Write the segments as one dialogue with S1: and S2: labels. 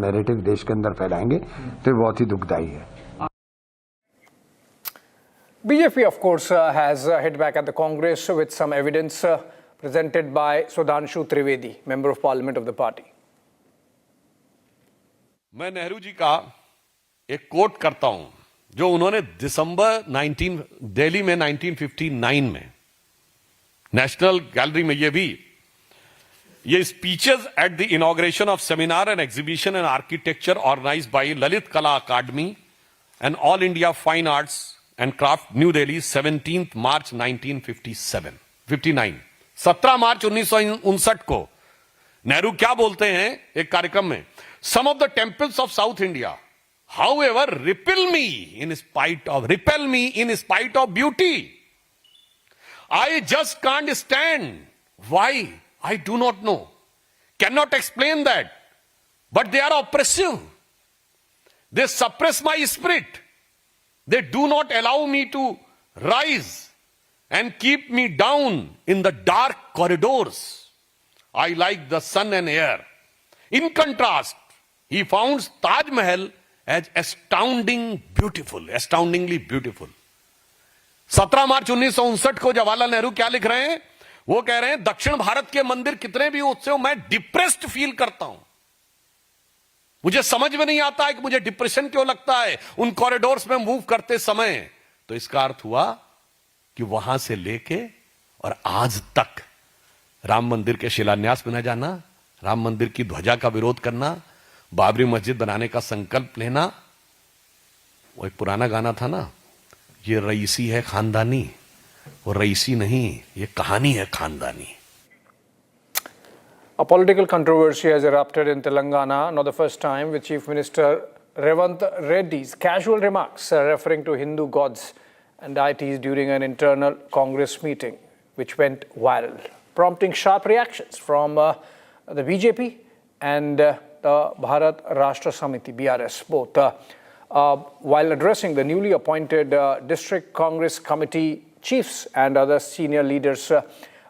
S1: Narrative देश के अंदर फैलाएंगे तो बहुत ही दुखदायी है।
S2: BJP, of course, has hit back at the Congress with some evidence presented by Sudhanshu Trivedi, member of Parliament of the party.
S3: मैं नेहरू जी का एक कोट करता हूं जो उन्होंने दिल्ली में 1959 में नेशनल गैलरी में ये speeches at the inauguration of seminar and exhibition and architecture organised by Lalit Kala Akademi and All India fine arts and craft new Delhi 17 March 1959 17 March 1959 को नेहरू क्या बोलते हैं एक कार्यक्रम में, some of the temples of South India however repel me in spite of beauty. I just can't stand. Why? I do not know. Cannot explain that. But they are oppressive. They suppress my spirit. They do not allow me to rise and keep me down in the dark corridors. I like the sun and air. In contrast, he found Taj Mahal as astoundingly beautiful. 17 March 1959 को जवाहरलाल नेहरू क्या लिख रहे हैं? वो कह रहे हैं दक्षिण भारत के मंदिर कितने भी ऊंचे हो, मैं डिप्रेस्ड फील करता हूं। मुझे समझ में नहीं आता है कि मुझे डिप्रेशन क्यों लगता है उन कॉरिडोर्स में मूव करते समय। तो इसका अर्थ हुआ कि वहां से लेके और आज तक राम मंदिर के शिलान्यास में न जाना, राम मंदिर की ध्वजा का विरोध करना, बाबरी मस्जिद बनाने का संकल्प लेना। वो एक पुराना गाना था ना, ये रईसी है खानदानी, वो रईसी नहीं, ये कहानी है खानदानी।
S2: A political controversy has erupted in Telangana, not the first time, with Chief Minister Revanth Reddy's casual remarks referring to Hindu gods and deities during an internal Congress meeting, which went viral, prompting sharp reactions from the BJP and the Bharat Rashtra Samiti, BRS, both. While addressing the newly appointed district Congress committee chiefs and other senior leaders,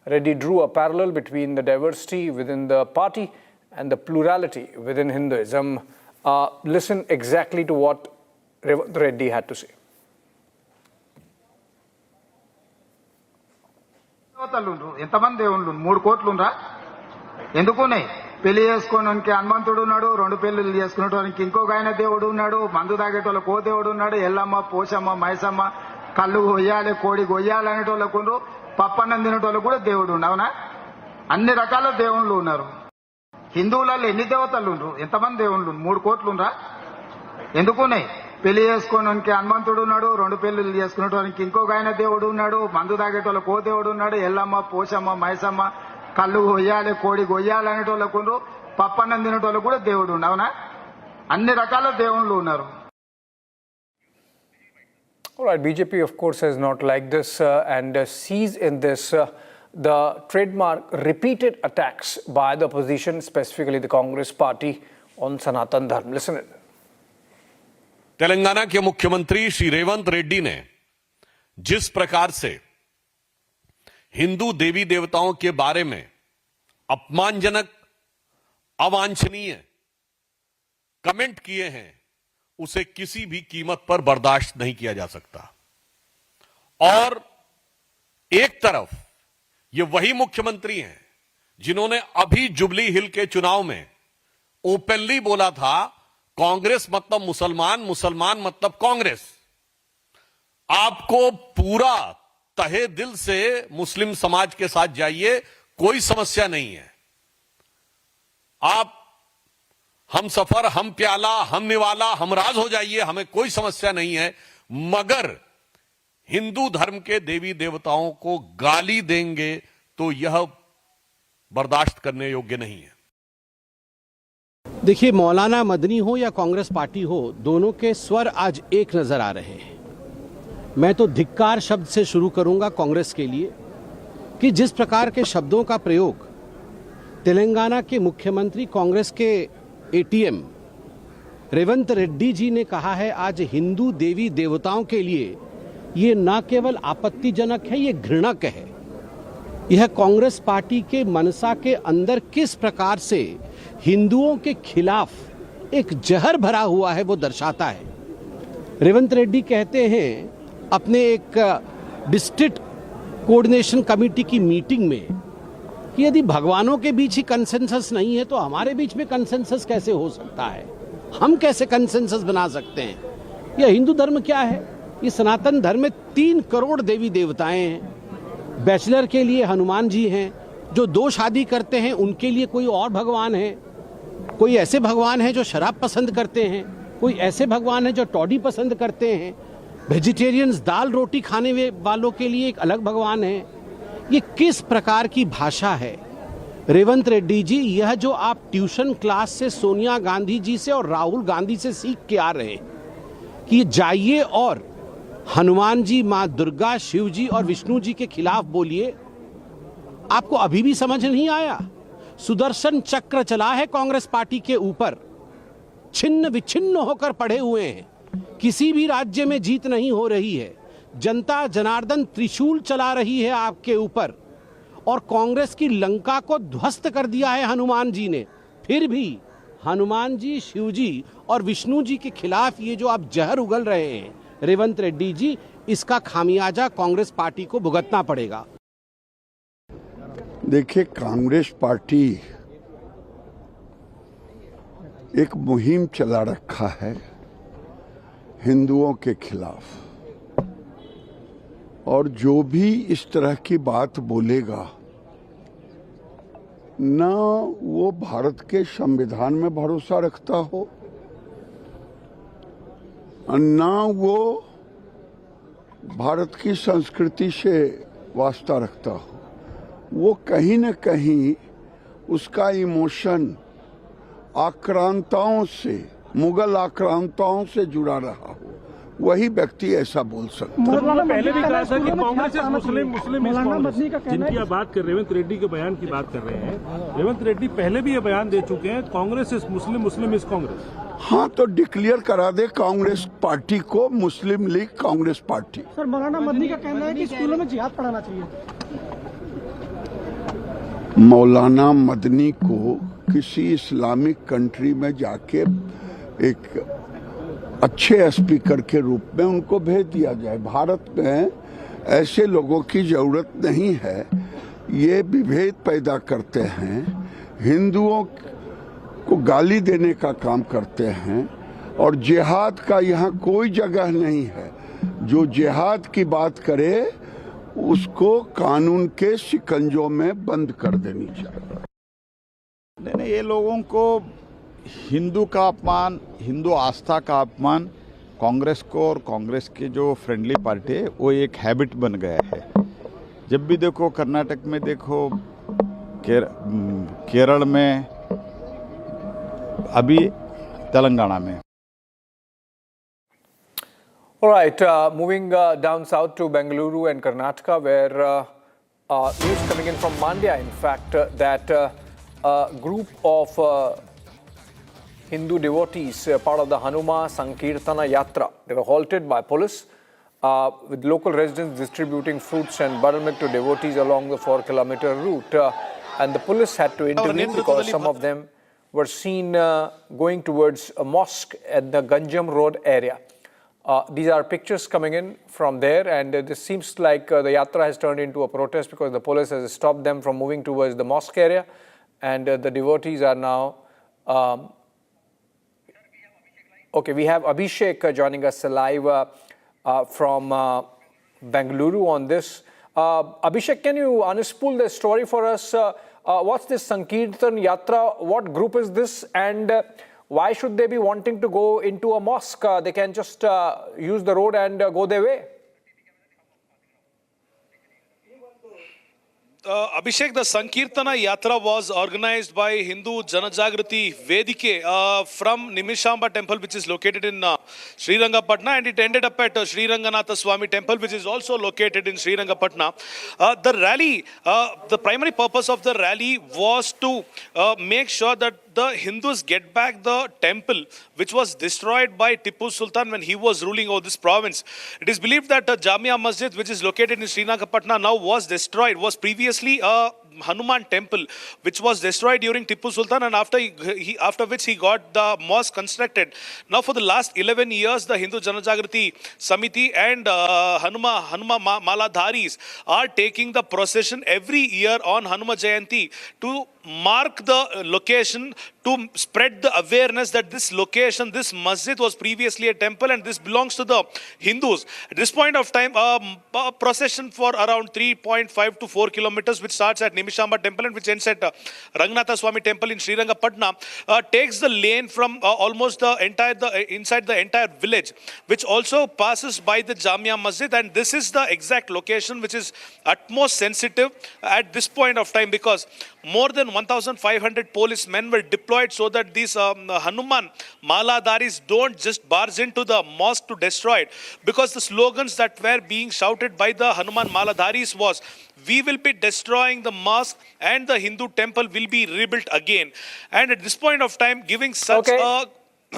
S2: Reddy drew a parallel between the diversity within the party and the plurality within Hinduism. Listen exactly to what Reddy had to say.
S4: ఎంతమంది దేవుళ్ళు 3 కోట్లుండ్రా ఎందుకున్నాయి? పెళ్లి చేసుకోవడానికి హనుమంతుడు ఉన్నాడు, 2 పెళ్లిళ్ళు చేసుకునేటోనికి ఇంకొక ఆయన దేవుడు ఉన్నాడు, మందు తాగేటోళ్ళకి ఓ దేవుడు ఉన్నాడు, ఎల్లమ్మ పోషమ్మ మైసమ్మ కళ్ళు కొయ్యాలి కోడి కొయ్యాలి అనేటోళ్ళకు పప్పన్నం తినేటోళ్ళకు కూడా దేవుడు ఉండు. అవునా? అన్ని రకాల దేవుళ్ళు ఉన్నారు. హిందువులలో ఎన్ని దేవతలు ఉండ్రు? ఎంతమంది దేవుళ్ళు? 3 కోట్లుండ్రా ఎందుకున్నాయి? పెళ్లి చేసుకోవడానికి హనుమంతుడు ఉన్నాడు, 2 పెళ్లిళ్ళు చేసుకునేటోనికి ఇంకొక ఆయన దేవుడు ఉన్నాడు, మందు తాగేటోళ్ళకి ఓ దేవుడు ఉన్నాడు, ఎల్లమ్మ పోషమ్మ మైసమ్మ కళ్ళు కొయ్యాలి కోడి కొయ్యాలి అనేటోళ్ళకు పప్పన్నం తినేటోళ్ళకు కూడా దేవుడు ఉండు. అవునా? అన్ని రకాల దేవుళ్ళు ఉన్నారు.
S2: All right, BJP, of course, has not liked this and sees in this the trademark repeated attacks by the opposition, specifically the Congress party, on Sanatan Dharma. Listen it.
S3: Telangana के मुख्यमंत्री श्री रेवंत रेड्डी ने जिस प्रकार से हिंदू देवी देवताओं के बारे में अपमानजनक, अवांछनीय कमेंट किए हैं, उसे किसी भी कीमत पर बर्दाश्त नहीं किया जा सकता। और एक तरफ ये वही मुख्यमंत्री हैं जिन्होंने अभी जुबली हिल के चुनाव में ओपनली बोला था कांग्रेस मतलब मुसलमान, मुसलमान मतलब कांग्रेस। आपको पूरा तहे दिल से मुस्लिम समाज के साथ जाइए, कोई समस्या नहीं है। आप हम सफर, हम प्याला, हम निवाला, हम राज हो जाइए, हमें कोई समस्या नहीं है। मगर हिंदू धर्म के देवी देवताओं को गाली देंगे तो यह बर्दाश्त करने योग्य नहीं है।
S5: देखिए, मौलाना मदनी हो या कांग्रेस पार्टी हो, दोनों के स्वर आज एक नजर आ रहे हैं। मैं तो धिक्कार शब्द से शुरू करूंगा कांग्रेस के लिए कि जिस प्रकार के शब्दों का प्रयोग तेलंगाना के मुख्यमंत्री कांग्रेस के एटीएम रेवंत रेड्डी जी ने कहा है आज हिंदू देवी देवताओं के लिए, ये न केवल आपत्तिजनक है, ये घृणक है। यह कांग्रेस पार्टी के मनसा के अंदर किस प्रकार से हिंदुओं के खिलाफ एक जहर भरा हुआ है वो दर्शाता है। रेवंत रेड्डी कहते हैं अपने एक डिस्ट्रिक्ट कोऑर्डिनेशन कमेटी की मीटिंग में कि यदि भगवानों के बीच ही कंसेंसस नहीं है तो हमारे बीच में कंसेंसस कैसे हो सकता है, हम कैसे कंसेंसस बना सकते हैं। यह हिंदू धर्म क्या है? ये सनातन धर्म में 3 करोड़ देवी देवताएं हैं। बैचलर के लिए हनुमान जी हैं, जो 2 शादी करते हैं उनके लिए कोई और भगवान है, कोई ऐसे भगवान है जो शराब पसंद करते हैं, कोई ऐसे भगवान है जो टॉडी पसंद करते हैं, वेजिटेरियंस दाल रोटी खाने वालों के लिए एक अलग भगवान है। ये किस प्रकार की भाषा है रेवंत रेड्डी जी? यह जो आप ट्यूशन क्लास से सोनिया गांधी जी से और राहुल गांधी से सीख के आ रहे हैं कि जाइए और हनुमान जी, मां दुर्गा, शिव जी और विष्णु जी के खिलाफ बोलिए, आपको अभी भी समझ नहीं आया? सुदर्शन चक्र चला है कांग्रेस पार्टी के ऊपर, छिन्न विच्छिन्न होकर पड़े हुए हैं, किसी भी राज्य में जीत नहीं हो रही है। जनता जनार्दन त्रिशूल चला रही है आपके ऊपर और कांग्रेस की लंका को ध्वस्त कर दिया है हनुमान जी ने। फिर भी हनुमान जी, शिव जी और विष्णु जी के खिलाफ ये जो आप जहर उगल रहे हैं रेवंत रेड्डी जी, इसका खामियाजा कांग्रेस पार्टी को भुगतना पड़ेगा।
S6: देखिए, कांग्रेस पार्टी एक मुहिम चला रखा है हिंदुओं के खिलाफ, और जो भी इस तरह की बात बोलेगा ना वो भारत के संविधान में भरोसा रखता हो, ना वो भारत की संस्कृति से वास्ता रखता हो, वो कहीं न कहीं उसका इमोशन आक्रांताओं से, मुगल आक्रांताओं से जुड़ा रहा हो, वही व्यक्ति ऐसा बोल सकता है।
S7: पहले भी कहा था कि कांग्रेस मुस्लिम जिनकी आप बात कर रहे हैं, रेवंत रेड्डी के बयान की बात कर रहे हैं। रेवंत रेड्डी पहले भी ये बयान दे चुके हैं, Congress is Muslim, Muslim is Congress.
S6: हाँ, तो डिक्लेयर करा दे कांग्रेस पार्टी को मुस्लिम लीग कांग्रेस पार्टी।
S8: सर, मौलाना मदनी का कहना है कि स्कूलों में जिहाद पढ़ाना चाहिए।
S6: मौलाना मदनी को किसी इस्लामिक कंट्री में जाके एक अच्छे स्पीकर के रूप में उनको भेज दिया जाए। भारत में ऐसे लोगों की जरूरत नहीं है, ये विभेद पैदा करते हैं, हिंदुओं को गाली देने का काम करते हैं, और जिहाद का यहाँ कोई जगह नहीं है। जो जिहाद की बात करे उसको कानून के शिकंजों में बंद कर देनी चाहिए।
S9: नहीं, ये लोगों को हिंदू का अपमान, हिंदू आस्था का अपमान कांग्रेस को और कांग्रेस की जो फ्रेंडली पार्टी है वो एक हैबिट बन गया है। जब भी देखो, कर्नाटक में देखो, केरल में, अभी तेलंगाना में।
S2: All right, moving down south to Bengaluru and Karnataka, where news coming in from Mandya, in fact, that a group of Hindu devotees, part of the Hanuma Sankirtana yatra, they were halted by police with local residents distributing fruits and buttermilk to devotees along the 4-kilometer route. And the police had to intervene because some of them were seen going towards a mosque at the Ganjam Road area. These are pictures coming in from there, and this seems like the yatra has turned into a protest because the police has stopped them from moving towards the mosque area, and the devotees are now... Okay, we have Abhishek joining us live from Bengaluru on this. Abhishek, can you unspool the story for us? What's this Sankirtan Yatra? What group is this? And why should they be wanting to go into a mosque? They can just use the road and go their way.
S10: Abhishek, the Sankirtana Yatra was organized by Hindu Janajagrati Vedike from Nimishamba temple, which is located in Srirangapatna, and it ended up at Sri Ranganatha Swami temple, which is also located in Srirangapatna. The rally, the primary purpose of the rally was to make sure that the Hindus get back the temple which was destroyed by Tipu Sultan when he was ruling over this province. It is believed that Jamia Masjid, which is located in Srirangapatna, now was destroyed, was previously Hanuman temple, which was destroyed during Tipu Sultan, and after which he got the mosque constructed. Now, for the last 11 years, the Hindu Janajagrati Samiti and Hanuma Maladharis are taking the procession every year on Hanuma Jayanti to mark the location, to spread the awareness that this location, this masjid was previously a temple and this belongs to the Hindus. At this point of time, a procession for around 3.5 to 4 kilometers, which starts at Nimishamba temple and which ends at Ranganatha Swami temple in Srirangapatna, takes the lane from almost inside the entire village, which also passes by the Jamia Masjid, and this is the exact location which is utmost sensitive at this point of time, because more than 1,500 policemen were deployed so that these Hanuman Maladharis don't just barge into the mosque to destroy it. Because the slogans that were being shouted by the Hanuman Maladharis was, "We will be destroying the mosque and the Hindu temple will be rebuilt again." And at this point of time, giving such a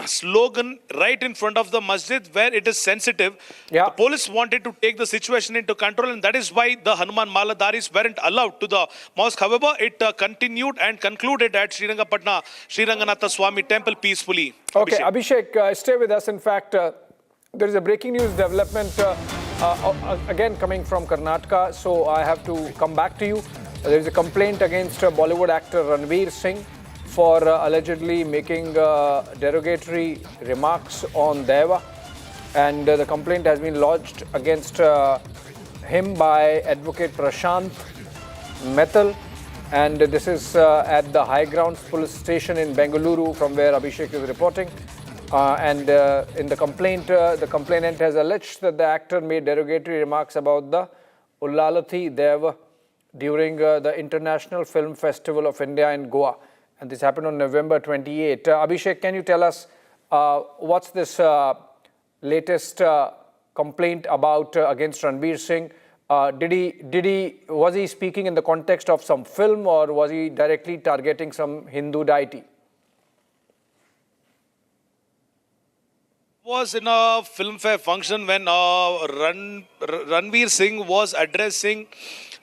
S10: slogan right in front of the masjid where it is sensitive, the police wanted to take the situation into control, and that is why the Hanuman Maladharis weren't allowed to the mosque. However, it continued and concluded at Srirangapatna Sri Ranganatha Swami temple peacefully.
S2: Okay, Abhishek, stay with us. In fact, there is a breaking news development again coming from Karnataka, so I have to come back to you. There is a complaint against Bollywood actor Ranveer Singh for allegedly making derogatory remarks on Deva, and the complaint has been lodged against him by advocate Prashant Methal, and this is at the High Grounds police station in Bengaluru, from where Abhishek is reporting. And in the complainant has alleged that the actor made derogatory remarks about the Ullalathi Deva during the International Film Festival of India in Goa. And this happened on November 28. Abhishek, can you tell us what's this latest complaint about against Ranveer Singh? Was he speaking in the context of some film, or was he directly targeting some Hindu deity?
S10: Was in a filmfare function when Ranveer Singh was addressing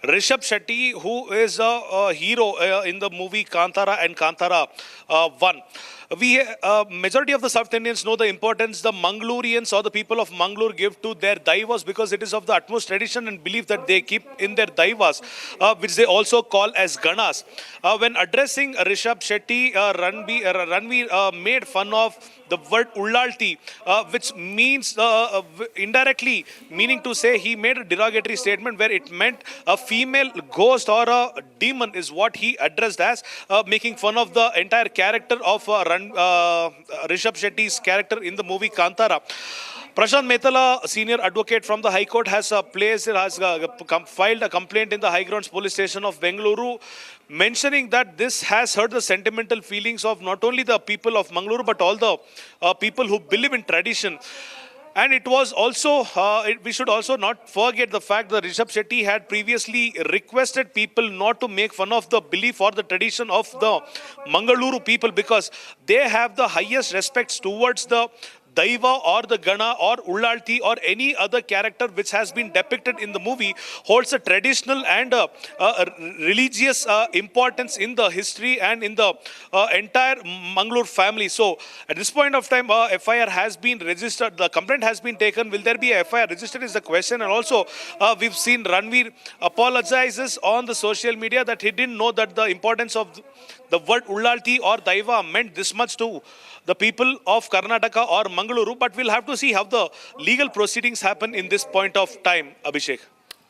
S10: Rishabh Shetty, who is a hero in the movie Kantara and Kantara 1. Majority of the South Indians know the importance the Mangaloreans or the people of Mangalore give to their daivas, because it is of the utmost tradition and belief that they keep in their daivas, which they also call as Ganas. When addressing Rishabh Shetty, Ranveer made fun of the word Ullalti, which means indirectly meaning to say he made a derogatory statement where it meant a female ghost or a demon is what he addressed as, making fun of the entire character of Rishabh Shetty's character in the movie Kantara. Prashant Mehta, a senior advocate from the High Court, has filed a complaint in the High Grounds Police Station of Bengaluru, mentioning that this has hurt the sentimental feelings of not only the people of Mangaluru but all the people who believe in tradition. And it was also, we should also not forget the fact that Rishabh Shetty had previously requested people not to make fun of the belief or the tradition of the Mangaluru people, because they have the highest respects towards the Daiva or the Gana or Ullalti or any other character which has been depicted in the movie holds a traditional and religious importance in the history and in the entire Mangalore family. So at this point of time, FIR has been registered, the complaint has been taken. Will there be a FIR registered is the question. And also we've seen Ranveer apologizes on the social media that he didn't know that the importance of the word Ullalti or Daiva meant this much to the people of Karnataka or Mangaluru, but we'll have to see how the legal proceedings happen in this point of time, Abhishek.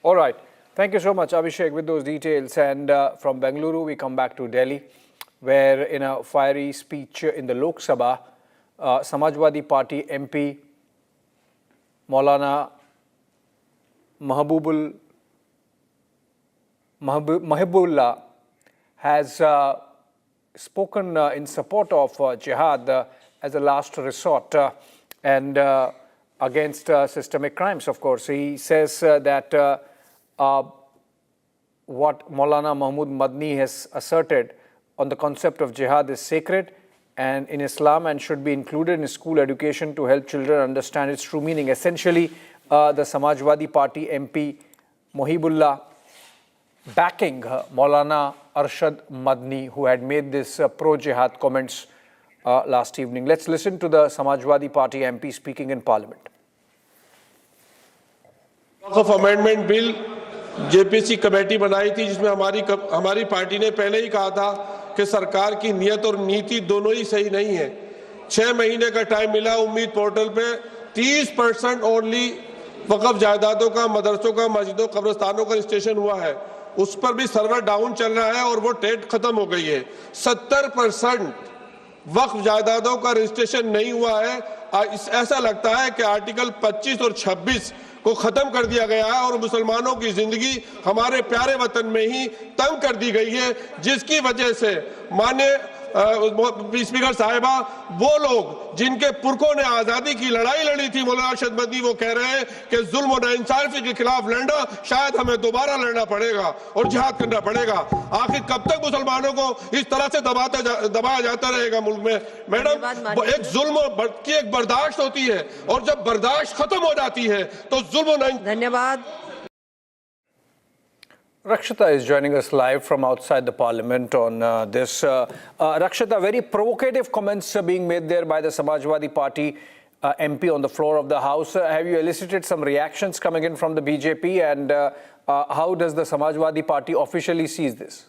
S2: All right. Thank you so much, Abhishek, with those details. And from Bengaluru, we come back to Delhi, where in a fiery speech in the Lok Sabha, Samajwadi Party MP Maulana Mahibullah has spoken in support of jihad as a last resort and against systemic crimes, of course. He says that what Maulana Mahmood Madni has asserted on the concept of jihad is sacred and in Islam and should be included in school education to help children understand its true meaning. Essentially, the Samajwadi Party MP Mohibullah backing Maulana Arshad Madni, who had made this pro-jihad comments last evening. Let's listen to the Samajwadi Party MP speaking in Parliament.
S11: Of amendment bill JPC committee बनाई थी, जिसमें हमारी party ने पहले ही कहा था कि सरकार की नीयत और नीति दोनों ही सही नहीं है। 6 महीने का टाइम मिला उम्मीद पोर्टल पे 30% ओनली वक्फ जायदादों का, मदरसों का, मस्जिदों, कब्रिस्तानों का रजिस्ट्रेशन हुआ है। उस पर भी सर्वर डाउन चल रहा है और वो डेट खत्म हो गई है। 70% वक्फ जायदादों का रजिस्ट्रेशन नहीं हुआ है। ऐसा लगता है कि आर्टिकल 25 और 26 को खत्म कर दिया गया है और मुसलमानों की जिंदगी हमारे प्यारे वतन में ही तंग कर दी गई है, जिसकी वजह से माननीय स्पीकर साहिबा, वो लोग जिनके पुरखों ने आजादी की लड़ाई लड़ी थी, मौलाना अरशद मदनी, वो कह रहे हैं कि जुल्म और नाइंसाफी के खिलाफ लड़ना शायद हमें दोबारा लड़ना पड़ेगा और जिहाद करना पड़ेगा। आखिर कब तक मुसलमानों को इस तरह से दबाया जाता रहेगा मुल्क में? मैडम, एक जुल्म की एक बर्दाश्त होती है और जब बर्दाश्त खत्म हो जाती है तो जुल्म।
S12: धन्यवाद।
S2: Rakshita is joining us live from outside the parliament on this. Rakshita, very provocative comments being made there by the Samajwadi Party MP on the floor of the House. Have you elicited some reactions coming in from the BJP, and how does the Samajwadi Party officially sees this?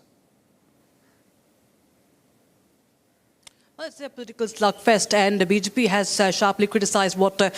S12: Well, it's a political slugfest, and the BJP has sharply criticized what the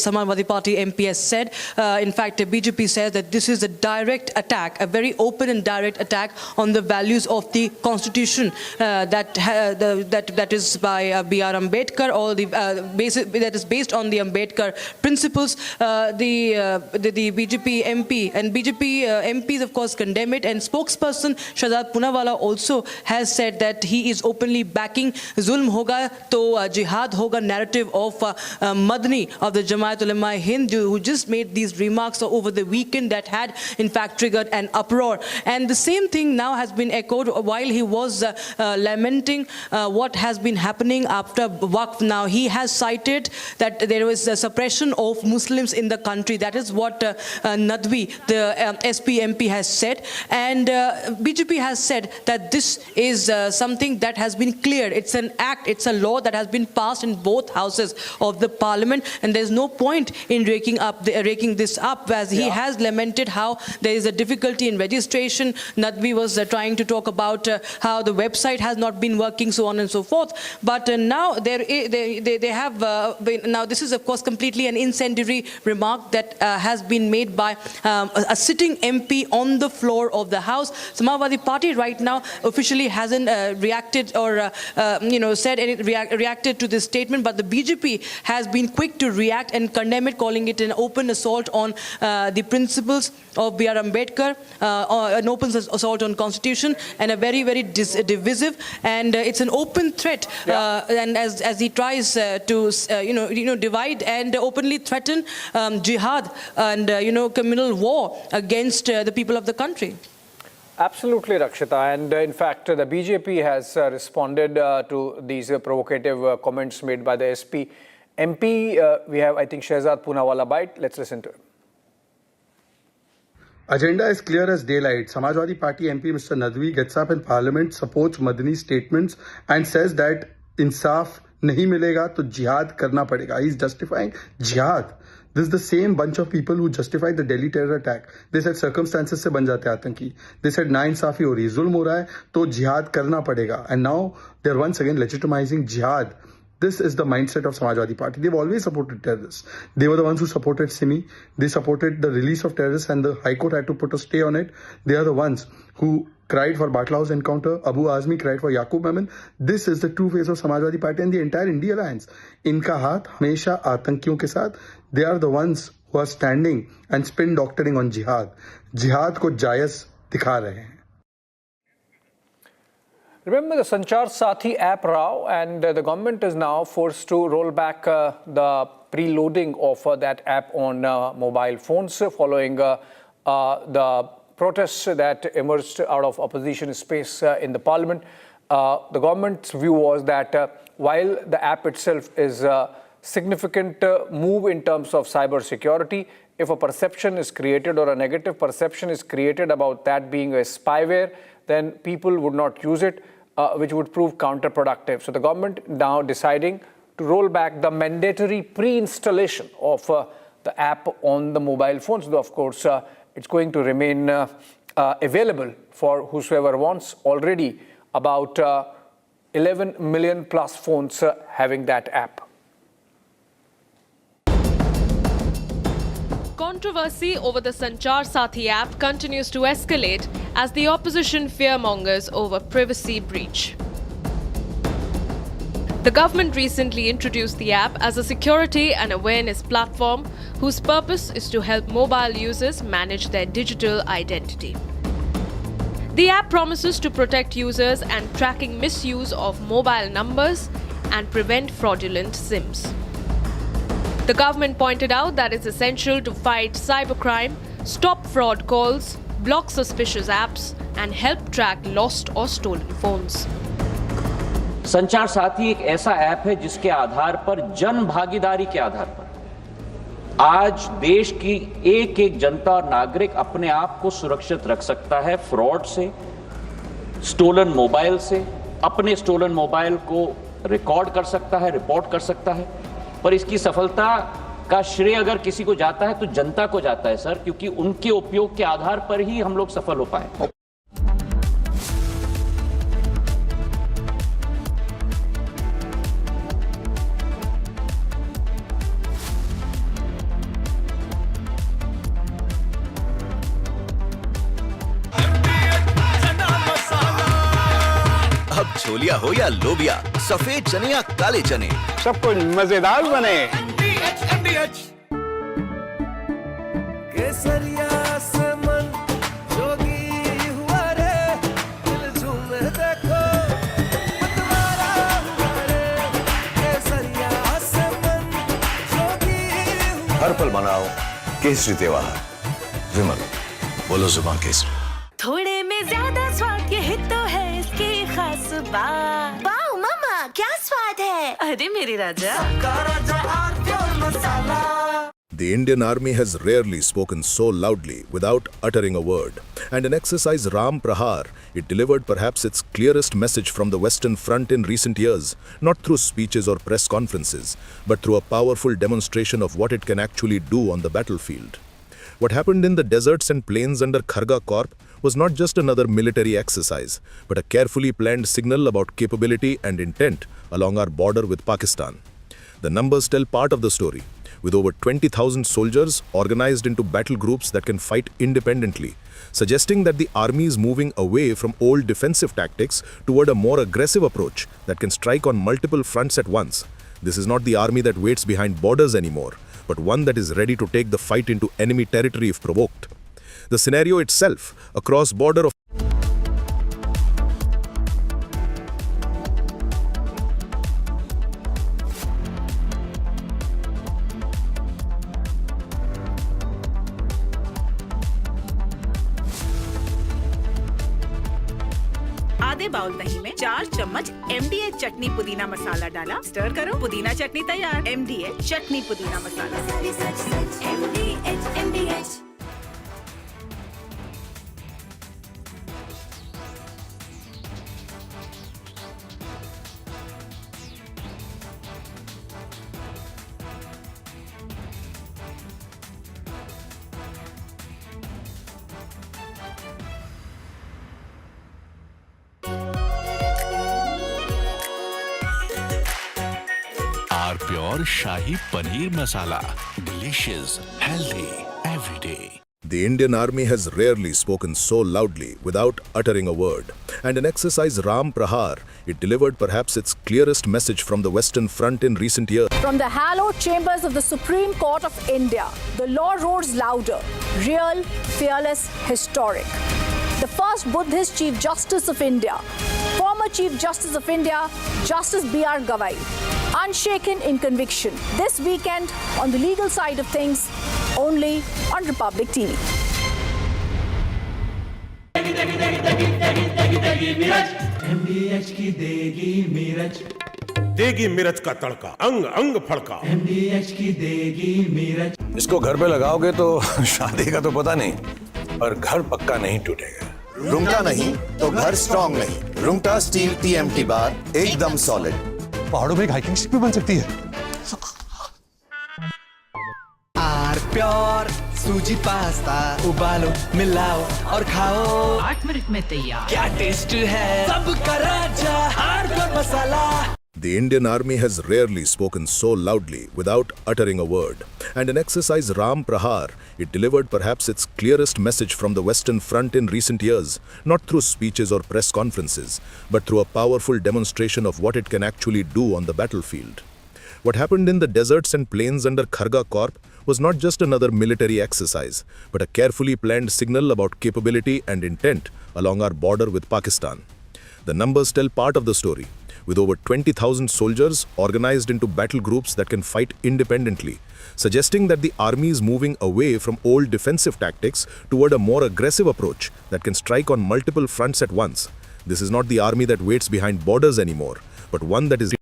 S12: Samajwadi Party MP has said. In fact, the BJP says that this is a direct attack, a very open and direct attack on the values of the Constitution that is by B.R. Ambedkar, or that is based on the Ambedkar principles. The BJP MP and BJP MPs, of course, condemn it, and spokesperson Shahzad Poonawalla also has said that he is openly backing zulm hoga to jihad hoga narrative of Madni of the Jamaat Ulema Hind, who just made these remarks over the weekend that had in fact triggered an uproar. And the same thing now has been echoed while he was lamenting what has been happening after Waqf. Now he has cited that there was a suppression of Muslims in the country. That is what Nadvi, the SP MP, has said. And BJP has said that this is something that has been cleared. It's an act, it's a law that has been passed in both houses of the parliament, and there's no point in raking this up, as he has lamented how there is a difficulty in registration. Nadvi was trying to talk about how the website has not been working, so on and so forth. But now they have now this is of course completely an incendiary remark that has been made by a sitting MP on the floor of the House. Samajwadi Party right now officially hasn't reacted or reacted to this statement, but the BJP has been quick to react and condemn it, calling it an open assault on the principles of B.R. Ambedkar, an open assault on Constitution, and a very, very divisive, and it's an open threat. And as he tries to divide and openly threaten jihad and communal war against the people of the country.
S2: Absolutely, Rakshita. And in fact, the BJP has responded to these provocative comments made by the SP MP. We have, I think, Shahzad Poonawalla bite. Let's listen to him.
S13: Agenda is clear as daylight. Samajwadi Party MP Mr. Nadvi gets up in Parliament, supports Madani's statements and says that insaf nahi milega to jihad karna padega. He's justifying jihad. This is the same bunch of people who justified the Delhi terror attack. They said circumstances se ban jate aatanki. They said nainsafi ho rahi hai, zulm ho raha hai, to jihad karna padega. And now they're once again legitimizing jihad. This is the mindset of Samajwadi Party. They've always supported terrorists. They were the ones who supported Simi. They supported the release of terrorists, and the High Court had to put a stay on it. They are the ones who cried for Batla House encounter. Abu Azmi cried for Yaqub Memon. This is the true face of Samajwadi Party and the entire India Alliance. Inka haath hamesha aatankiyon ke saath. They are the ones who are standing and spin doctoring on jihad. Jihad ko jayaz dikha rahe hain.
S2: Remember the Sanchar Sathi app, Rao, and the government is now forced to roll back the preloading of that app on mobile phones following the protests that emerged out of opposition space in the parliament. The government's view was that while the app itself is significant move in terms of cyber security. If a perception is created or a negative perception is created about that being a spyware, then people would not use it, which would prove counterproductive. So the government now deciding to roll back the mandatory pre-installation of the app on the mobile phones. Though, of course, it's going to remain available for whosoever wants. Already about 11 million plus phones having that app.
S14: Controversy over the Sanchar Sathi app continues to escalate as the opposition fearmongers over privacy breach. The government recently introduced the app as a security and awareness platform whose purpose is to help mobile users manage their digital identity. The app promises to protect users and tracking misuse of mobile numbers and prevent fraudulent SIMs. The government pointed out that it's essential to fight cybercrime, stop fraud calls, block suspicious apps, and help track lost or stolen phones.
S15: संचार साथी एक ऐसा app है जिसके आधार पर जन भागीदारी के आधार पर आज देश की एक एक जनता और नागरिक अपने आप को सुरक्षित रख सकता है फ्रॉड से, स्टोलन मोबाइल से, अपने स्टोलन मोबाइल को रिकॉर्ड कर सकता है, रिपोर्ट कर सकता है। पर इसकी सफलता का श्रेय अगर किसी को जाता है तो जनता को जाता है सर, क्योंकि उनके उपयोग के आधार पर ही हम लोग सफल हो पाए।
S16: अब छोलिया हो या लोबिया, सफेद चने या काले चने,
S17: सब कुछ मजेदार बने।
S18: केसरिया से मन जोगी हुआ रे, दिल झूमे देखो मतवारा हुआ रे। केसरिया से मन जोगी हुआ।
S16: हर पल मनाओ केसरी त्योहार। विमल, बोलो जुबान केसरी।
S19: थोड़े में ज्यादा स्वाद, यही तो है इसकी खास बात। वाओ मामा, क्या स्वाद है। अरे मेरे राजा।
S20: The Indian Army has rarely spoken so loudly without uttering a word. And in exercise Ram Prahar, it delivered perhaps its clearest message from the Western Front in recent years, not through speeches or press conferences, but through a powerful demonstration of what it can actually do on the battlefield. What happened in the deserts and plains under Kharga Corp was not just another military exercise, but a carefully planned signal about capability and intent along our border with Pakistan. The numbers tell part of the story, with over 20,000 soldiers organized into battle groups that can fight independently, suggesting that the army is moving away from old defensive tactics toward a more aggressive approach that can strike on multiple fronts at once. This is not the army that waits behind borders anymore, but one that is ready to take the fight into enemy territory if provoked. The scenario itself, a cross-border of
S19: आधे bowl दही में 4 चम्मच MDH चटनी पुदीना मसाला डाला, stir करो, पुदीना चटनी तैयार। MDH चटनी पुदीना मसाला। MDH।
S21: Pure Shahi Paneer Masala. Delicious, healthy, every day.
S20: The Indian Army has rarely spoken so loudly without uttering a word. And in exercise Ram Prahar, it delivered perhaps its clearest message from the Western Front in recent years.
S22: From the hallowed chambers of the Supreme Court of India, the law roars louder, real, fearless, historic. The first Buddhist Chief Justice of India, former Chief Justice of India, Justice B.R. Gavai, unshaken in conviction. This weekend on the legal side of things, only on Republic TV.
S18: MDH की देगी मीरज।
S11: देगी मिर्च का तड़का, अंग अंग फड़का।
S1: की देगी मिर्च।
S16: इसको घर पे लगाओगे तो शादी का तो पता नहीं, पर घर पक्का नहीं टूटेगा।
S4: रुंगटा नहीं तो घर स्ट्रॉन्ग नहीं। रुंगटा स्टील TMT बार एकदम सॉलिड।
S23: पहाड़ों में एक हाइकिंग शिप भी बन सकती है।
S1: आर प्योर सूजी पास्ता उबालो मिलाओ और खाओ 8 मिनट में तैयार। क्या टेस्ट है सबका राजा R pure masala.
S20: The Indian Army has rarely spoken so loudly without uttering a word, and in exercise Ram Prahar, it delivered perhaps its clearest message from the Western Front in recent years, not through speeches or press conferences, but through a powerful demonstration of what it can actually do on the battlefield. What happened in the deserts and plains under Kharga Corp was not just another military exercise, but a carefully planned signal about capability and intent along our border with Pakistan. The numbers tell part of the story, with over 20,000 soldiers organized into battle groups that can fight independently, suggesting that the army is moving away from old defensive tactics toward a more aggressive approach that can strike on multiple fronts at once. This is not the army that waits behind borders anymore, but one that is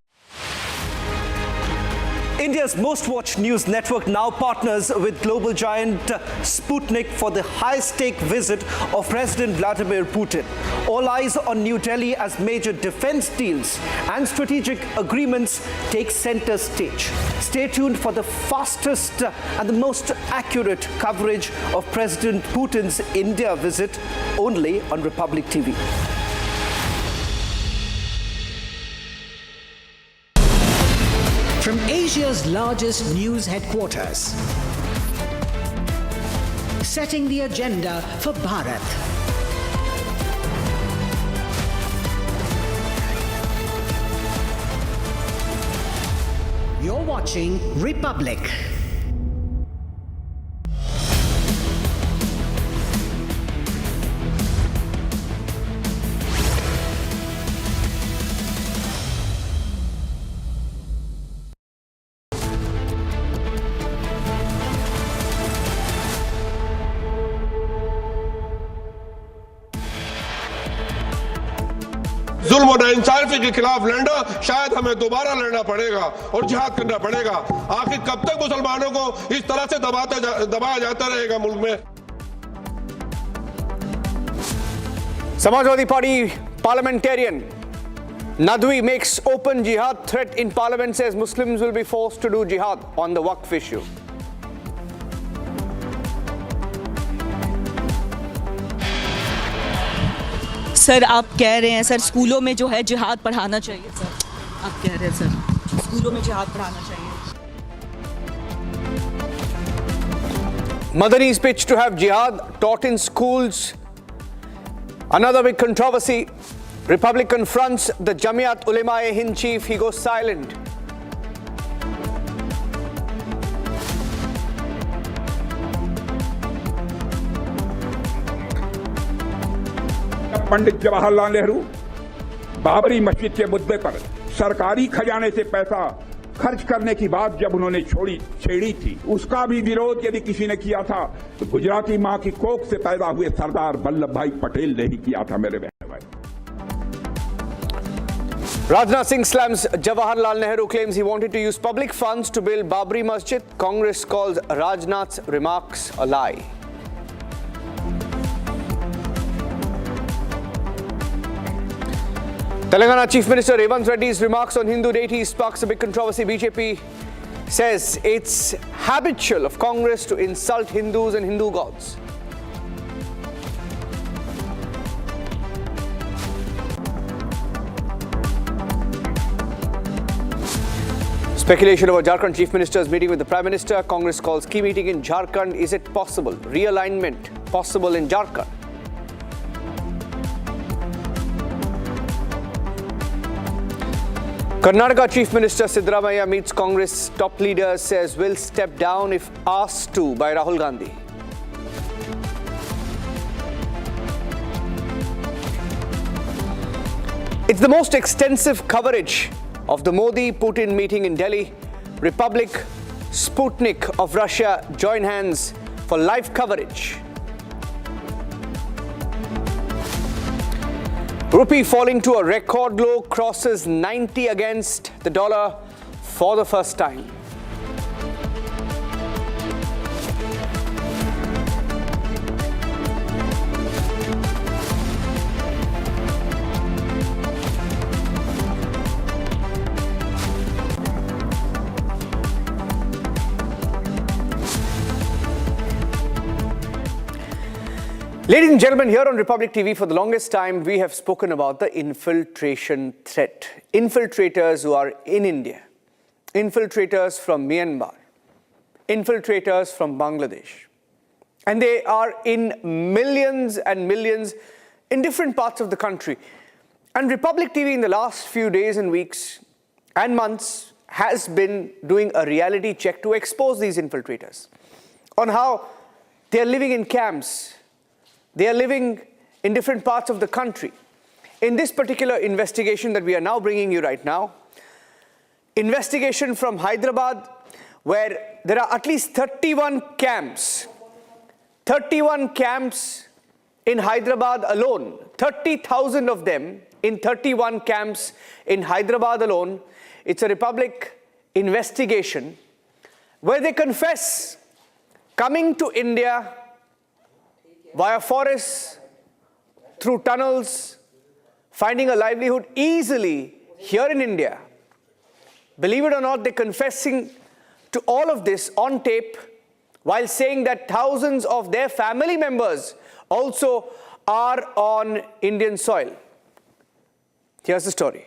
S24: India's most watched news network now partners with global giant Sputnik for the high-stake visit of President Vladimir Putin. All eyes on New Delhi as major defense deals and strategic agreements take center stage. Stay tuned for the fastest and the most accurate coverage of President Putin's India visit only on Republic TV.
S1: From Asia's largest news headquarters, setting the agenda for Bharat. You're watching Republic.
S11: जुल्म और नाइंसाफी के खिलाफ लड़ना शायद हमें दोबारा लड़ना पड़ेगा और जिहाद करना पड़ेगा। आखिर कब तक मुसलमानों को इस तरह से दबाया जाता रहेगा मुल्क में।
S2: Samajwadi Party parliamentarian Nadwi makes open jihad threat in parliament, says Muslims will be forced to do jihad on the Waqf issue.
S25: Sir आप कह रहे हैं सर स्कूलों में जो है जिहाद पढ़ाना चाहिए सर, आप कह रहे हैं सर स्कूलों में जिहाद पढ़ाना चाहिए।
S2: Madani's pitch to have jihad taught in schools. Another big controversy. Republic confronts the Jamiat Ulema-e-Hind chief. He goes silent.
S26: Pandit Jawaharlal Nehru Babri मस्जिद के मुद्दे पर सरकारी खजाने से पैसा खर्च करने की बात जब उन्होंने छेड़ी थी, उसका भी विरोध यदि किसी ने किया था तो गुजराती मां की कोख से पैदा हुए सरदार वल्लभ भाई पटेल ने ही किया था। मेरे बहन भाई,
S2: Rajnath Singh slams Jawaharlal Nehru, claims he wanted to use public funds to build Babri Masjid. Congress calls Rajnath's remarks a lie. Telangana Chief Minister Revanth Reddy's remarks on Hindu deities sparks a big controversy. BJP says it's habitual of Congress to insult Hindus and Hindu gods. Speculation over Jharkhand Chief Minister's meeting with the Prime Minister. Congress calls key meeting in Jharkhand. Is it possible? Realignment possible in Jharkhand? Karnataka Chief Minister Siddaramaiah meets Congress top leaders, says will step down if asked to by Rahul Gandhi. It's the most extensive coverage of the Modi-Putin meeting in Delhi. Republic, Sputnik of Russia join hands for live coverage. Rupee falling to a record low, crosses 90 against the dollar for the first time. Ladies and gentlemen, here on Republic TV, for the longest time, we have spoken about the infiltration threat. Infiltrators who are in India, infiltrators from Myanmar, infiltrators from Bangladesh. And they are in millions and millions in different parts of the country. And Republic TV in the last few days and weeks and months has been doing a reality check to expose these infiltrators on how they are living in camps. They are living in different parts of the country. In this particular investigation that we are now bringing you right now, investigation from Hyderabad, where there are at least 31 camps. 31 camps in Hyderabad alone. 30,000 of them in 31 camps in Hyderabad alone. It's a Republic investigation where they confess coming to India via forests, through tunnels, finding a livelihood easily here in India. Believe it or not, they're confessing to all of this on tape while saying that thousands of their family members also are on Indian soil. Here's the story.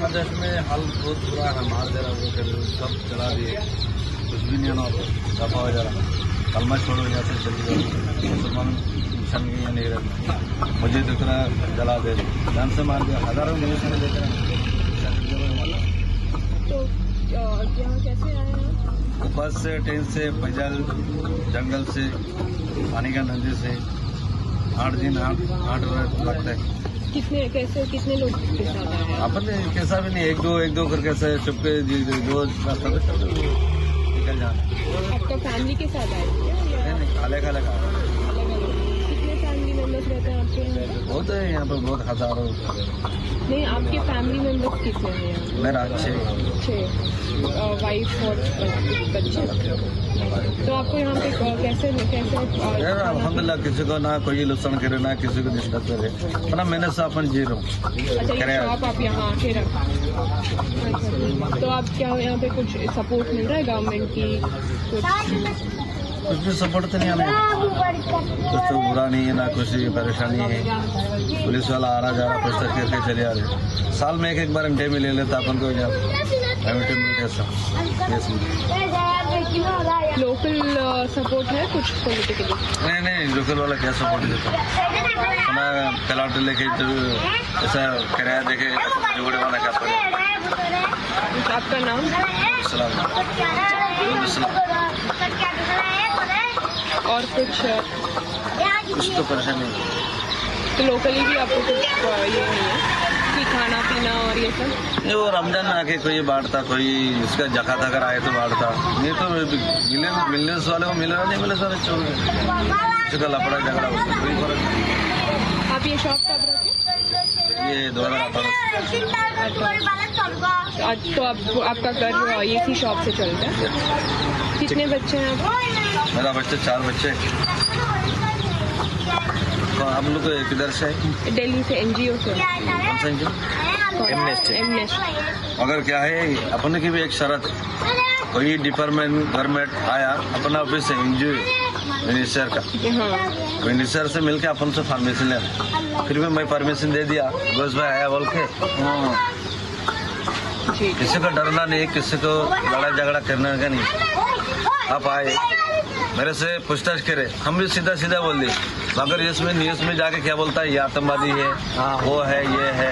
S3: देश में हाल बहुत बुरा है, मार दे रहा, वो कर सब चला दिए, कुछ भी नहीं होना, दफा हो जा रहा, कलमा छोड़ो यहाँ से चली जाओ, मुसलमान मिशन की ये नहीं रहती, मुझे दिख रहा है जला दे, जान से मार दिया, हजारों न्यूज़ में देख रहे हैं। तो यहाँ कैसे आए हैं? बस से, ट्रेन से, पैदल, जंगल से, पानी का नदी से, 8 दिन 8 रात लगता है। कितने लोग के साथ आए हैं? अपन कैसा भी नहीं, एक दो करके ऐसे चुपके दो रास्ता पे निकल जाना। आपका फैमिली के साथ आए क्या? नहीं, अलग अलग आए। कितने फैमिली मेंबर्स रहते हैं आपके यहाँ? बहुत है यहाँ पर, बहुत हजारों। नहीं, आपके फैमिली मेंबर्स कितने हैं यहाँ? मेरा 6 वाइफ और बच्चे। तो आपको यहाँ पे कैसे अल्हम्दुलिल्लाह, किसी को ना कोई लुसन करे, ना किसी को डिस्टर्ब करे, अपना मेहनत से अपन जी रहा हूँ। अच्छा, आप यहाँ आके रखा, तो आप क्या यहाँ पे कुछ सपोर्ट मिल रहा है गवर्नमेंट की? कुछ भी सपोर्ट तो नहीं, हमें कुछ तो बुरा नहीं है, ना कुछ परेशानी है। पुलिस वाला आ रहा जा रहा, कुछ तक करके चले आ रहे। साल में एक बार घंटे में ले लेता अपन को, लोकल सपोर्ट है कुछ पॉलिटिकली? नहीं, लोकल वाला क्या सपोर्ट देता है? अपना प्लाट लेके ऐसा किराया देके जुगड़े वाला क्या पड़े। आपका नाम? और कुछ तो परेशानी नहीं। तो लोकली भी आपको कुछ ये नहीं है कि खाना पीना और ये सब? नहीं, वो रमजान आके कोई बांटता, कोई इसका जकात अगर आए तो बांटता, नहीं तो मिलने वाले को मिले, नहीं मिलने वाले छोड़ गए, इसका लफड़ा झगड़ा उसका कोई फर्क नहीं। आप ये शॉप कब रखे? ये 2018। तो आपका घर इसी शॉप से चलता है? कितने बच्चे हैं आप? मेरा बच्चे 4 बच्चे। तो हम लोग किधर से? दिल्ली से, NGO से। कौन सा NGO? एमनेस्टी। अगर क्या है, अपने की भी एक शर्त है, कोई डिपार्टमेंट गवर्नमेंट आया अपना ऑफिस से NGO मिनिस्टर का, मिनिस्टर से मिलके अपन से परमिशन लेना, फिर भी मैं परमिशन दे दिया, बस भाई आया बोल के। किसी को डरना नहीं, किसी को लड़ाई झगड़ा करने का नहीं। आप आए, मेरे से पूछताछ करे, हम भी सीधा सीधा बोल दिए, मगर इसमें न्यूज में जाके क्या बोलता है, ये आतंकवादी है, वो है, ये है।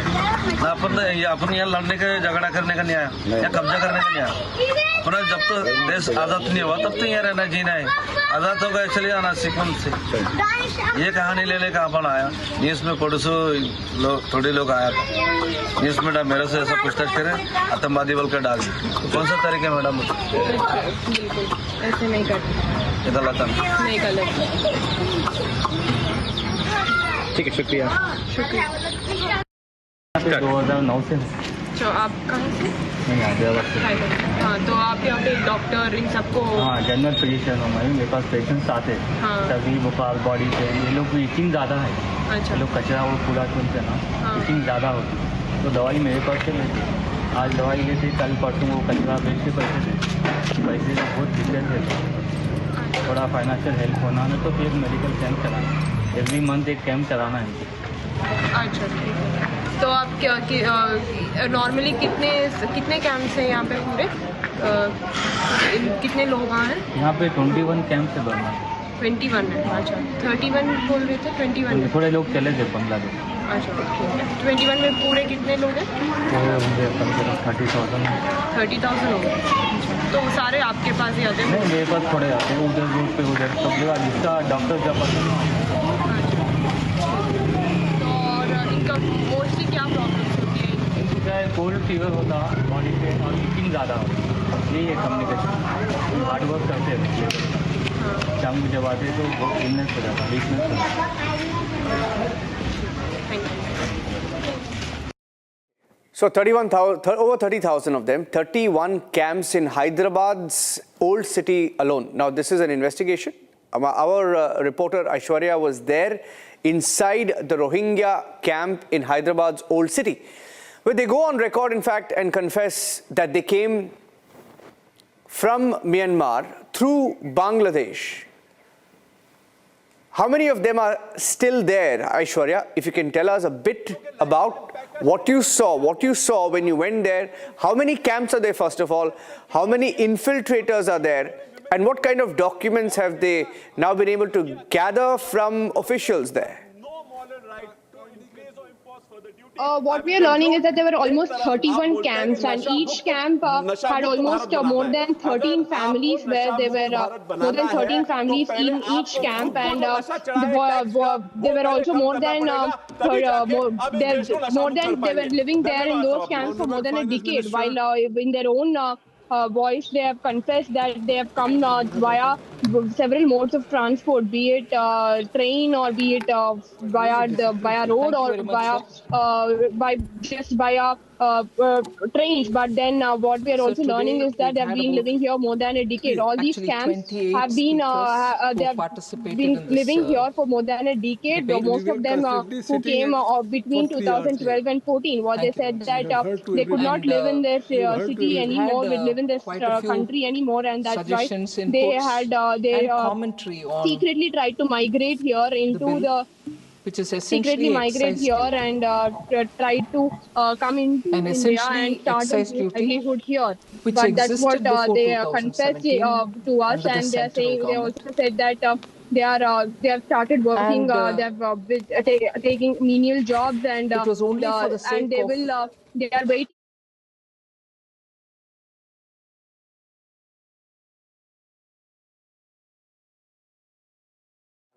S3: अपन यहाँ लड़ने का, झगड़ा करने का नहीं आया, या कब्जा करने का नहीं आया। अपना जब तो देश आजाद नहीं हुआ तब तो यहाँ रहना जीना है। आजाद होगा एक्चुअली आना सीक्वेंस से। ये कहानी लेने का अपन आया, न्यूज में पड़ोसो थोड़े लोग आया था, न्यूज में मेरे से ऐसा पूछताछ करे, आतंकवादी बोल कर डाल दी। कौन सा तरीके मैडम?
S5: ऐसे नहीं करते,
S3: गलत है,
S5: नहीं गलत।
S6: ठीक है, शुक्रिया। 2009 से।
S5: तो आप कहाँ से?
S6: मैं हैदराबाद से।
S5: हाँ, तो आप यहाँ पे डॉक्टर इन सबको?
S6: हाँ, जनरल फिजिशियन हूँ मैं। मेरे पास पेशेंट्स आते हैं,
S5: हाँ।
S19: सर्दी बुखार बॉडी पेन, ये लोग को इचिंग ज़्यादा है।
S5: अच्छा।
S19: ये लोग कचरा और कूड़ा सुनते ना,
S5: हाँ।
S19: इचिंग ज़्यादा होती है। तो दवाई मेरे पास से लेते, आज दवाई लेते, कल परसों वो कचरा बेचते पैसे थे, पैसे का बहुत दिक्कत है। थोड़ा फाइनेंशियल हेल्प होना है तो फिर मेडिकल कैंप कराना, एवरी मंथ एक कैंप कराना है।
S5: अच्छा, ठीक है। तो आप क्या नॉर्मली कितने कैंप्स हैं यहाँ पे पूरे? कितने लोग हैं
S19: यहाँ पे? 21 कैंप से बनना।
S5: 21 है, अच्छा। 31 बोल रहे थे, 21?
S19: थोड़े लोग चले थे, 15 लोग।
S5: अच्छा, ठीक है। 21 में पूरे कितने लोग हैं?
S19: तो मुझे कम से कम 30,000।
S5: 30,000 हो गए। तो सारे आपके पास ही आते हैं?
S19: नहीं, मेरे पास थोड़े आते हैं, उधर रोड पे उधर सब लोग, जिसका डॉक्टर का पसंद। मोस्टली क्या प्रॉब्लम्स होती है? इनको क्या है, कोल्ड फीवर होता, बॉडी पेन और इचिंग ज़्यादा होती, यही है कम्युनिकेशन। हार्ड वर्क करते हैं, शाम को जब आते तो बहुत इलनेस हो जाता, वीकनेस हो जाता।
S7: So 31,000, over 30,000 of them, 31 camps in Hyderabad's old city alone. Now this is an investigation. Our reporter Aishwarya was there inside the Rohingya camp in Hyderabad's old city, where they go on record, in fact, and confess that they came from Myanmar through Bangladesh. How many of them are still there, Aishwarya? If you can tell us a bit about what you saw when you went there. How many camps are there, first of all? How many infiltrators are there? And what kind of documents have they now been able to gather from officials there?
S5: What we are learning is that there were almost 31 camps, and each camp had almost more than 13 families, where there were more than 13 families in each camp, and there were also more than they were living there in those camps for more than a decade. While in their own voice, they have confessed that they have come via several modes of transport, be it train or be it via road or via trains. But then what we are also learning is that they have been living here more than a decade. All these camps have been living here for more than a decade. Most of them who came between 2012 and 14, what they said that they could not live in this city anymore, live in this country anymore, and that's why they had secretly tried to migrate here into the
S8: which is
S5: secretly migrate here and try to come into India and start a livelihood here. But that's what they confessed to us, and they are saying, they also said that they have started working, they have taking menial jobs, and
S8: it was only for the sake
S5: and they are waiting.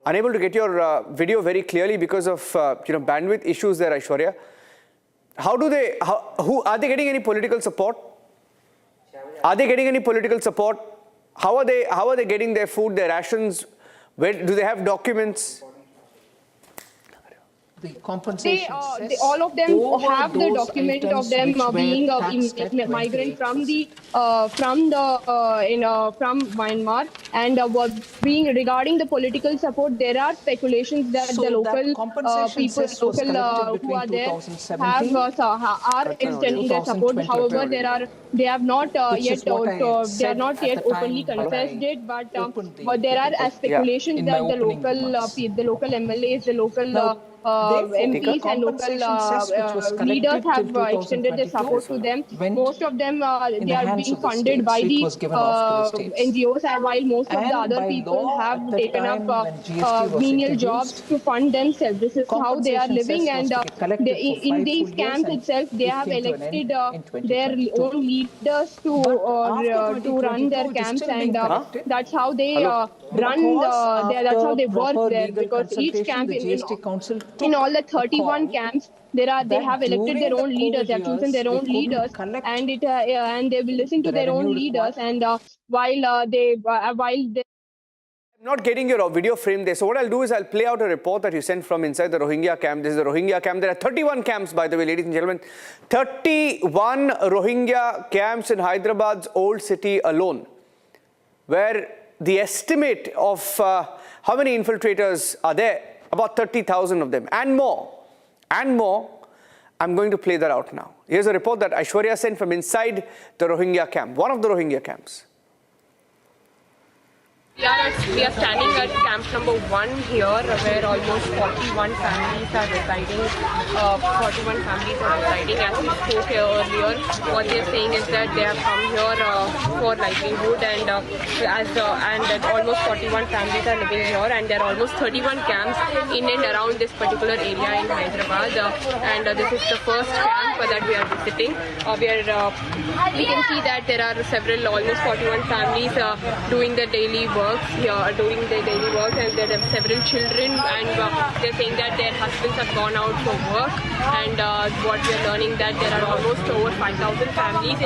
S7: Unable to get your video very clearly because of bandwidth issues there, Aishwarya. Who are they getting any political support? Are they getting any political support? How are they getting their food, their rations? Where do they have documents?
S8: The compensation.
S5: All of them have the document of them being a migrant from Myanmar, and being regarding the political support. There are speculations that the local people, who are there, are extending their support. However, they have not yet openly confessed it, but there are speculations that the local MLAs, the local MPs and local leaders have extended their support to them. Most of them, they are being funded by the NGOs, and while most of the other people have taken up menial jobs to fund themselves. This is how they are living, and in these camps itself, they have elected their own leaders to run their camps, and that's how they that's how they work there, because each camp in all the 31 camps, they have elected their own leaders. They have chosen their own leaders, and they will listen to their own leaders. And while they
S7: I'm not getting your video frame there. So what I'll do is I'll play out a report that you sent from inside the Rohingya camp. This is the Rohingya camp. There are 31 camps, by the way, ladies and gentlemen. 31 Rohingya camps in Hyderabad's old city alone, where the estimate of how many infiltrators are there, about 30,000 of them, and more. And more. I'm going to play that out now. Here's a report that Aishwarya sent from inside the Rohingya camp, one of the Rohingya camps.
S5: We are standing at camp number 1 here, where almost 41 families are residing. As we spoke here earlier, what they are saying is that they have come here for livelihood, and that almost 41 families are living here, and there are almost 31 camps in and around this particular area in Hyderabad. And this is the first camp that we are visiting. We can see that there are almost 41 families doing the daily work. Here doing their daily work, and there are several children, and they're saying that their husbands have gone out for work, and what we are learning that there are almost over 5,000 families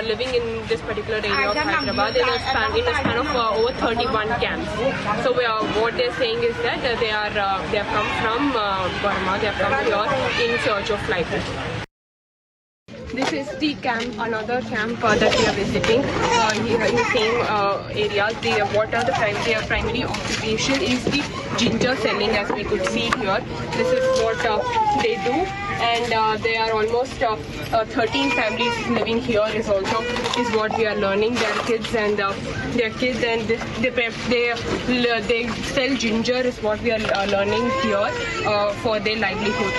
S5: living in this particular area of Hyderabad in a span of over 31 camps. So what they're saying is that they have come from Burma. They have come here in search of livelihood. This is the camp, another camp that we are visiting here in the same areas. Their primary occupation is the ginger selling, as we could see here. This is what they do, and there are almost 13 families living here is what we are learning. Their kids and they sell ginger is what we are learning here for their livelihood.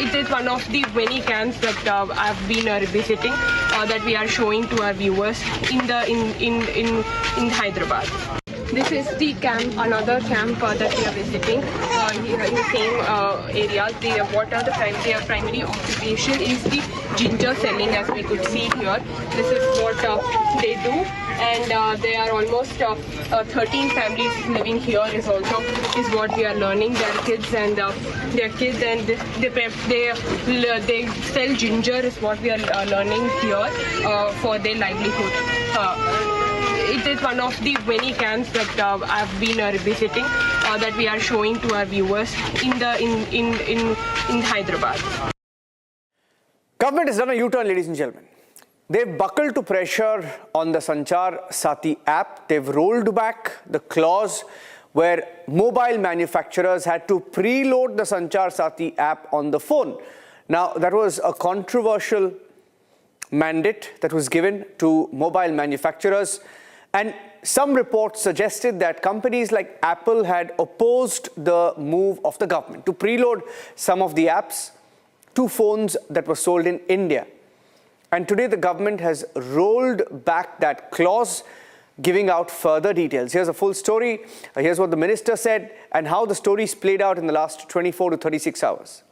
S5: It is one of the many camps that I've been visiting that we are showing to our viewers in Hyderabad. This is the camp, another camp that we are visiting here in the same areas. Their primary occupation is the ginger selling, as we could see here. This is what they do, and there are almost 13 families living here is what we are learning. Their kids and they sell ginger is what we are learning here for their livelihood. It is one of the many camps that I've been visiting that we are showing to our viewers in Hyderabad.
S7: Government has done a U-turn, ladies and gentlemen. They've buckled to pressure on the Sanchar Sathi app. They've rolled back the clause where mobile manufacturers had to preload the Sanchar Sathi app on the phone. Now, that was a controversial mandate that was given to mobile manufacturers. And some reports suggested that companies like Apple had opposed the move of the government to preload some of the apps to phones that were sold in India. And today the government has rolled back that clause, giving out further details. Here's a full story. Here's what the minister said and how the stories played out in the last 24 to 36 hours.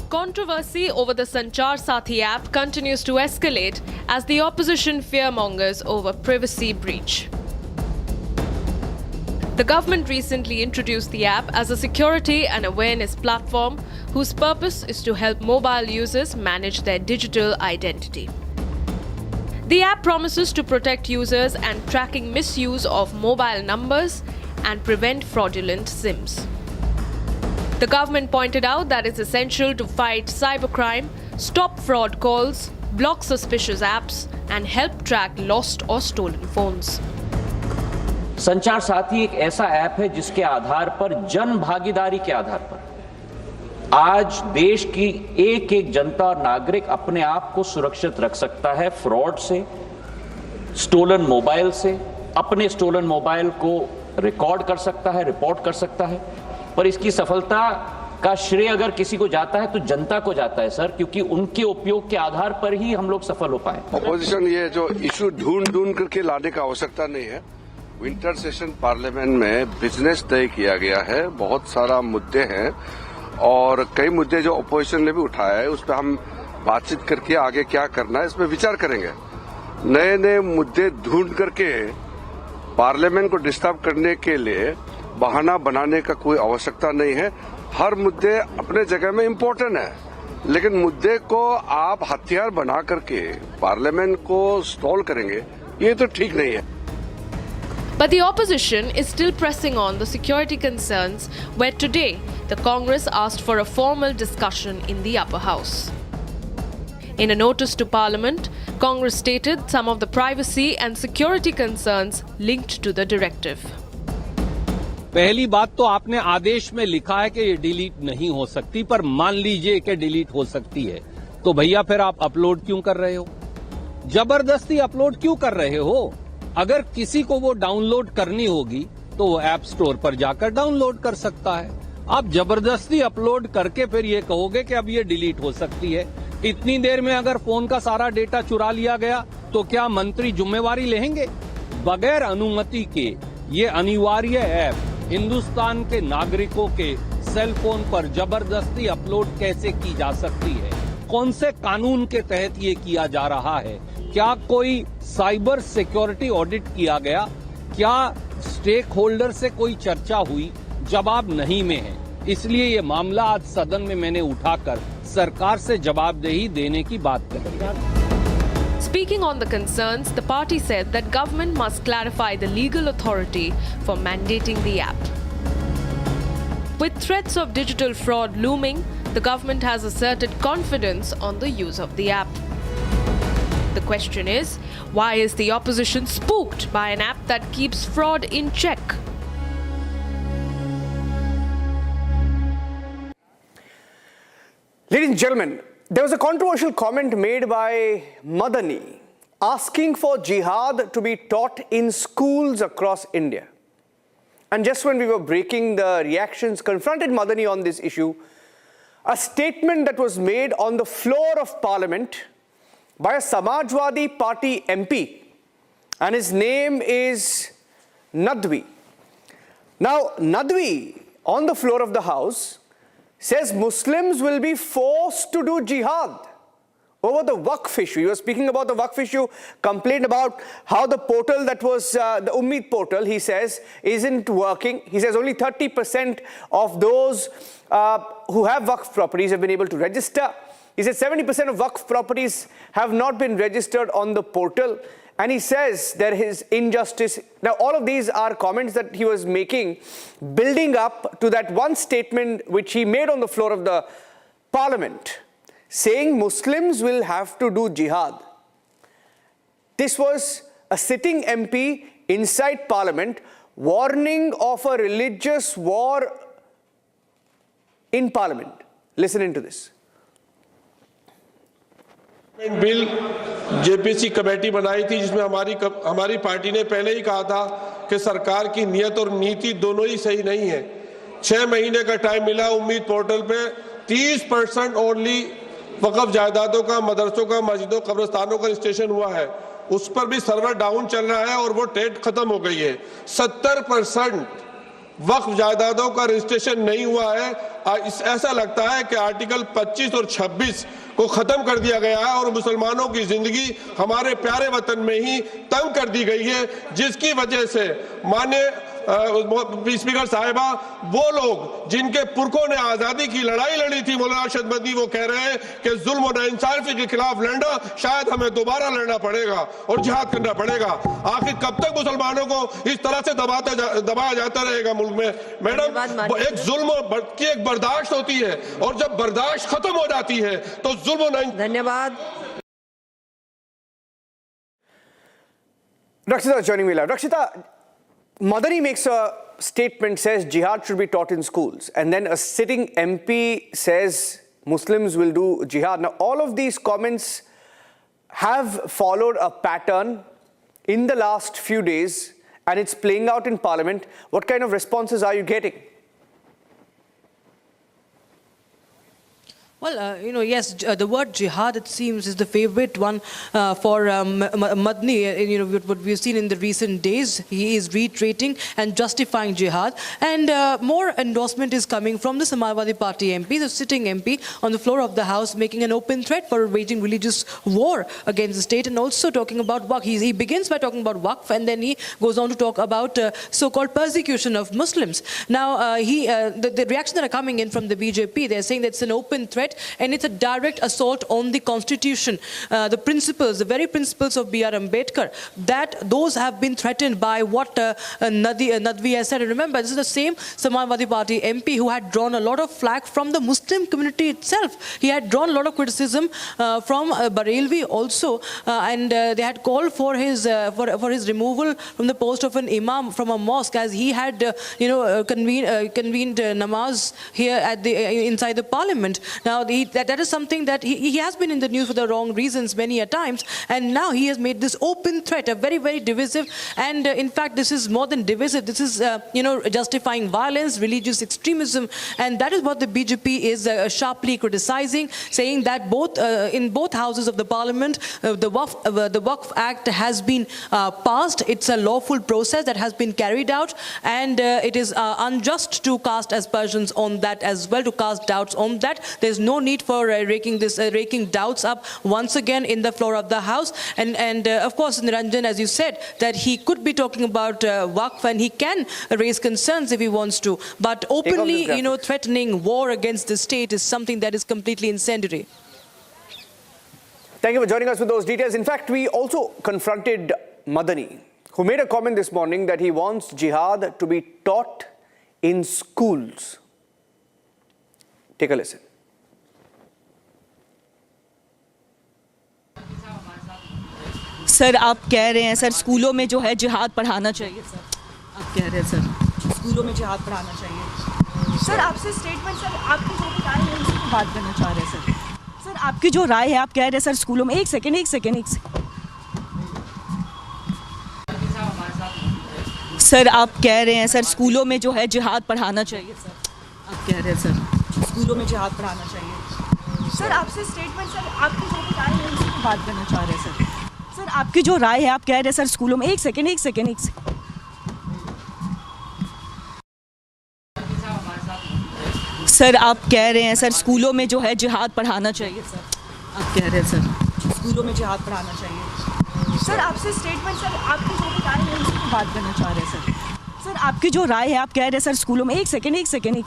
S9: Controversy over the Sanchar Sathi app continues to escalate as the opposition fearmongers over privacy breach. The government recently introduced the app as a security and awareness platform whose purpose is to help mobile users manage their digital identity. The app promises to protect users and tracking misuse of mobile numbers and prevent fraudulent SIMs. The government pointed out that it's essential to fight cybercrime, stop fraud calls, block suspicious apps, and help track lost or stolen phones.
S10: संचार साथी एक ऐसा app है जिसके आधार पर जन भागीदारी के आधार पर आज देश की एक जनता और नागरिक अपने आप को सुरक्षित रख सकता है फ्रॉड से, स्टोलन मोबाइल से, अपने स्टोलन मोबाइल को रिकॉर्ड कर सकता है, रिपोर्ट कर सकता है, पर इसकी सफलता का श्रेय अगर किसी को जाता है तो जनता को जाता है सर, क्योंकि उनके उपयोग के आधार पर ही हम लोग सफल हो पाए।
S12: अपोजिशन ये जो इशू ढूंढ करके लाने का आवश्यकता नहीं है। विंटर सेशन पार्लियामेंट में बिजनेस तय किया गया है, बहुत सारा मुद्दे हैं और कई मुद्दे जो अपोजिशन ने भी उठाया है, उस पर हम बातचीत करके आगे क्या करना है इस पर विचार करेंगे। नए नए मुद्दे ढूंढ करके पार्लियामेंट को डिस्टर्ब करने के लिए बहाना बनाने का कोई आवश्यकता नहीं है। हर मुद्दे अपने जगह में इम्पोर्टेंट है, लेकिन मुद्दे को आप हथियार बना करके पार्लियामेंट को स्टॉल करेंगे, ये तो ठीक नहीं है।
S9: But the opposition is still pressing on the security concerns, where today the Congress asked for a formal discussion in the upper house. In a notice to Parliament, Congress stated some of the privacy and security concerns linked to the directive.
S13: पहली बात तो आपने आदेश में लिखा है कि ये delete नहीं हो सकती, पर मान लीजिए कि डिलीट हो सकती है, तो भैया फिर आप अपलोड क्यों कर रहे हो? जबरदस्ती अपलोड क्यों कर रहे हो? अगर किसी को वो डाउनलोड करनी होगी तो वो ऐप स्टोर पर जाकर डाउनलोड कर सकता है। आप जबरदस्ती अपलोड करके फिर ये कहोगे कि अब ये डिलीट हो सकती है। इतनी देर में अगर फोन का सारा डेटा चुरा लिया गया तो क्या मंत्री जिम्मेवारी लेंगे? बगैर अनुमति के ये अनिवार्य ऐप हिंदुस्तान के नागरिकों के सेल फोन पर जबरदस्ती अपलोड कैसे की जा सकती है? कौन से कानून के तहत ये किया जा रहा है? क्या कोई साइबर सिक्योरिटी ऑडिट किया गया? क्या स्टेक होल्डर से कोई चर्चा हुई? जवाब नहीं में है। इसलिए ये मामला आज सदन में मैंने उठाकर सरकार से जवाबदेही देने की बात कही।
S9: Speaking on the concerns, the party said that government must clarify the legal authority for mandating the app. With threats of digital fraud looming, the government has asserted confidence on the use of the app. The question is, why is the opposition spooked by an app that keeps fraud in check?
S7: Ladies and gentlemen, there was a controversial comment made by Madani asking for jihad to be taught in schools across India. And just when we were breaking, the reactions confronted Madani on this issue. A statement that was made on the floor of Parliament by a Samajwadi Party MP, and his name is Nadwi. Now, Nadwi, on the floor of the House, says Muslims will be forced to do jihad over the Waqf issue. He was speaking about the Waqf issue, complained about how the portal that was the Ummid portal, he says, isn't working. He says only 30% of those who have Waqf properties have been able to register. He says 70% of Waqf properties have not been registered on the portal. And he says there is injustice. Now, all of these are comments that he was making, building up to that one statement which he made on the floor of the Parliament, saying Muslims will have to do jihad. This was a sitting MP inside Parliament warning of a religious war in Parliament. Listen into this.
S11: Bill JPC committee बनाई थी, जिसमें हमारी party ने पहले ही कहा था कि सरकार की नियत और नीति दोनों ही सही नहीं है। 6 महीने का टाइम मिला उम्मीद पोर्टल पे 30% ओनली वक्फ जायदादों का, मदरसों का, मस्जिदों, कब्रिस्तानों का रजिस्ट्रेशन हुआ है। उस पर भी सर्वर डाउन चल रहा है और वो डेट खत्म हो गई है। 70% वक्फ जायदादों का रजिस्ट्रेशन नहीं हुआ है। ऐसा लगता है कि आर्टिकल 25 और 26 को खत्म कर दिया गया है और मुसलमानों की जिंदगी हमारे प्यारे वतन में ही तंग कर दी गई है, जिसकी वजह से माननीय स्पीकर साहिबा, वो लोग जिनके पुरखों ने आजादी की लड़ाई लड़ी थी, मौलाना अरशद मदनी, वो कह रहे हैं कि जुल्म और नाइंसाफी के खिलाफ लड़ना शायद हमें दोबारा लड़ना पड़ेगा और जिहाद करना पड़ेगा। आखिर कब तक मुसलमानों को इस तरह से दबाया जाता रहेगा मुल्क में? मैडम, एक जुल्म की एक बर्दाश्त होती है और जब बर्दाश्त खत्म हो जाती है तो जुल्म।
S14: धन्यवाद।
S7: Rakshita joining me live. Rakshita, Madani makes a statement, says jihad should be taught in schools, and then a sitting MP says Muslims will do jihad. Now, all of these comments have followed a pattern in the last few days, and it's playing out in Parliament. What kind of responses are you getting?
S14: Well, yes, the word jihad, it seems, is the favorite one for Madni. What we've seen in the recent days, he is reiterating and justifying jihad. And more endorsement is coming from the Samajwadi Party MP, the sitting MP on the floor of the House, making an open threat for waging religious war against the state, and also talking about Waqf. He begins by talking about Waqf, and then he goes on to talk about so-called persecution of Muslims. Now, the reactions that are coming in from the BJP, they're saying that it's an open threat, and it's a direct assault on the constitution, the principles, the very principles of B.R. Ambedkar, that those have been threatened by what Nadvi has said. And remember, this is the same Samajwadi Party MP who had drawn a lot of flack from the Muslim community itself. He had drawn a lot of criticism from Barelvi also, and they had called for his removal from the post of an imam from a mosque, as he had convened namaz here at inside the parliament. Now, that is something that he has been in the news for the wrong reasons many a times, and now he has made this open threat, a very, very divisive, and in fact this is more than divisive. This is justifying violence, religious extremism, and that is what the BJP is sharply criticizing, saying that in both houses of the parliament, the Waqf Act has been passed. It's a lawful process that has been carried out, and it is unjust to cast aspersions on that as well, to cast doubts on that. There's no need for raking doubts up once again in the floor of the House. And of course, Niranjan, as you said, that he could be talking about Waqf, and he can raise concerns if he wants to. But openly, threatening war against the state is something that is completely incendiary.
S7: Thank you for joining us with those details. In fact, we also confronted Madani, who made a comment this morning that he wants jihad to be taught in schools. Take a listen.
S25: Sir, आप कह रहे हैं sir स्कूलों में जो है जिहाद पढ़ाना चाहिए। सर, आप कह रहे हैं सर स्कूलों में जिहाद पढ़ाना चाहिए। सर, आपसे स्टेटमेंट, सर आपकी जो राय है उसी की बात करना चाह रहे हैं। सर आपकी जो राय है, आप कह रहे हैं सर स्कूलों में, एक सेकेंड सर, आप कह रहे हैं सर स्कूलों में जो है जिहाद पढ़ाना चाहिए। सर, आप कह रहे हैं सर स्कूलों में जिहाद पढ़ाना चाहिए। सर आपसे स्टेटमेंट, सर आपकी जो राय है उसी की बात करना चाह रहे हैं। सर आपकी जो राय है, आप कह रहे हैं सर स्कूलों में, एक सेकेंड सर, आप कह रहे हैं सर स्कूलों में जो है जिहाद पढ़ाना चाहिए। सर, आप कह रहे हैं सर स्कूलों में जिहाद पढ़ाना चाहिए। सर आपसे स्टेटमेंट, सर आपकी जो राय है उसी की बात करना चाह रहे हैं। सर आपकी जो राय है, आप कह रहे हैं सर स्कूलों में, एक second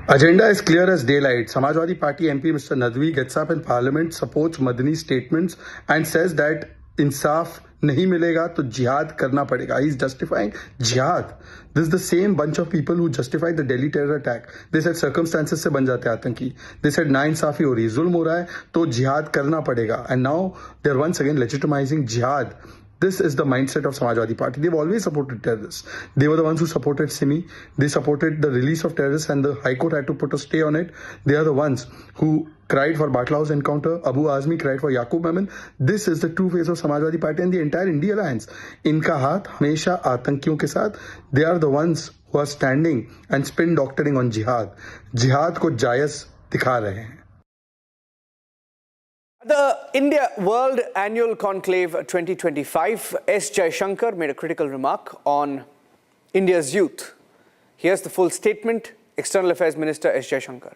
S15: Agenda is clear as daylight. Samajwadi Party MP Mr. Nadvi gets up in Parliament, supports Madani's statements and says that insaf nahi milega to jihad karna padega. He's justifying jihad. This is the same bunch of people who justified the Delhi terror attack. They said circumstances se ban jate atanki. They said nainsafi ho rahi, zulm ho raha hai, to jihad karna padega. And now they're once again legitimizing jihad. This is the mindset of Samajwadi Party. They've always supported terrorists. They were the ones who supported Simi. They supported the release of terrorists, and the High Court had to put a stay on it. They are the ones who cried for Batlau's encounter. Abu Azmi cried for Yaqub Memon. This is the true face of Samajwadi Party and the entire India Alliance. Inka haath hamesha aatankiyon ke saath. They are the ones who are standing and spin doctoring on jihad. Jihad ko jayaz dikha rahe hain.
S7: The India World Annual Conclave 2025, S. Jaishankar made a critical remark on India's youth. Here's the full statement. External Affairs Minister S. Jaishankar.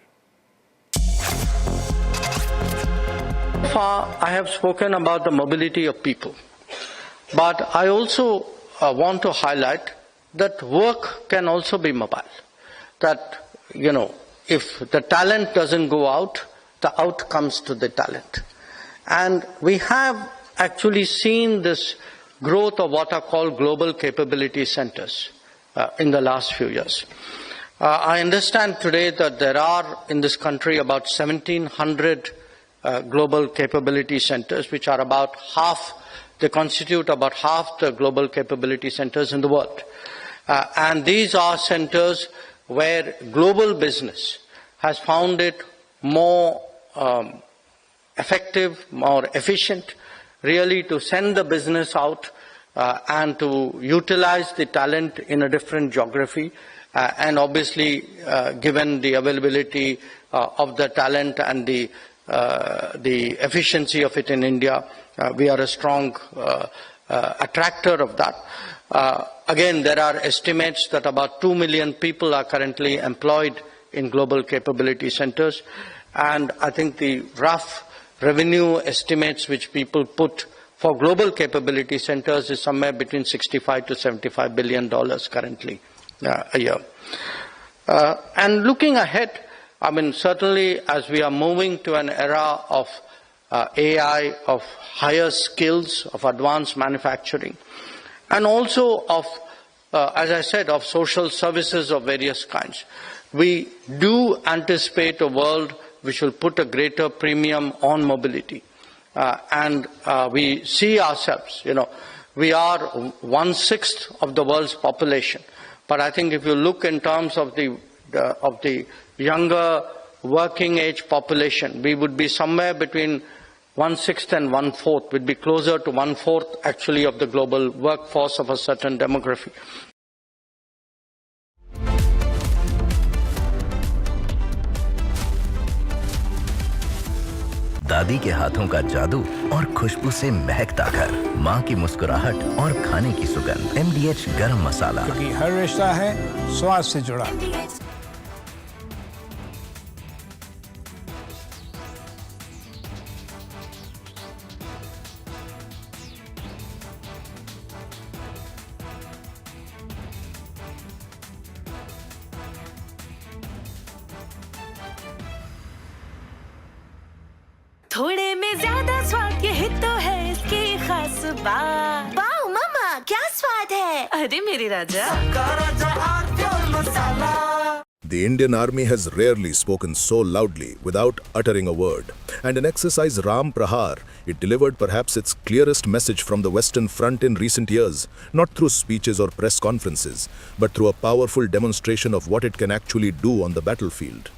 S17: So far, I have spoken about the mobility of people. But I also want to highlight that work can also be mobile. That, if the talent doesn't go out, the out comes to the talent. And we have actually seen this growth of what are called global capability centers in the last few years. I understand today that there are in this country about 1,700 global capability centers, which are about half, they constitute about half the global capability centers in the world. And these are centers where global business has found it more effective, more efficient really to send the business out and to utilize the talent in a different geography. And obviously, given the availability of the talent and the efficiency of it in India, we are a strong attractor of that. Again, there are estimates that about 2 million people are currently employed in global capability centers. And I think the rough revenue estimates which people put for global capability centers is somewhere between $65 to $75 billion currently a year. And looking ahead, I mean, certainly as we are moving to an era of AI, of higher skills, of advanced manufacturing, and also of, as I said, of social services of various kinds, we do anticipate a world which will put a greater premium on mobility. And we see ourselves, we are 1/6 of the world's population. But I think if you look in terms of the younger working age population, we would be somewhere between 1/6 and 1/4, would be closer to 1/4 actually of the global workforce of a certain demography.
S4: दादी के हाथों का जादू और खुशबू से महकता घर, माँ की मुस्कुराहट और खाने की सुगंध। MDH गरम मसाला,
S16: क्योंकि हर रिश्ता है स्वाद से जुड़ा।
S18: थोड़े में ज्यादा स्वाद, यही तो है इसकी खास बात। वाओ मामा, क्या स्वाद है? अरे मेरे राजा,
S20: The Indian Army has rarely spoken so loudly without uttering a word. And in exercise Ram Prahar, it delivered perhaps its clearest message from the Western Front in recent years, not through speeches or press conferences, but through a powerful demonstration of what it can actually do on the battlefield.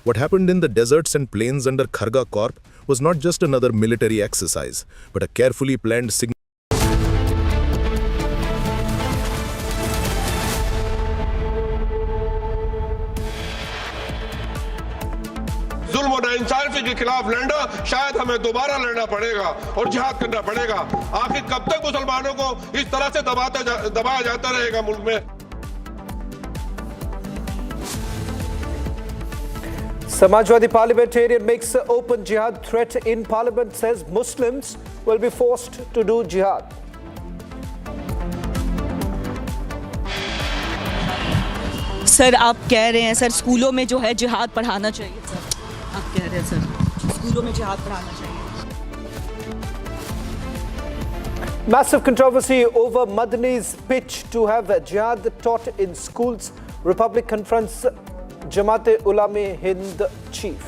S20: What happened in the deserts and plains under Kharga Corp was not just another military exercise, but a carefully planned signal.
S11: जुल्म और नाइंसाफी के खिलाफ लड़ना शायद हमें दोबारा लड़ना पड़ेगा और जिहाद करना पड़ेगा। आखिर कब तक मुसलमानों को इस तरह से दबाया जाता रहेगा मुल्क में?
S2: Samajwadi parliamentarian makes open jihad threat in parliament, says Muslims will be forced to do jihad.
S25: Sir आप कह रहे हैं सर स्कूलों में जो है जिहाद पढ़ाना चाहिए सर, आप कह रहे हैं सर स्कूलों में जिहाद पढ़ाना चाहिए.
S2: Massive controversy over Madani's pitch to have jihad taught in schools. Republic confronts Jamaat-e-Ulama-e-Hind chief.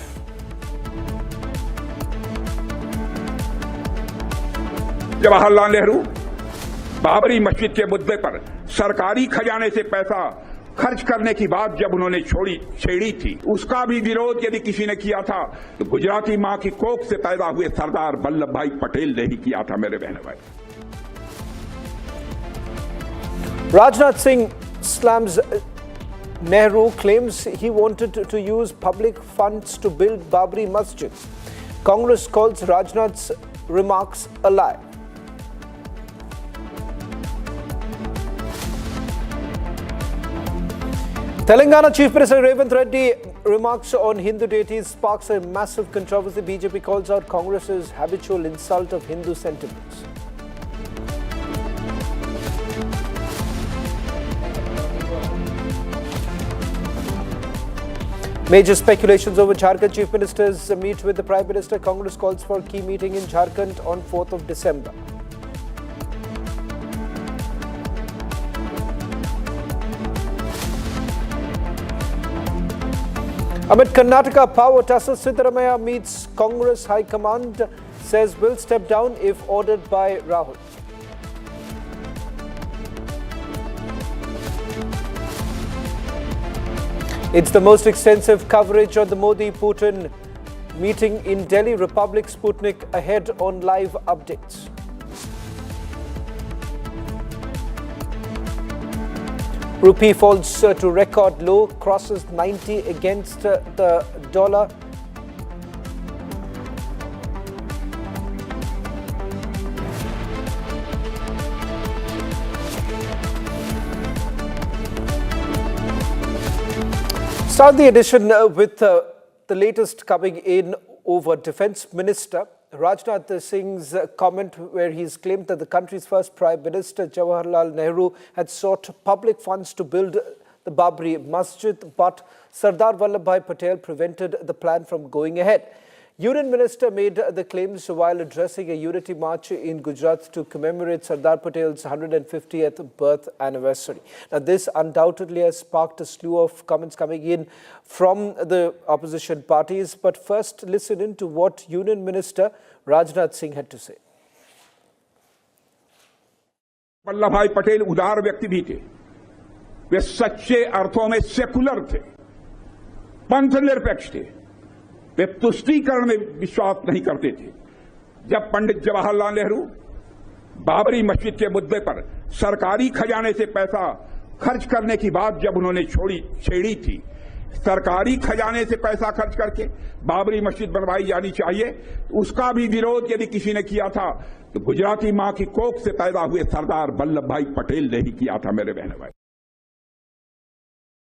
S26: Jawaharlal Nehru Babri मस्जिद के मुद्दे पर सरकारी खजाने से पैसा खर्च करने की बात जब उन्होंने छेड़ी थी, उसका भी विरोध यदि किसी ने किया था तो गुजराती मां की कोख से पैदा हुए सरदार वल्लभ भाई पटेल ने ही किया था मेरे बहन भाई.
S2: Rajnath Singh slams Nehru, claims he wanted to use public funds to build Babri Masjid. Congress calls Rajnath's remarks a lie. Telangana Chief Minister Revanth Reddy remarks on Hindu deities sparks a massive controversy. BJP calls out Congress's habitual insult of Hindu sentiments. Major speculations over Jharkhand. Chief Ministers meet with the Prime Minister. Congress calls for key meeting in Jharkhand on 4th of December. Amid Karnataka power tussle, Siddaramaiah meets Congress High Command, says will step down if ordered by Rahul. It's the most extensive coverage on the Modi-Putin meeting in Delhi. Republic Sputnik ahead on live updates. Rupee falls to record low, crosses 90 against the dollar. Start the edition with the latest coming in over Defence Minister Rajnath Singh's comment, where he's claimed that the country's first Prime Minister Jawaharlal Nehru had sought public funds to build the Babri Masjid, but Sardar Vallabhbhai Patel prevented the plan from going ahead. Union Minister made the claims while addressing a unity march in Gujarat to commemorate Sardar Patel's 150th birth anniversary. Now, this undoubtedly has sparked a slew of comments coming in from the opposition parties. But first, listen in to what Union Minister Rajnath Singh had to say.
S26: Vallabh Patel उदार व्यक्ति भी थे, वे सच्चे अर्थों में secular थे, पंथ निरपेक्ष थे, वे तुष्टीकरण में विश्वास नहीं करते थे। जब पंडित जवाहरलाल नेहरू बाबरी मस्जिद के मुद्दे पर सरकारी खजाने से पैसा खर्च करने की बात जब उन्होंने छेड़ी थी, सरकारी खजाने से पैसा खर्च करके बाबरी मस्जिद बनवाई जानी चाहिए, उसका भी विरोध यदि किसी ने किया था तो गुजराती मां की कोख से पैदा हुए सरदार वल्लभ भाई पटेल ने ही किया था। मेरे बहनों भाई,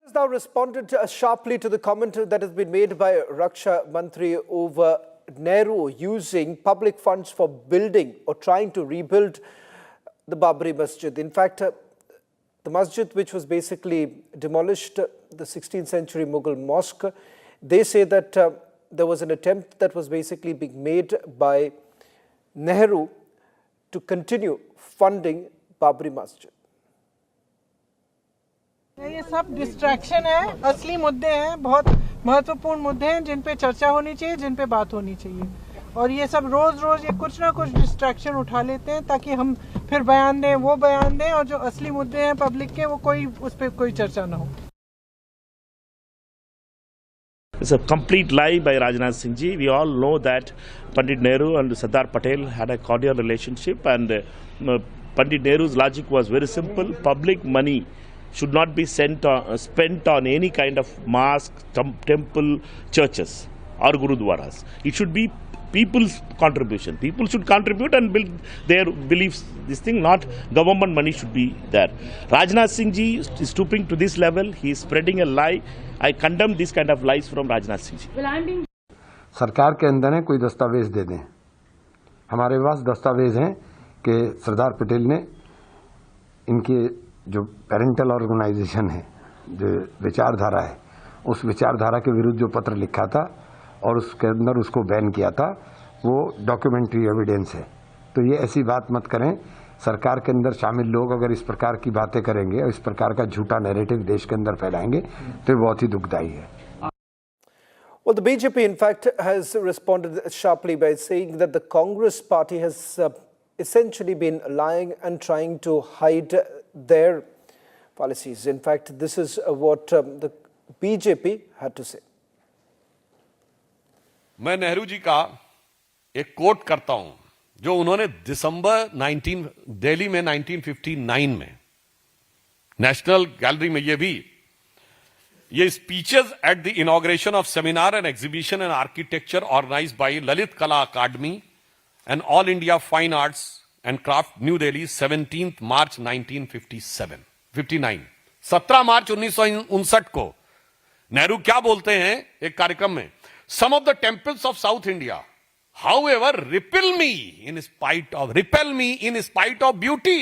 S2: has now responded sharply to the comment that has been made by Raksha Mantri over Nehru using public funds for building or trying to rebuild the Babri Masjid. In fact, the masjid which was basically demolished, the 16th century Mughal mosque, they say that there was an attempt that was basically being made by Nehru to continue funding Babri Masjid.
S1: ये सब distraction है, असली मुद्दे हैं, बहुत महत्वपूर्ण मुद्दे हैं जिन पे चर्चा होनी चाहिए, जिन पे बात होनी चाहिए। और ये सब रोज ये कुछ ना कुछ डिस्ट्रैक्शन उठा लेते हैं ताकि हम फिर बयान दें, वो बयान दें, और जो असली मुद्दे हैं पब्लिक के, वो उस पे कोई चर्चा ना हो।
S3: It's a complete lie by Rajnath Singh ji. We all know that Pandit Nehru and Sardar Patel had a cordial relationship, and Pandit Nehru's logic was very simple. Public money should not be spent on any kind of mosque, temple, churches or gurudwaras. It should be people's contribution. People should contribute and build their beliefs. This thing, not government money should be there. Rajnath Singh ji is stooping to this level. He is spreading a lie. I condemn this kind of lies from Rajnath Singh ji.
S21: सरकार के अंदर है, कोई दस्तावेज दे दें। हमारे पास दस्तावेज हैं कि सरदार पटेल ने इनके जो पेरेंटल ऑर्गेनाइजेशन है, जो विचारधारा है, उस विचारधारा के विरुद्ध जो पत्र लिखा था और उसके अंदर उसको बैन किया था, वो डॉक्यूमेंट्री एविडेंस है। तो ये ऐसी बात मत करें। सरकार के अंदर शामिल लोग अगर इस प्रकार की बातें करेंगे और इस प्रकार का झूठा नैरेटिव देश के अंदर फैलाएंगे तो ये बहुत ही दुखदायी है।
S2: Well, the BJP, in fact, has responded sharply by saying that the Congress party has essentially been lying and trying to hide their policies. In fact, this is what the BJP had to say.
S22: मैं नेहरू जी का एक coat करता हूं जो उन्होंने दिल्ली में 1959 में national gallery में ये speeches at the inauguration of seminar and exhibition and architecture organised by Lalit Kala Akademi and All India fine arts and craft new Delhi 17 March 1959 17 March 1959 को नेहरू क्या बोलते हैं एक कार्यक्रम में, some of the temples of South India however repel me in spite of beauty.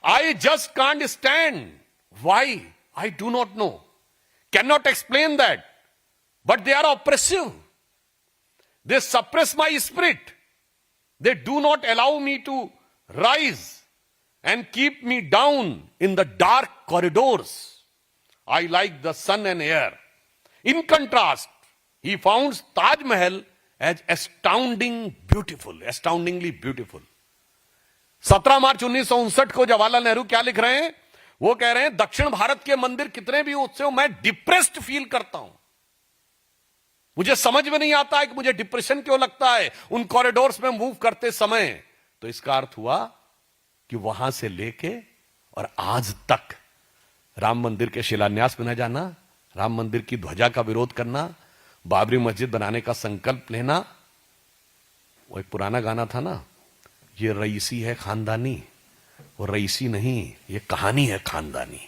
S22: I just can't stand. Why? I do not know. Cannot explain that. But they are oppressive. They suppress my spirit. They do not allow me to rise and keep me down in the dark corridors. I like the sun and air. In contrast, he found Taj Mahal as astoundingly beautiful. 17 March 1959 को जवाहरलाल नेहरू क्या लिख रहे हैं? वो कह रहे हैं दक्षिण भारत के मंदिर कितने भी ऊंचे हो, मैं डिप्रेस्ड फील करता हूं। मुझे समझ में नहीं आता है कि मुझे डिप्रेशन क्यों लगता है उन कॉरिडोर्स में मूव करते समय। तो इसका अर्थ हुआ कि वहां से लेके और आज तक राम मंदिर के शिलान्यास में न जाना, राम मंदिर की ध्वजा का विरोध करना, बाबरी मस्जिद बनाने का संकल्प लेना। वो एक पुराना गाना था ना, ये रईसी है खानदानी, वो रईसी नहीं, ये कहानी है खानदानी।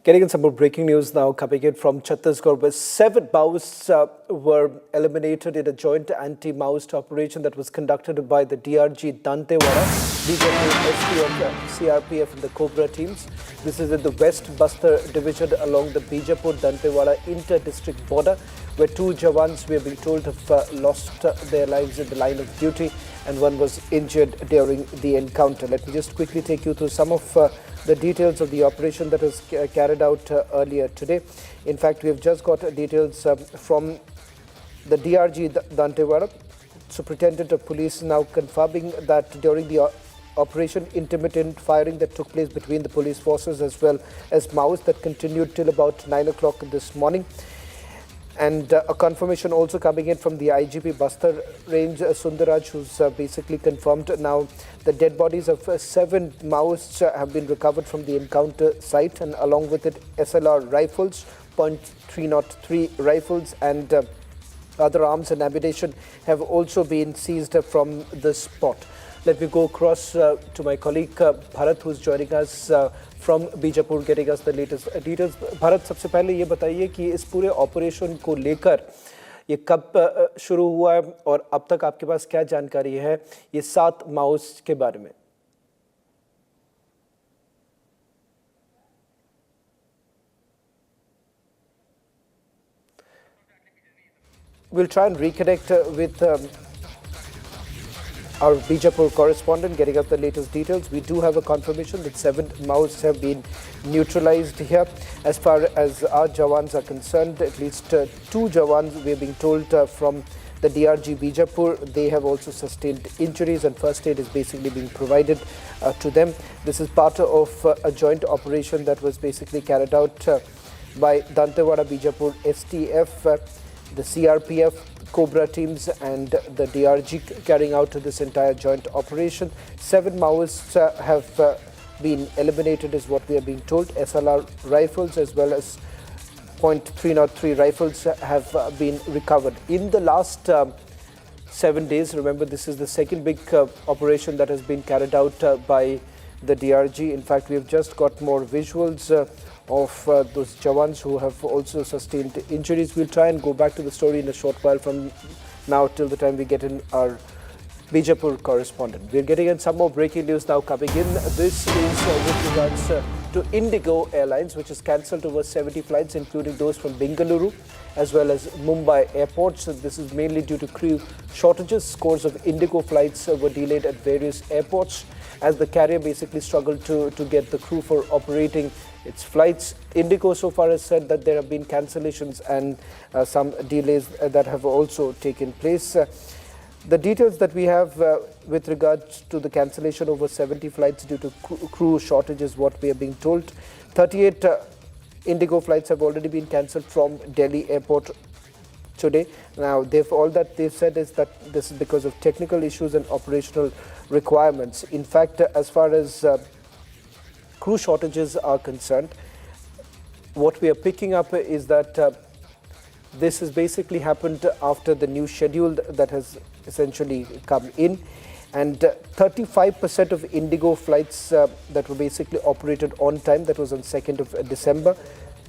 S2: Getting in some more breaking news now, coming in from Chhattisgarh, where 7 Maoists were eliminated in a joint anti-Maoist operation that was conducted by the DRG Dantewada, BJP, STF, CRPF and the Cobra teams. This is in the West Bastar division along the Bijapur-Dantewada inter-district border, where 2 Jawans, we have been told, have lost their lives in the line of duty and one was injured during the encounter. Let me just quickly take you through some of the details of the operation that was carried out earlier today. In fact, we have just got details from the DRG Dantewada, Superintendent of Police, now confirming that during the operation, intermittent firing that took place between the police forces as well as Maoists that continued till about 9 o'clock this morning. And a confirmation also coming in from the IGP Bastar range, Sundaraj, who's basically confirmed now the dead bodies of 7 Maoists have been recovered from the encounter site, and along with it SLR rifles, .303 rifles and other arms and ammunition have also been seized from the spot. Let me go across to my colleague Bharat, who's joining us from Bijapur, getting us the latest details. Bharat, सबसे पहले ये बताइए कि इस पूरे operation को लेकर ये कब शुरू हुआ है और अब तक आपके पास क्या जानकारी है ये 7 माओइस्ट के बारे में? We'll try and reconnect with our Bijapur correspondent, getting us the latest details. We do have a confirmation that 7 Maoists have been neutralized here. As far as our Jawans are concerned, at least 2 Jawans, we are being told from the DRG Bijapur, they have also sustained injuries and first aid is basically being provided to them. This is part of a joint operation that was basically carried out by Dantewada Bijapur STF, the CRPF, Cobra teams and the DRG carrying out this entire joint operation. 7 Maoists have been eliminated is what we are being told. SLR rifles as well as .303 rifles have been recovered. In the last 7 days, remember this is the second big operation that has been carried out by the DRG. In fact, we have just got more visuals of those Jawans who have also sustained injuries. We'll try and go back to the story in a short while from now till the time we get in our Bijapur correspondent. We're getting in some more breaking news now coming in. This is with regards to Indigo Airlines, which has cancelled over 70 flights, including those from Bengaluru as well as Mumbai airports. This is mainly due to crew shortages. Scores of Indigo flights were delayed at various airports as the carrier basically struggled to get the crew for operating its flights. Indigo so far has said that there have been cancellations and some delays that have also taken place. The details that we have with regards to the cancellation over 70 flights due to crew shortages, what we are being told. 38 Indigo flights have already been cancelled from Delhi airport today. Now, all that they've said is that this is because of technical issues and operational requirements. In fact, as far as crew shortages are concerned, what we are picking up is that this has basically happened after the new schedule that has essentially come in, and 35% of Indigo flights that were basically operated on time, that was on 2nd of December.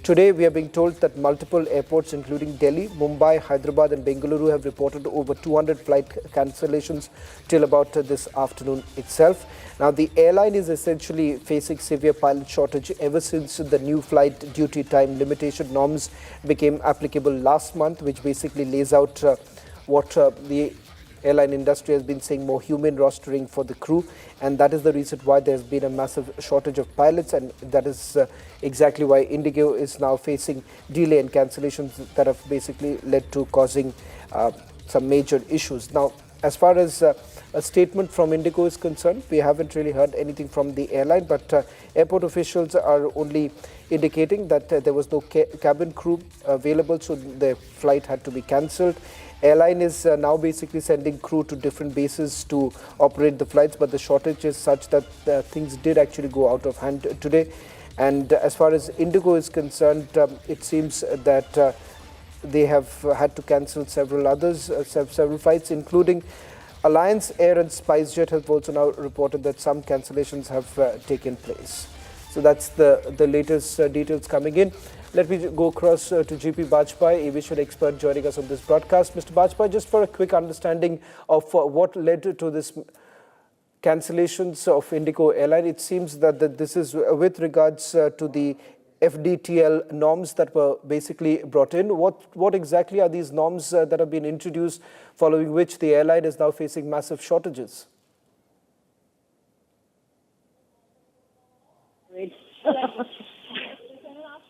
S2: Today, we are being told that multiple airports, including Delhi, Mumbai, Hyderabad and Bengaluru, have reported over 200 flight cancellations till about this afternoon itself. Now, the airline is essentially facing severe pilot shortage ever since the new flight duty time limitation norms became applicable last month, which basically lays out what the airline industry has been saying, more human rostering for the crew, and that is the reason why there's been a massive shortage of pilots, and that is exactly why Indigo is now facing delay and cancellations that have basically led to causing some major issues. Now, as far as a statement from Indigo is concerned, we haven't really heard anything from the airline, but airport officials are only indicating that there was no cabin crew available, so the flight had to be cancelled. Airline is now basically sending crew to different bases to operate the flights, but the shortage is such that things did actually go out of hand today. And as far as Indigo is concerned, it seems that they have had to cancel several others, several flights, including Alliance Air and SpiceJet have also now reported that some cancellations have taken place. So that's the latest details coming in. Let me go across to GP Bajpai, aviation expert joining us on this broadcast. Mr. Bajpai, just for a quick understanding of what led to this cancellations of Indigo airline, it seems that this is with regards to the FDTL norms that were basically brought in. What exactly are these norms that have been introduced, following which the airline is now facing massive shortages?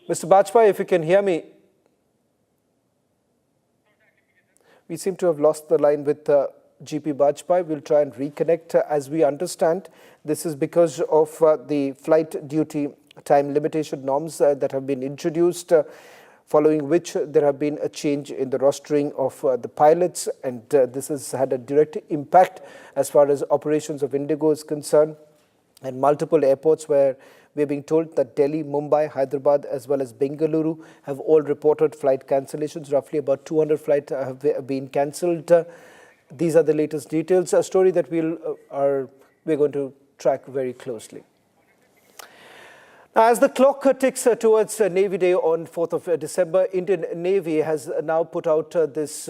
S2: Mr. Bajpai, if you can hear me. We seem to have lost the line with GP Bajpai. We'll try and reconnect. As we understand, this is because of the flight duty time limitation norms that have been introduced, following which there have been a change in the rostering of the pilots, and this has had a direct impact as far as operations of Indigo is concerned. And multiple airports where we're being told that Delhi, Mumbai, Hyderabad as well as Bengaluru have all reported flight cancellations. Roughly about 200 flights have been cancelled. These are the latest details, a story that we're going to track very closely. Now, as the clock ticks towards Navy Day on 4th of December, Indian Navy has now put out this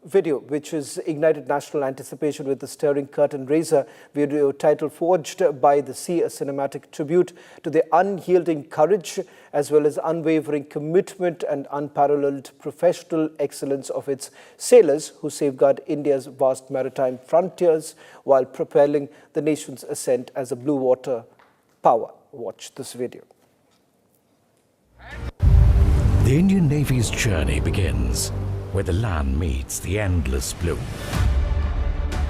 S2: video, which has ignited national anticipation with the stirring curtain raiser video titled Forged by the Sea, a cinematic tribute to the unyielding courage as well as unwavering commitment and unparalleled professional excellence of its sailors who safeguard India's vast maritime frontiers while propelling the nation's ascent as a blue water power. Watch this video.
S5: The Indian Navy's journey begins where the land meets the endless blue,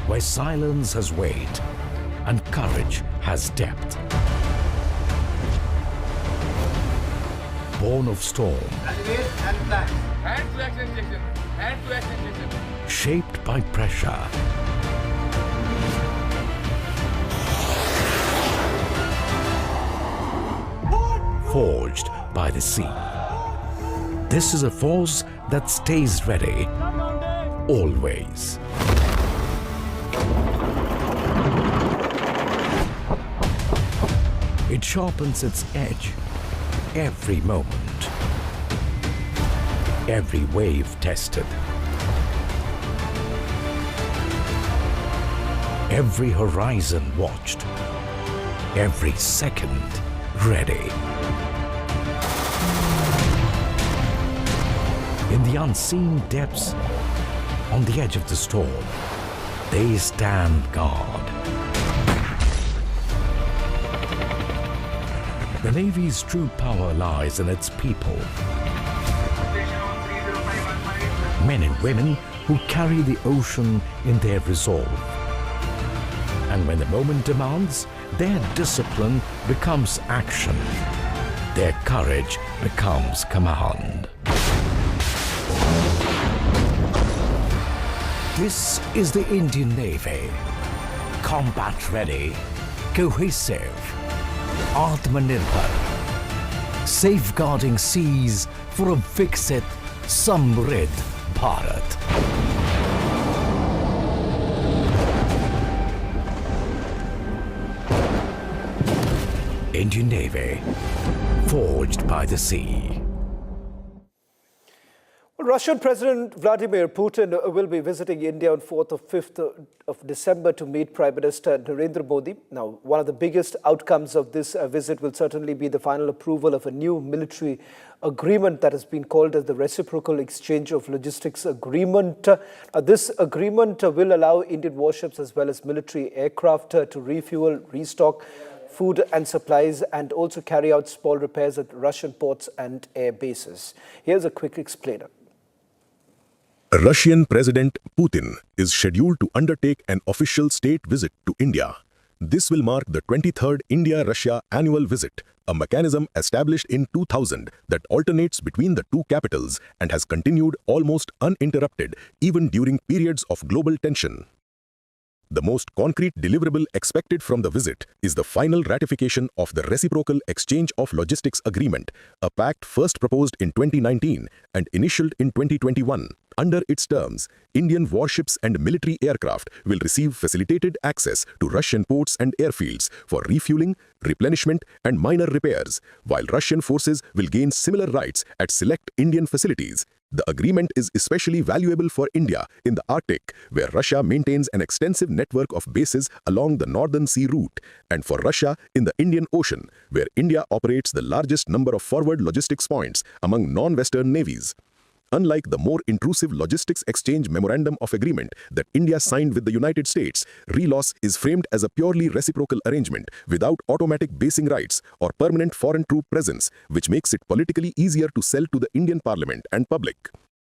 S5: where silence has weight and courage has depth. Born of storm, shaped by pressure, forged by the sea. This is a force that stays ready, always. It sharpens its edge every moment, every wave tested, every horizon watched, every second ready. In the unseen depths, on the edge of the storm, they stand guard. The Navy's true power lies in its people. Men and women who carry the ocean in their resolve. And when the moment demands, their discipline becomes action. Their courage becomes command. This is the Indian Navy. Combat ready, cohesive, Atmanirbhar, safeguarding seas for a Viksit Samriddh Bharat. Indian Navy, forged by the sea.
S2: Russian President Vladimir Putin will be visiting India on 4th or 5th of December to meet Prime Minister Narendra Modi. Now, one of the biggest outcomes of this visit will certainly be the final approval of a new military agreement that has been called as the Reciprocal Exchange of Logistics Agreement. This agreement will allow Indian warships as well as military aircraft to refuel, restock food and supplies, and also carry out small repairs at Russian ports and air bases. Here's a quick explainer.
S20: Russian President Putin is scheduled to undertake an official state visit to India. This will mark the 23rd India-Russia annual visit, a mechanism established in 2000 that alternates between the two capitals and has continued almost uninterrupted even during periods of global tension. The most concrete deliverable expected from the visit is the final ratification of the Reciprocal Exchange of Logistics Agreement, a pact first proposed in 2019 and initialed in 2021. Under its terms, Indian warships and military aircraft will receive facilitated access to Russian ports and airfields for refueling, replenishment, and minor repairs, while Russian forces will gain similar rights at select Indian facilities. The agreement is especially valuable for India in the Arctic, where Russia maintains an extensive network of bases along the Northern Sea route, and for Russia in the Indian Ocean, where India operates the largest number of forward logistics points among non-Western navies. Unlike the more intrusive Logistics Exchange Memorandum of Agreement that India signed with the United States, RELOS is framed as a purely reciprocal arrangement without automatic basing rights or permanent foreign troop presence, which makes it politically easier to sell to the Indian Parliament and public.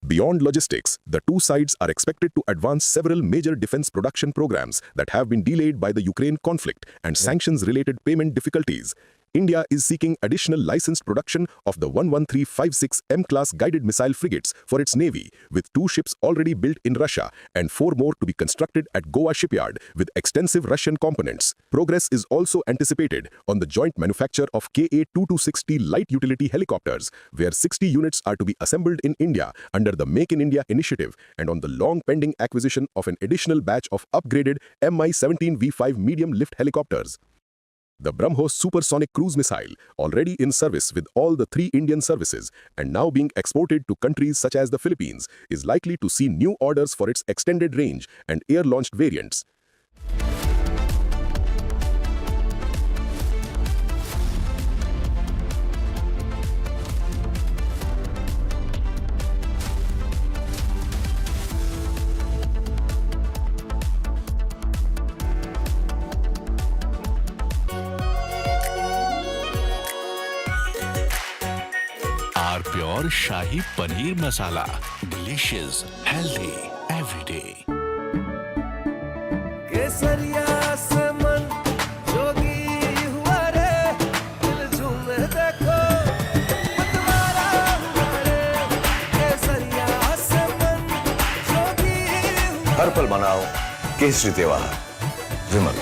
S20: Beyond logistics, the two sides are expected to advance several major defense production programs that have been delayed by the Ukraine conflict and sanctions-related payment difficulties. India is seeking additional licensed production of the 11356 M-class guided missile frigates for its navy, with 2 ships already built in Russia and 4 more to be constructed at Goa shipyard with extensive Russian components. Progress is also anticipated on the joint manufacture of Ka-2260 light utility helicopters, where 60 units are to be assembled in India under the Make in India initiative, and on the long-pending acquisition of an additional batch of upgraded Mi-17V5 medium-lift helicopters. The BrahMos supersonic cruise missile, already in service with all the 3 Indian services and now being exported to countries such as the Philippines, is likely to see new orders for its extended range and air-launched variants.
S6: Pure Shahi Paneer Masala. Delicious, healthy, every day.
S8: हर पल मनाओ केसरी त्योहार। विमल,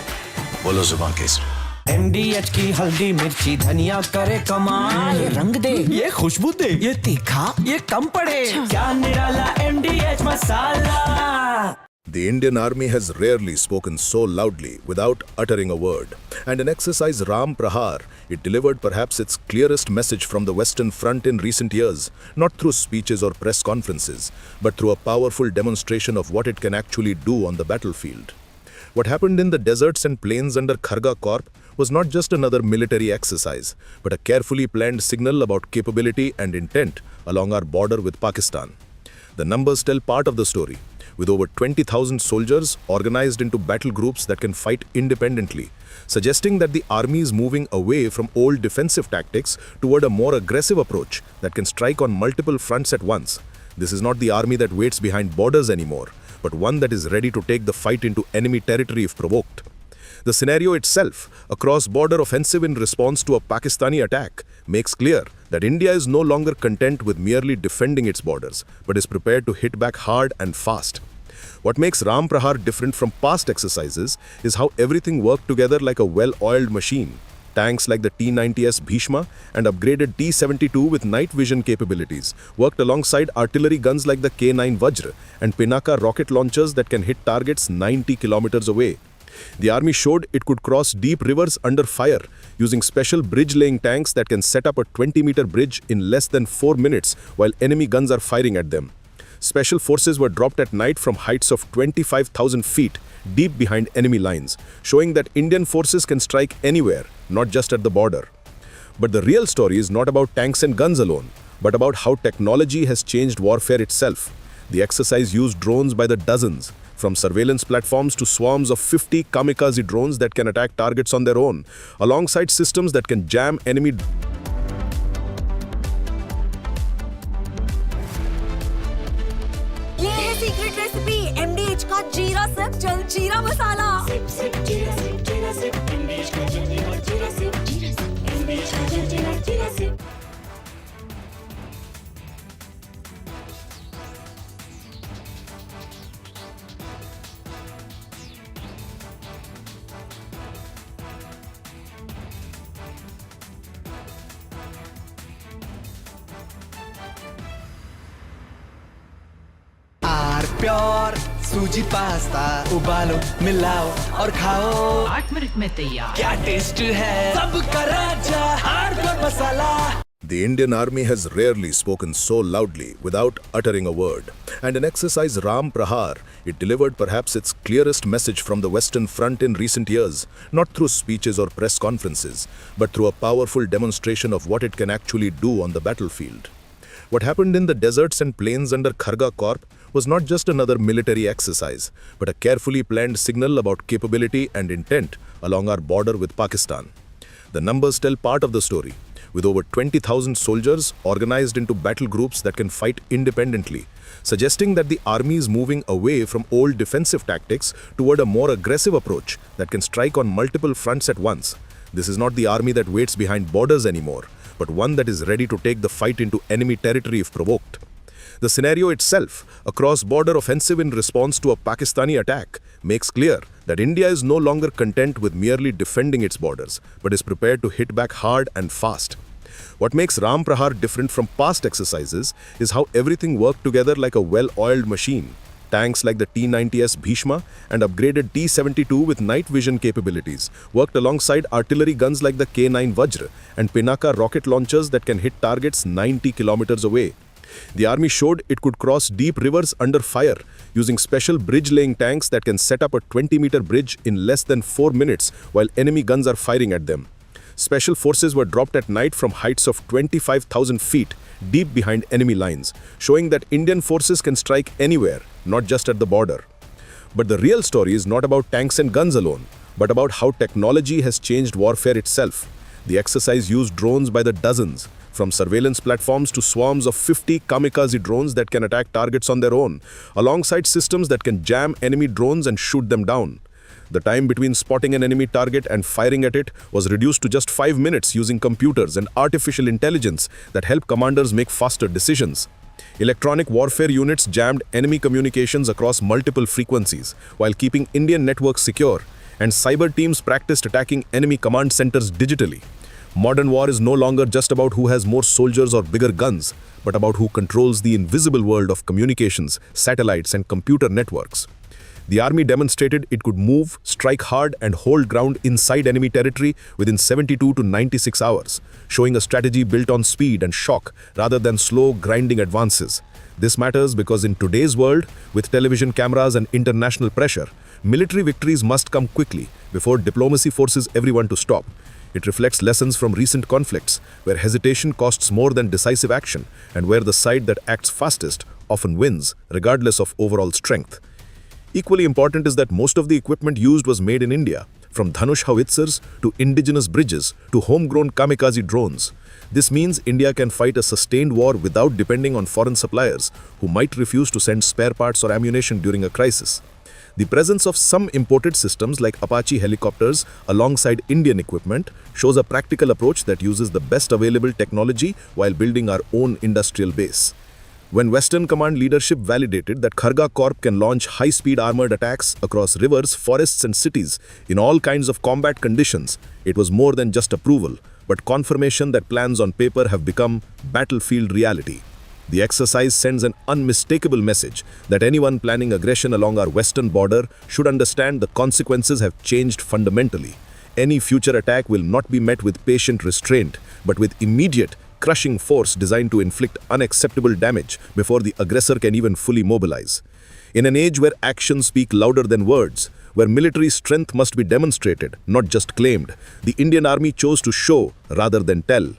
S8: बोलो जुबान Kesari.
S10: MDH की हल्दी मिर्ची धनिया करे कमाल, ये रंग दे, ये खुशबू दे, ये तीखा, ये कम पड़े, क्या निराला MDH masala.
S20: The Indian Army has rarely spoken so loudly without uttering a word. And in exercise Ram Prahar, it delivered perhaps its clearest message from the Western Front in recent years, not through speeches or press conferences, but through a powerful demonstration of what it can actually do on the battlefield. What happened in the deserts and plains under Kharga Corp was not just another military exercise, but a carefully planned signal about capability and intent along our border with Pakistan. The numbers tell part of the story, with over 20,000 soldiers organized into battle groups that can fight independently, suggesting that the army is moving away from old defensive tactics toward a more aggressive approach that can strike on multiple fronts at once. This is not the army that waits behind borders anymore, but one that is ready to take the fight into enemy territory if provoked. The scenario itself, a cross-border offensive in response to a Pakistani attack, makes clear that India is no longer content with merely defending its borders, but is prepared to hit back hard and fast. What makes Ram Prahar different from past exercises is how everything worked together like a well-oiled machine. Tanks like the T-90S Bhishma and upgraded T-72 with night vision capabilities worked alongside artillery guns like the K-9 Vajra and Pinaka rocket launchers that can hit targets 90 kilometers away. The army showed it could cross deep rivers under fire using special bridge-laying tanks that can set up a 20-meter bridge in less than 4 minutes while enemy guns are firing at them. Special forces were dropped at night from heights of 25,000 feet deep behind enemy lines, showing that Indian forces can strike anywhere, not just at the border. But the real story is not about tanks and guns alone, but about how technology has changed warfare itself. The exercise used drones by the dozens, from surveillance platforms to swarms of 50 kamikaze drones that can attack targets on their own, alongside systems that can jam enemy.
S18: ये है secret recipe MDH का जीरा SIP जल जीरा मसाला। SIP SIP जीरा SIP MDH का जल जीरा सिप MDH का जल जीरा सिप।
S10: प्योर सूजी पास्ता उबालो मिलाओ और खाओ
S9: 8 मिनट में तैयार।
S10: क्या टेस्ट है सबका राजा hardcore masala.
S20: The Indian Army has rarely spoken so loudly without uttering a word. And in exercise Ram Prahar, it delivered perhaps its clearest message from the Western Front in recent years, not through speeches or press conferences, but through a powerful demonstration of what it can actually do on the battlefield. What happened in the deserts and plains under Kharga Corp was not just another military exercise, but a carefully planned signal about capability and intent along our border with Pakistan. The numbers tell part of the story, with over 20,000 soldiers organized into battle groups that can fight independently, suggesting that the army is moving away from old defensive tactics toward a more aggressive approach that can strike on multiple fronts at once. This is not the army that waits behind borders anymore, but one that is ready to take the fight into enemy territory if provoked. The scenario itself, a cross-border offensive in response to a Pakistani attack, makes clear that India is no longer content with merely defending its borders, but is prepared to hit back hard and fast. What makes Ram Prahar different from past exercises is how everything worked together like a well-oiled machine. Tanks like the T-90S Bhishma and upgraded T-72 with night vision capabilities worked alongside artillery guns like the K-9 Vajra and Pinaka rocket launchers that can hit targets 90 kilometers away. The army showed it could cross deep rivers under fire using special bridge-laying tanks that can set up a 20-meter bridge in less than 4 minutes while enemy guns are firing at them. Special forces were dropped at night from heights of 25,000 feet deep behind enemy lines, showing that Indian forces can strike anywhere, not just at the border. But the real story is not about tanks and guns alone, but about how technology has changed warfare itself. The exercise used drones by the dozens, from surveillance platforms to swarms of 50 kamikaze drones that can attack targets on their own, alongside systems that can jam enemy drones and shoot them down. The time between spotting an enemy target and firing at it was reduced to just 5 minutes using computers and artificial intelligence that help commanders make faster decisions. Electronic warfare units jammed enemy communications across multiple frequencies while keeping Indian networks secure, and cyber teams practiced attacking enemy command centers digitally. Modern war is no longer just about who has more soldiers or bigger guns, but about who controls the invisible world of communications, satellites, and computer networks. The army demonstrated it could move, strike hard, and hold ground inside enemy territory within 72 to 96 hours, showing a strategy built on speed and shock rather than slow, grinding advances. This matters because in today's world, with television cameras and international pressure, military victories must come quickly before diplomacy forces everyone to stop. It reflects lessons from recent conflicts, where hesitation costs more than decisive action, and where the side that acts fastest often wins, regardless of overall strength. Equally important is that most of the equipment used was made in India, from Dhanush howitzers to indigenous bridges to homegrown kamikaze drones. This means India can fight a sustained war without depending on foreign suppliers who might refuse to send spare parts or ammunition during a crisis. The presence of some imported systems like Apache helicopters alongside Indian equipment shows a practical approach that uses the best available technology while building our own industrial base. When Western Command leadership validated that Kharga Corp can launch high-speed armored attacks across rivers, forests and cities in all kinds of combat conditions, it was more than just approval, but confirmation that plans on paper have become battlefield reality. The exercise sends an unmistakable message that anyone planning aggression along our western border should understand the consequences have changed fundamentally. Any future attack will not be met with patient restraint, but with immediate, crushing force designed to inflict unacceptable damage before the aggressor can even fully mobilize. In an age where actions speak louder than words, where military strength must be demonstrated, not just claimed, the Indian Army chose to show rather than tell.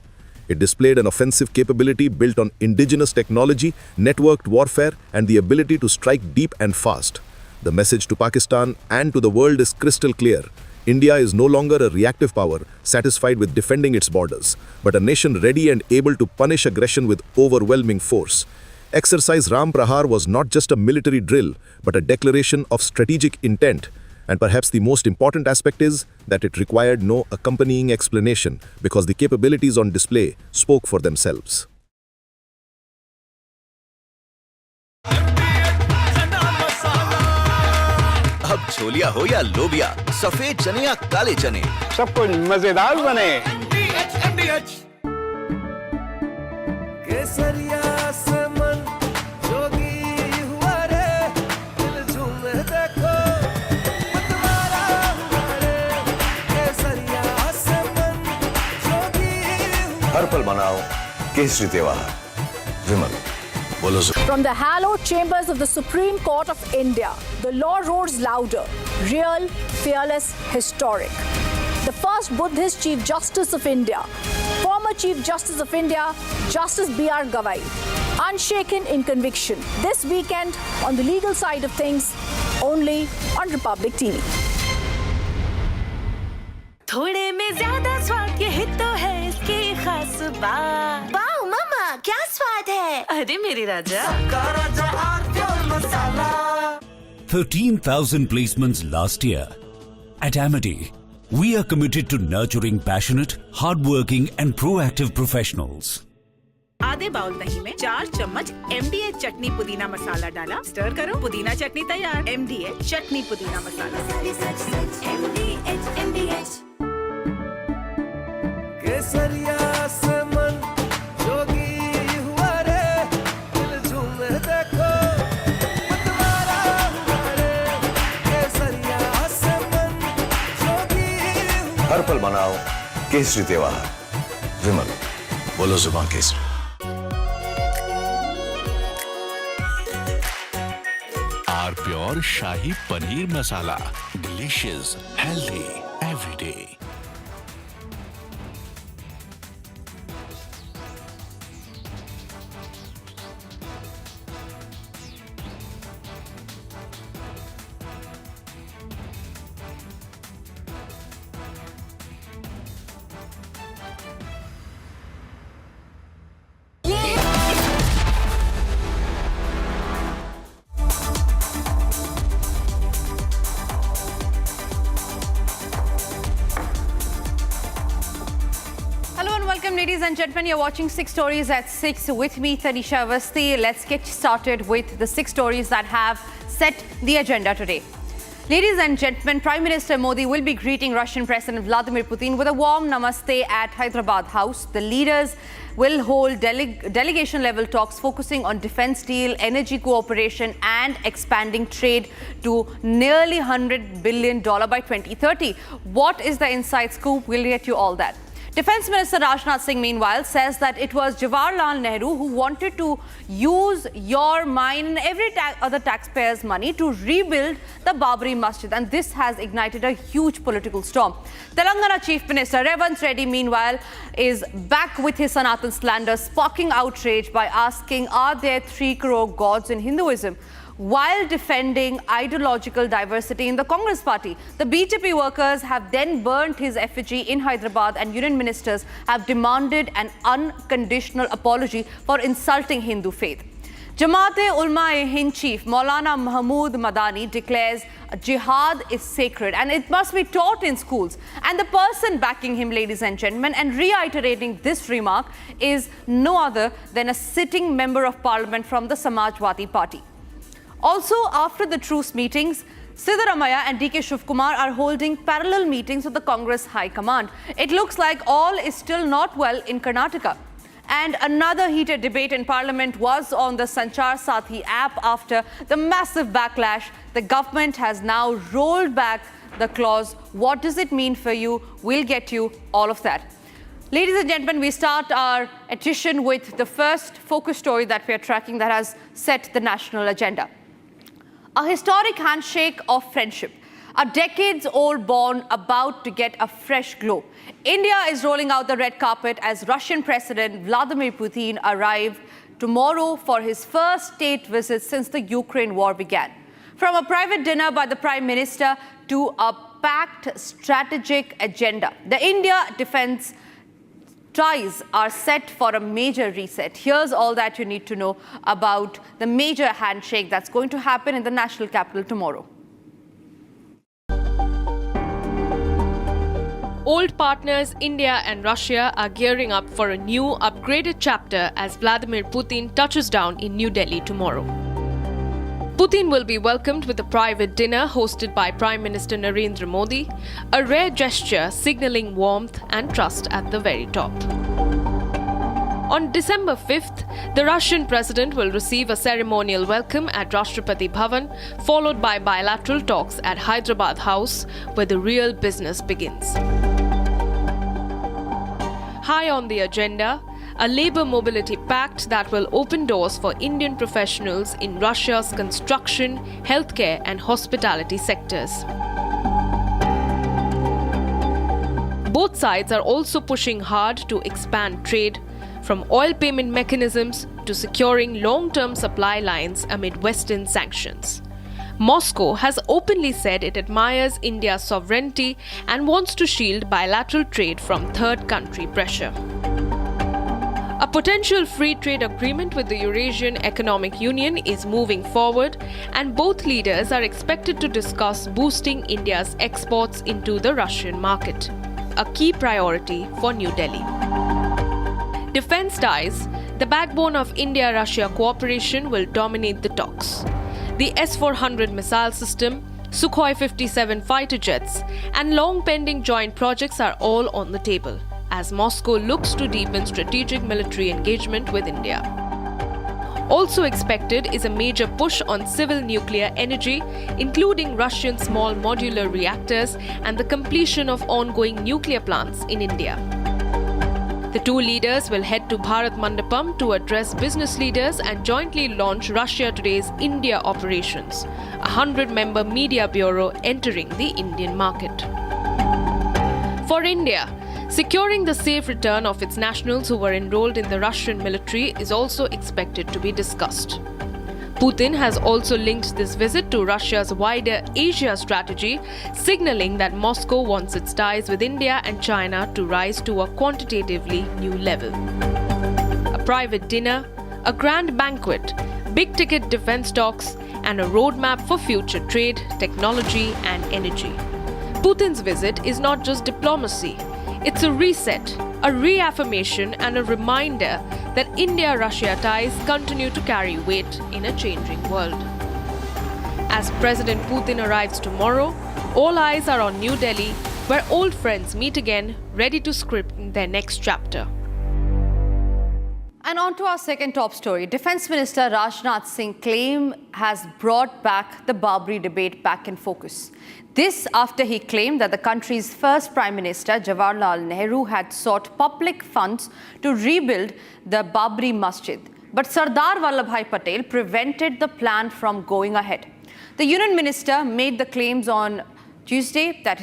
S20: It displayed an offensive capability built on indigenous technology, networked warfare, and the ability to strike deep and fast. The message to Pakistan and to the world is crystal clear. India is no longer a reactive power satisfied with defending its borders, but a nation ready and able to punish aggression with overwhelming force. Exercise Ram Prahar was not just a military drill, but a declaration of strategic intent. And perhaps the most important aspect is that it required no accompanying explanation because the capabilities on display spoke for themselves.
S4: अब छोलिया हो या लोबिया, सफेद चने या काले चने,
S16: सब कुछ मजेदार बने।
S10: केसरिया से मन जोगी हुआ रे,
S8: हर पल मनाओ केसरी त्योहार विमल बोलो
S9: From the hallowed chambers of the Supreme Court of India, the law roars louder, real, fearless, historic. The first Buddhist Chief Justice of India, former Chief Justice of India, Justice B.R. Gavai, unshaken in conviction. This weekend, on the legal side of things, only on Republic TV.
S18: थोड़े में ज्यादा स्वाद यही तो है इसकी खास बात। वाओ मामा क्या स्वाद है? अरे मेरे राजा।
S12: 13,000 placements last year. At Amity, we are committed to nurturing passionate, hardworking and proactive professionals.
S13: आधे बाउल दही में 4 चम्मच MDH चटनी पुदीना मसाला डाला, स्टर करो, पुदीना चटनी तैयार। MDH चटनी पुदीना मसाला। MDH
S10: केसरिया से मन जोगी हुआ रे, दिल झूमे देखो मतवारा हुआ रे। केसरिया से मन जोगी हुआ।
S8: हर पल मनाओ केसरी त्योहार विमल बोलो जुबान Kesari.
S6: Our pure shahi paneer masala, delicious, healthy everyday.
S19: Ladies and gentlemen, you're watching 6 Stories at 6 with me, Tanisha Avasthi. Let's get started with the 6 stories that have set the agenda today. Ladies and gentlemen, Prime Minister Modi will be greeting Russian President Vladimir Putin with a warm namaste at Hyderabad House. The leaders will hold delegation-level talks focusing on defense deal, energy cooperation and expanding trade to nearly $100 billion by 2030. What is the inside scoop? We'll get you all that. Defense Minister Rajnath Singh, meanwhile, says that it was Jawaharlal Nehru who wanted to use your, mine and every other taxpayer's money to rebuild the Babri Masjid, and this has ignited a huge political storm. Telangana Chief Minister Revanth Reddy, meanwhile, is back with his Sanatan slander, sparking outrage by asking, are there 3 crore gods in Hinduism? While defending ideological diversity in the Congress party. The BJP workers have then burnt his effigy in Hyderabad, and union ministers have demanded an unconditional apology for insulting Hindu faith. Jamaat-e-Ulama-e-Hind chief Maulana Mahmood Madani declares jihad is sacred and it must be taught in schools. And the person backing him, ladies and gentlemen, and reiterating this remark is no other than a sitting member of parliament from the Samajwadi Party. Also, after the truce meetings, Siddaramaiah and DK Shivakumar are holding parallel meetings with the Congress High Command. It looks like all is still not well in Karnataka. And another heated debate in Parliament was on the Sanchar Sathi app after the massive backlash. The government has now rolled back the clause. What does it mean for you? We'll get you all of that. Ladies and gentlemen, we start our edition with the first focus story that we are tracking that has set the national agenda. A historic handshake of friendship. A decades-old bond about to get a fresh glow. India is rolling out the red carpet as Russian President Vladimir Putin arrives tomorrow for his first state visit since the Ukraine war began. From a private dinner by the Prime Minister to a packed strategic agenda, the India defense ties are set for a major reset. Here's all that you need to know about the major handshake that's going to happen in the national capital tomorrow.
S23: Old partners India and Russia are gearing up for a new, upgraded chapter as Vladimir Putin touches down in New Delhi tomorrow. Putin will be welcomed with a private dinner hosted by Prime Minister Narendra Modi, a rare gesture signaling warmth and trust at the very top. On December 5th, the Russian president will receive a ceremonial welcome at Rashtrapati Bhavan, followed by bilateral talks at Hyderabad House, where the real business begins. High on the agenda, a labour mobility pact that will open doors for Indian professionals in Russia's construction, healthcare and hospitality sectors. Both sides are also pushing hard to expand trade, from oil payment mechanisms to securing long-term supply lines amid Western sanctions. Moscow has openly said it admires India's sovereignty and wants to shield bilateral trade from third country pressure. A potential free trade agreement with the Eurasian Economic Union is moving forward, and both leaders are expected to discuss boosting India's exports into the Russian market, a key priority for New Delhi. Defence ties, the backbone of India-Russia cooperation, will dominate the talks. The S-400 missile system, Sukhoi 57 fighter jets, and long-pending joint projects are all on the table, as Moscow looks to deepen strategic military engagement with India. Also expected is a major push on civil nuclear energy, including Russian small modular reactors and the completion of ongoing nuclear plants in India. The two leaders will head to Bharat Mandapam to address business leaders and jointly launch Russia Today's India Operations, a 100-member media bureau entering the Indian market. For India, securing the safe return of its nationals who were enrolled in the Russian military is also expected to be discussed. Putin has also linked this visit to Russia's wider Asia strategy, signaling that Moscow wants its ties with India and China to rise to a quantitatively new level. A private dinner, a grand banquet, big-ticket defense talks, and a roadmap for future trade, technology, and energy. Putin's visit is not just diplomacy. It's a reset, a reaffirmation, and a reminder that India-Russia ties continue to carry weight in a changing world. As President Putin arrives tomorrow, all eyes are on New Delhi, where old friends meet again, ready to script their next chapter.
S19: And on to our second top story. Defence Minister Rajnath Singh claim has brought back the Babri debate back in focus. This after he claimed that the country's first Prime Minister, Jawaharlal Nehru, had sought public funds to rebuild the Babri Masjid. But Sardar Vallabhbhai Patel prevented the plan from going ahead. The Union Minister made the claims on Tuesday, that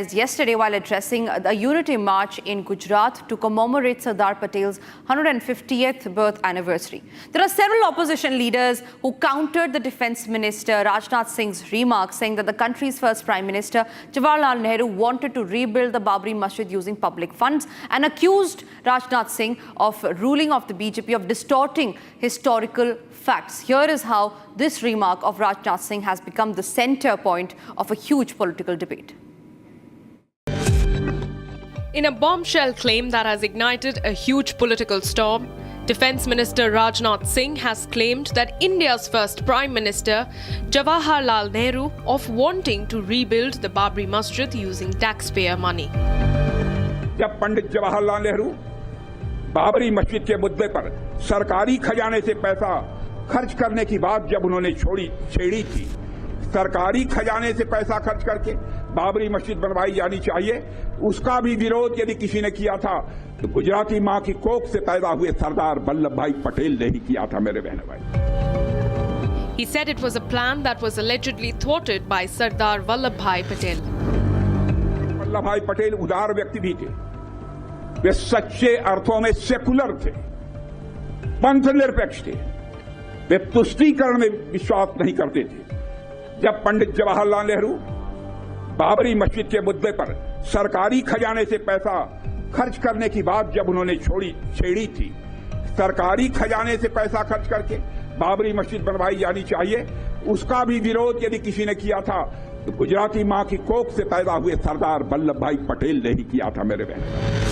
S19: is yesterday, while addressing a unity march in Gujarat to commemorate Sardar Patel's 150th birth anniversary. There are several opposition leaders who countered the Defence Minister Rajnath Singh's remarks, saying that the country's first Prime Minister, Jawaharlal Nehru, wanted to rebuild the Babri Masjid using public funds and accused Rajnath Singh of ruling of the BJP of distorting historical facts. Here is how this remark of Rajnath Singh has become the center point of a huge political debate.
S23: In a bombshell claim that has ignited a huge political storm, Defence Minister Rajnath Singh has claimed that India's first Prime Minister, Jawaharlal Nehru, of wanting to rebuild the Babri Masjid using taxpayer money.
S26: जब पंडित जवाहरलाल नेहरू बाबरी मस्जिद के मुद्दे पर सरकारी खजाने से पैसा खर्च करने की बात जब उन्होंने छेड़ी थी, सरकारी खजाने से पैसा खर्च करके बाबरी मस्जिद बनवाई जानी चाहिए, उसका भी विरोध यदि किसी ने किया था तो गुजराती मां की कोख से पैदा हुए सरदार वल्लभ भाई पटेल ने ही किया था, मेरे बहन भाई.
S23: He said it was a plan that was allegedly thwarted by Sardar Vallabhbhai Patel.
S26: Vallabh भाई पटेल उदार व्यक्ति भी थे, वे सच्चे अर्थों में सेकुलर थे, पंथ निरपेक्ष थे, वे तुष्टीकरण में विश्वास नहीं करते थे. जब पंडित जवाहरलाल नेहरू बाबरी मस्जिद के मुद्दे पर सरकारी खजाने से पैसा खर्च करने की बात जब उन्होंने छेड़ी थी, सरकारी खजाने से पैसा खर्च करके बाबरी मस्जिद बनवाई जानी चाहिए, उसका भी विरोध यदि किसी ने किया था तो गुजराती मां की कोख से पैदा हुए सरदार वल्लभ भाई पटेल ने ही किया था, मेरे बहन.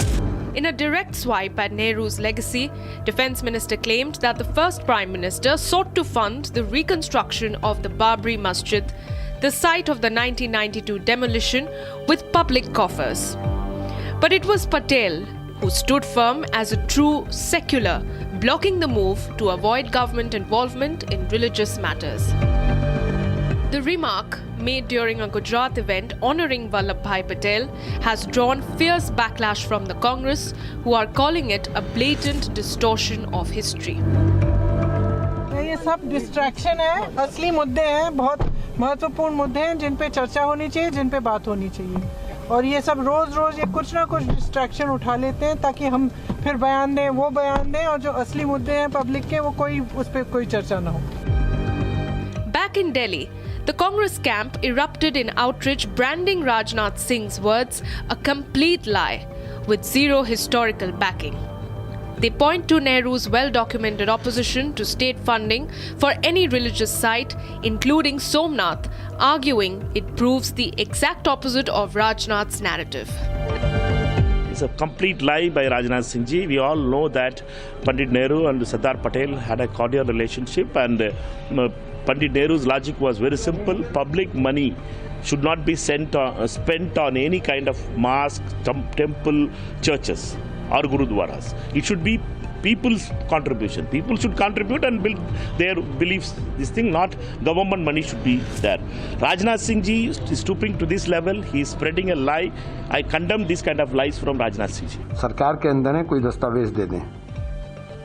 S23: In a direct swipe at Nehru's legacy, Defence Minister claimed that the first Prime Minister sought to fund the reconstruction of the Babri Masjid, the site of the 1992 demolition, with public coffers. But it was Patel who stood firm as a true secular, blocking the move to avoid government involvement in religious matters. The remark, made during a Gujarat event honouring Vallabhbhai Patel, has drawn fierce backlash from the Congress, who are calling it a blatant distortion of history.
S1: ये सब distraction है, असली मुद्दे हैं, बहुत महत्वपूर्ण मुद्दे हैं जिन पे चर्चा होनी चाहिए, जिन पे बात होनी चाहिए। और ये सब रोज रोज ये कुछ ना कुछ डिस्ट्रैक्शन उठा लेते हैं ताकि हम फिर बयान दें, वो बयान दें, और जो असली मुद्दे हैं पब्लिक के वो उस पर कोई चर्चा ना हो।
S23: Back in Delhi, the Congress camp erupted in outrage, branding Rajnath Singh's words a complete lie with zero historical backing. They point to Nehru's well-documented opposition to state funding for any religious site, including Somnath, arguing it proves the exact opposite of Rajnath's narrative.
S3: It's a complete lie by Rajnath Singh ji. We all know that Pandit Nehru and Sardar Patel had a cordial relationship, and Pandit Nehru's logic was very simple. Public money should not be spent on any kind of mosque, temple, churches or gurudwaras. It should be people's contribution. People should contribute and build their beliefs. This thing, not government money should be there. Rajnath Singh ji is stooping to this level. He is spreading a lie. I condemn this kind of lies from Rajnath Singh ji.
S21: सरकार के अंदर है कोई दस्तावेज दे दें।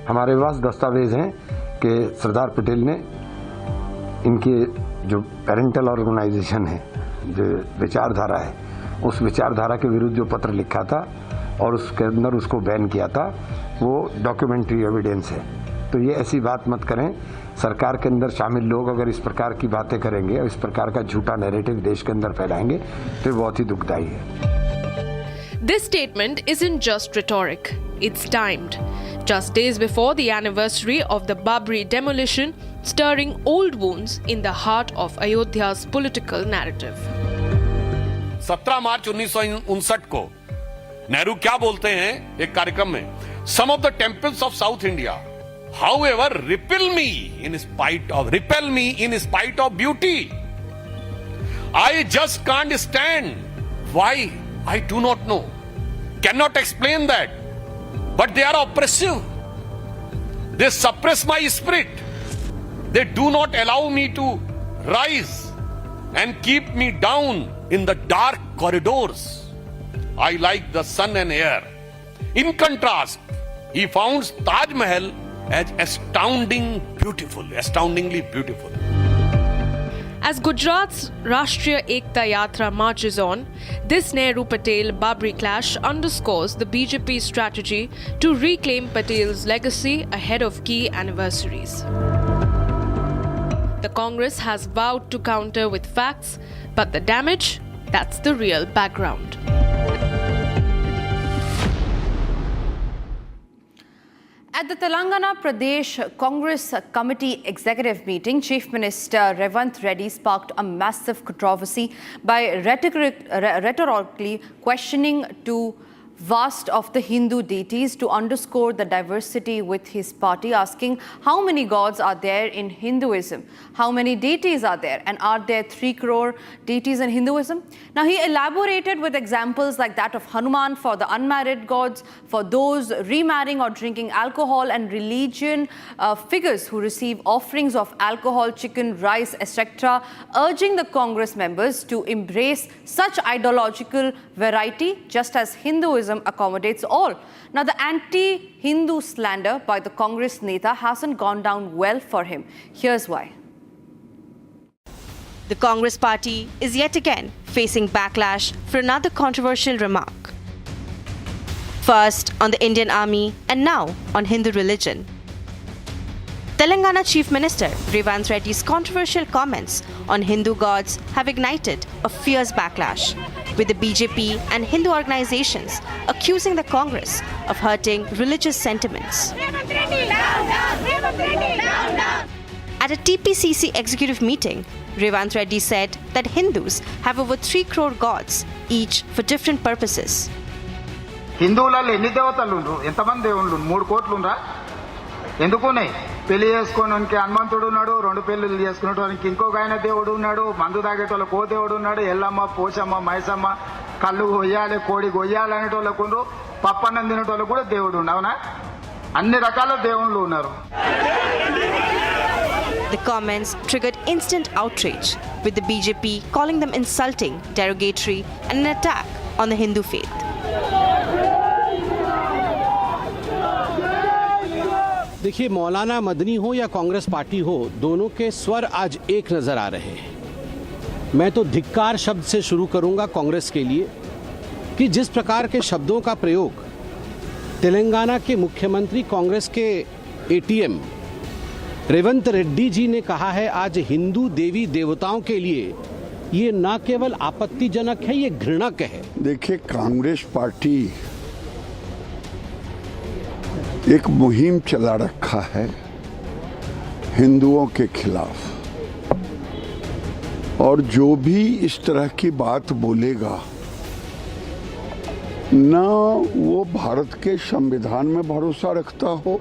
S21: हमारे पास दस्तावेज हैं कि सरदार पटेल ने इनके जो पेरेंटल ऑर्गेनाइजेशन है, जो विचारधारा है, उस विचारधारा के विरुद्ध जो पत्र लिखा था और उसके अंदर उसको बैन किया था, वो डॉक्यूमेंट्री एविडेंस है। तो ये ऐसी बात मत करें। सरकार के अंदर शामिल लोग अगर इस प्रकार की बातें करेंगे और इस प्रकार का झूठा नैरेटिव देश के अंदर फैलाएंगे तो बहुत ही दुखदायी है।
S23: This statement isn't just rhetoric, it's timed. Just days before the anniversary of the Babri demolition, stirring old wounds in the heart of Ayodhya's political narrative.
S22: 17 March 1959 को नेहरू क्या बोलते हैं एक कार्यक्रम में? Some of the temples of South India, however, repel me in spite of beauty. I just can't stand. Why? I do not know. Cannot explain that. But they are oppressive. They suppress my spirit. They do not allow me to rise and keep me down in the dark corridors. I like the sun and air. In contrast, he found Taj Mahal as astoundingly beautiful.
S23: As Gujarat's Rashtriya Ekta Yatra marches on, this Nehru-Patel Babri clash underscores the BJP's strategy to reclaim Patel's legacy ahead of key anniversaries. The Congress has vowed to counter with facts, but the damage, that's the real background.
S19: At the Telangana Pradesh Congress Committee Executive Meeting, Chief Minister Revanth Reddy sparked a massive controversy by rhetorically questioning two vast of the Hindu deities to underscore the diversity with his party, asking how many gods are there in Hinduism, how many deities are there, and are there 3 crore deities in Hinduism? Now he elaborated with examples like that of Hanuman for the unmarried gods, for those remarrying or drinking alcohol, and religion figures who receive offerings of alcohol, chicken, rice, etc., urging the Congress members to embrace such ideological variety just as Hinduism accommodates all. Now, the anti-Hindu slander by the Congress Neta hasn't gone down well for him. Here's why.
S7: The Congress party is yet again facing backlash for another controversial remark. First on the Indian Army and now on Hindu religion. Telangana Chief Minister Revanth Reddy's controversial comments on Hindu gods have ignited a fierce backlash, with the BJP and Hindu organizations accusing the Congress of hurting religious sentiments. At a TPCC executive meeting, Revanth Reddy said that Hindus have over 3 crore gods, each for different purposes.
S11: హిందువులలో ఎన్ని దేవతలు ఉండ్రు? ఎంతమంది దేవుళ్ళు? 3 కోట్లు ఉండ్రా? ఎందుకున్నాయి? పెళ్లి చేసుకోవడానికి హనుమంతుడు ఉన్నాడు, 2 పెళ్లిళ్ళు చేసుకునేటోనికి ఇంకొక ఆయన దేవుడు ఉన్నాడు, మందు తాగేటోళ్ళకు ఓ దేవుడు ఉన్నాడు, ఎల్లమ్మ, పోచమ్మ, మైసమ్మ, కళ్ళు కొయ్యాలి, కోడి కొయ్యాలి అనేటోళ్ళకు ఉండ్రు, పప్పన్నం తినేటోళ్ళకు కూడా దేవుడు ఉండు. అవునా? అన్ని రకాల దేవుళ్ళు ఉన్నారు.
S7: The comments triggered instant outrage, with the BJP calling them insulting, derogatory, and an attack on the Hindu faith.
S5: देखिए, मौलाना मदनी हो या कांग्रेस पार्टी हो, दोनों के स्वर आज एक नजर आ रहे हैं। मैं तो धिक्कार शब्द से शुरू करूंगा कांग्रेस के लिए कि जिस प्रकार के शब्दों का प्रयोग तेलंगाना के मुख्यमंत्री कांग्रेस के एटीएम रेवंत रेड्डी जी ने कहा है आज हिंदू देवी देवताओं के लिए, ये न केवल आपत्तिजनक है, ये घृणक है।
S14: देखिए, कांग्रेस पार्टी एक मुहिम चला रखा है हिंदुओं के खिलाफ, और जो भी इस तरह की बात बोलेगा ना वो भारत के संविधान में भरोसा रखता हो,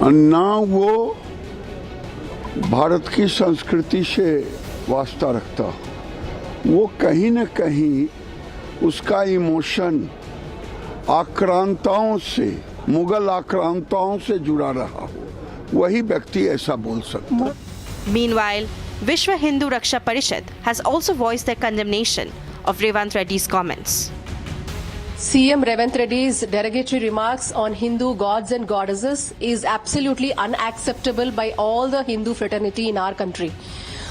S14: ना वो भारत की संस्कृति से वास्ता रखता हो, वो कहीं न कहीं उसका इमोशन आक्रांताओं से, मुगल आक्रांताओं से जुड़ा रहा हो, वही व्यक्ति ऐसा बोल सकता है।
S7: Meanwhile, Vishwa Hindu Raksha Parishad has also voiced their condemnation of Revanth Reddy's comments.
S15: CM Revanth Reddy's derogatory remarks on Hindu gods and goddesses is absolutely unacceptable by all the Hindu fraternity in our country.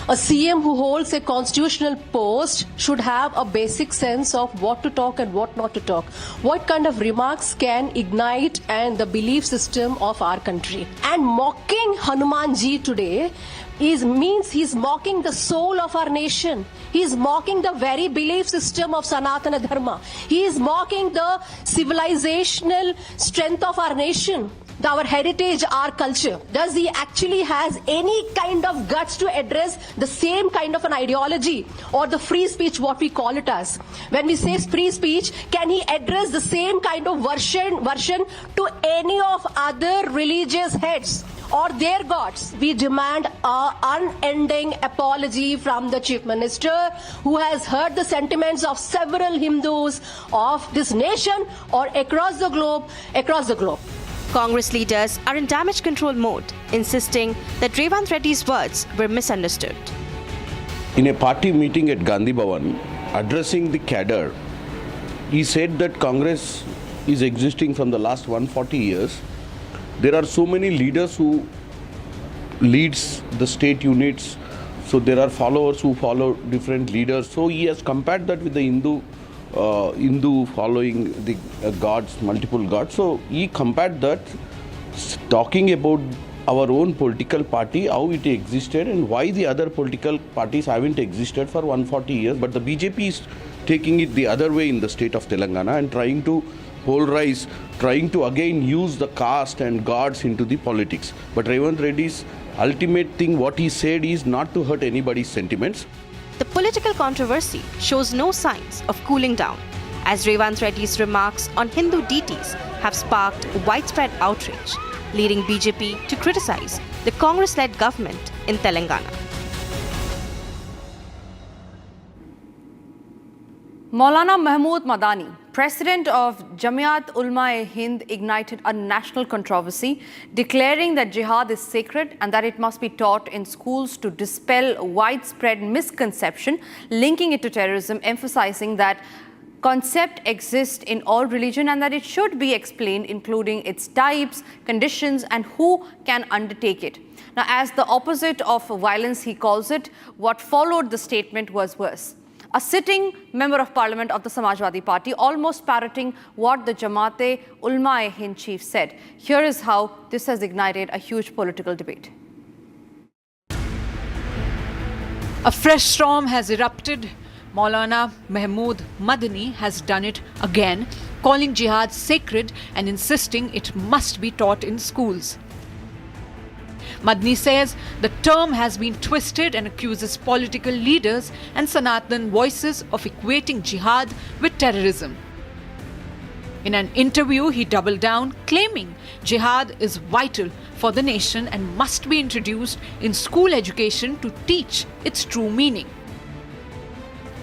S15: A CM who holds a constitutional post should have a basic sense of what to talk and what not to talk. What kind of remarks can ignite and the belief system of our country. And mocking Hanuman Ji today means he's mocking the soul of our nation. He's mocking the very belief system of Sanatana Dharma. He is mocking the civilizational strength of our nation, our heritage, our culture. Does he actually has any kind of guts to address the same kind of an ideology or the free speech, what we call it as? When we say free speech, can he address the same kind of version to any of other religious heads or their gods? We demand an unending apology from the Chief Minister, who has heard the sentiments of several Hindus of this nation or across the globe.
S7: Congress leaders are in damage control mode, insisting that Revanth Reddy's words were misunderstood.
S17: In a party meeting at Gandhi Bhavan, addressing the cadre, he said that Congress is existing from the last 140 years. There are so many leaders who leads the state units, so there are followers who follow different leaders. So he has compared that with the Hindu following the gods, multiple gods. So he compared that, talking about our own political party, how it existed and why the other political parties haven't existed for 140 years. But the BJP is taking it the other way in the state of Telangana and trying to polarize, trying to again use the caste and gods into the politics. But Revanth Reddy's ultimate thing, what he said is not to hurt anybody's sentiments.
S7: The political controversy shows no signs of cooling down, as Revanth Reddy's remarks on Hindu deities have sparked widespread outrage, leading BJP to criticize the Congress-led government in Telangana.
S19: Maulana Mahmood Madani, president of Jamiat Ulama-e-Hind, ignited a national controversy, declaring that jihad is sacred and that it must be taught in schools to dispel widespread misconception linking it to terrorism, emphasizing that concept exists in all religion and that it should be explained, including its types, conditions, and who can undertake it. Now, as the opposite of violence, he calls it, what followed the statement was worse. A sitting member of parliament of the Samajwadi Party almost parroting what the Jamaat Ulama-e-Hind chief said. Here is how this has ignited a huge political debate.
S24: A fresh storm has erupted. Maulana Mahmood Madani has done it again, calling jihad sacred and insisting it must be taught in schools. Madani says the term has been twisted and accuses political leaders and Sanatan voices of equating jihad with terrorism. In an interview, he doubled down, claiming jihad is vital for the nation and must be introduced in school education to teach its true meaning.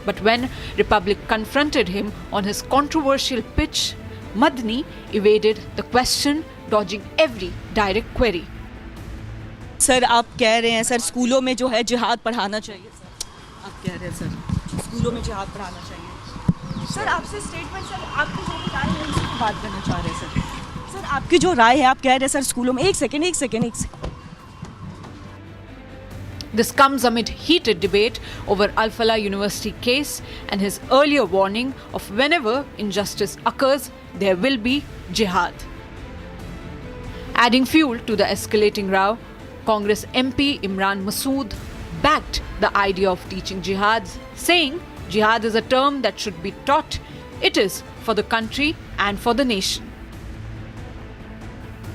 S24: But when Republic confronted him on his controversial pitch, Madani evaded the question, dodging every direct query.
S2: Sir आप कह रहे हैं sir स्कूलों में जो है जिहाद पढ़ाना चाहिए सर, आप कह रहे हैं सर स्कूलों में जिहाद पढ़ाना चाहिए। सर आपसे स्टेटमेंट सर आपकी जो भी राय है उसकी बात करना चाह रहे हैं सर आपकी जो राय है आप कह रहे हैं सर स्कूलों में एक second
S24: This comes amid heated debate over Al-Falah University case and his earlier warning of whenever injustice occurs, there will be jihad. Adding fuel to the escalating row, Congress MP Imran Masood backed the idea of teaching jihad, saying jihad is a term that should be taught. It is for the country and for the nation.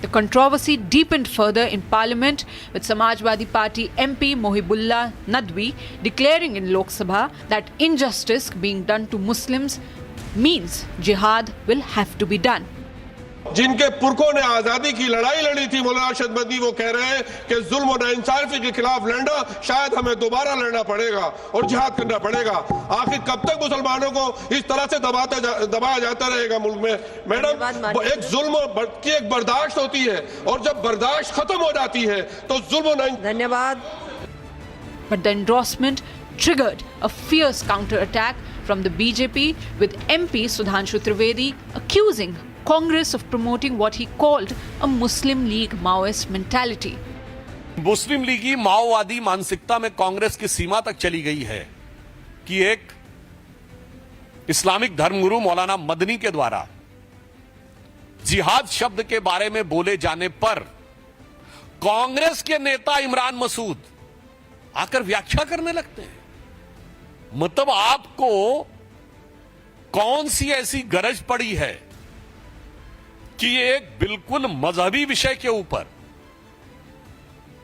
S24: The controversy deepened further in Parliament with Samajwadi Party MP Mohibullah Nadwi declaring in Lok Sabha that injustice being done to Muslims means jihad will have to be done.
S4: जिनके पुरखों ने आजादी की लड़ाई लड़ी थी मौलाना शदबंदी वो कह रहे हैं कि जुल्म और नाइंसाफी के खिलाफ लड़ना शायद हमें दोबारा लड़ना पड़ेगा और जिहाद करना पड़ेगा। आखिर कब तक मुसलमानों को इस तरह से दबाया जाता रहेगा मुल्क में? मैडम एक जुल्म की एक बर्दाश्त होती है और जब बर्दाश्त खत्म हो जाती है तो जुल्म।
S2: धन्यवाद।
S24: But the endorsement triggered a fierce counter-attack from the BJP with MP Sudhanshu Trivedi accusing Congress of promoting what he called a Muslim League Maoist mentality.
S22: मुस्लिम लीगी माओवादी मानसिकता में कांग्रेस की सीमा तक चली गई है कि एक इस्लामिक धर्मगुरु मौलाना मदनी के द्वारा जिहाद शब्द के बारे में बोले जाने पर कांग्रेस के नेता इमरान मसूद आकर व्याख्या करने लगते हैं। मतलब आपको कौन सी ऐसी गरज पड़ी है कि एक बिल्कुल मजहबी विषय के ऊपर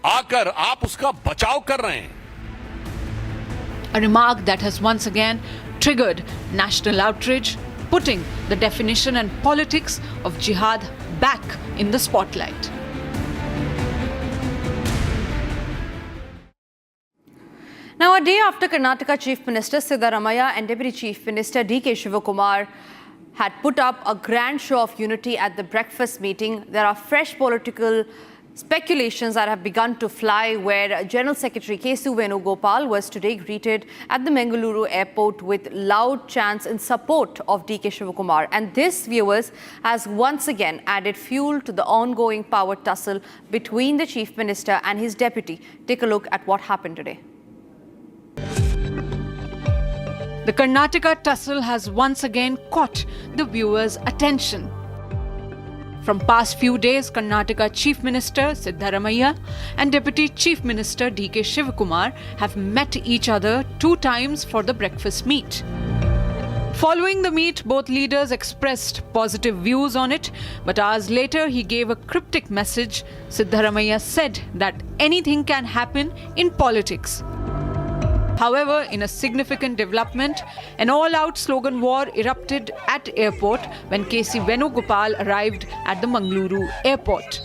S22: आकर आप उसका बचाव कर रहे हैं।
S24: A remark that has once again triggered national outrage, putting the definition and politics of jihad back in the spotlight. Now, a day after Karnataka Chief Minister Siddaramaiah and Deputy Chief Minister D.K. Shivakumar had put up a grand show of unity at the breakfast meeting, there are fresh political speculations that have begun to fly, where General Secretary Kesu Venugopal was today greeted at the Mangaluru airport with loud chants in support of D.K. Shivakumar. And this, viewers, has once again added fuel to the ongoing power tussle between the Chief Minister and his deputy. Take a look at what happened today. The Karnataka tussle has once again caught the viewers' attention. From past few days, Karnataka Chief Minister Siddaramaiah and Deputy Chief Minister D.K. Shivakumar have met each other 2 times for the breakfast meet. Following the meet, both leaders expressed positive views on it, but hours later he gave a cryptic message. Siddaramaiah said that anything can happen in politics. However, in a significant development, an all-out slogan war erupted at airport when KC Venugopal arrived at the Mangaluru airport.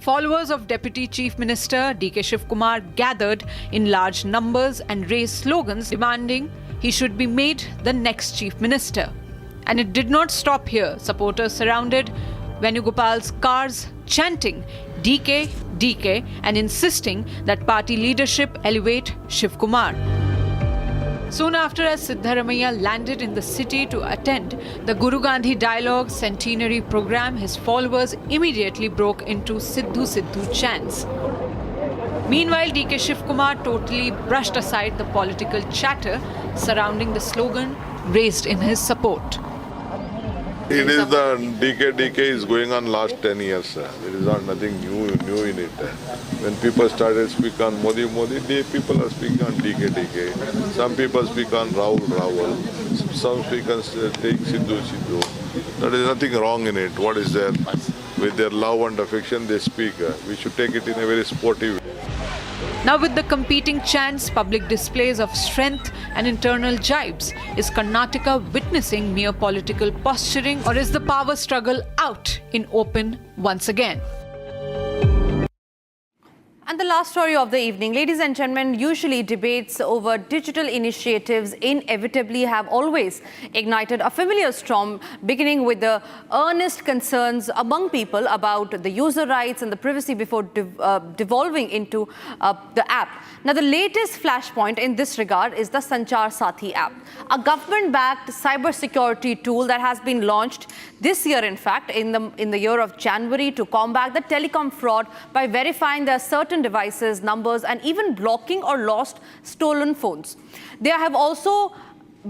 S24: Followers of Deputy Chief Minister D.K. Shivakumar gathered in large numbers and raised slogans demanding he should be made the next Chief Minister. And it did not stop here. Supporters surrounded Venugopal's cars, chanting DK, DK, and insisting that party leadership elevate Shivakumar. Soon after, as Siddaramaiah landed in the city to attend the Guru Gandhi Dialogue Centenary program, his followers immediately broke into Sidhu Sidhu chants. Meanwhile, D.K. Shivakumar totally brushed aside the political chatter surrounding the slogan raised in his support.
S9: It is the DK is going on last 10 years. There is not nothing new in it. When people started speaking on Modi, people are speaking on DK. Some people speak on Rahul. Some speak on take Sidhu. There is nothing wrong in it. What is there? With their love and affection, they speak. We should take it in a very sportive way.
S24: Now, with the competing chants, public displays of strength and internal jibes, is Karnataka witnessing mere political posturing, or is the power struggle out in open once again?
S19: And the last story of the evening, ladies and gentlemen, usually debates over digital initiatives inevitably have always ignited a familiar storm, beginning with the earnest concerns among people about the user rights and the privacy before devolving into the app. Now, the latest flashpoint in this regard is the Sanchar Sathi app, a government-backed cybersecurity tool that has been launched this year, in fact, in the year of January, to combat the telecom fraud by verifying their certain devices, numbers, and even blocking or lost stolen phones. They have also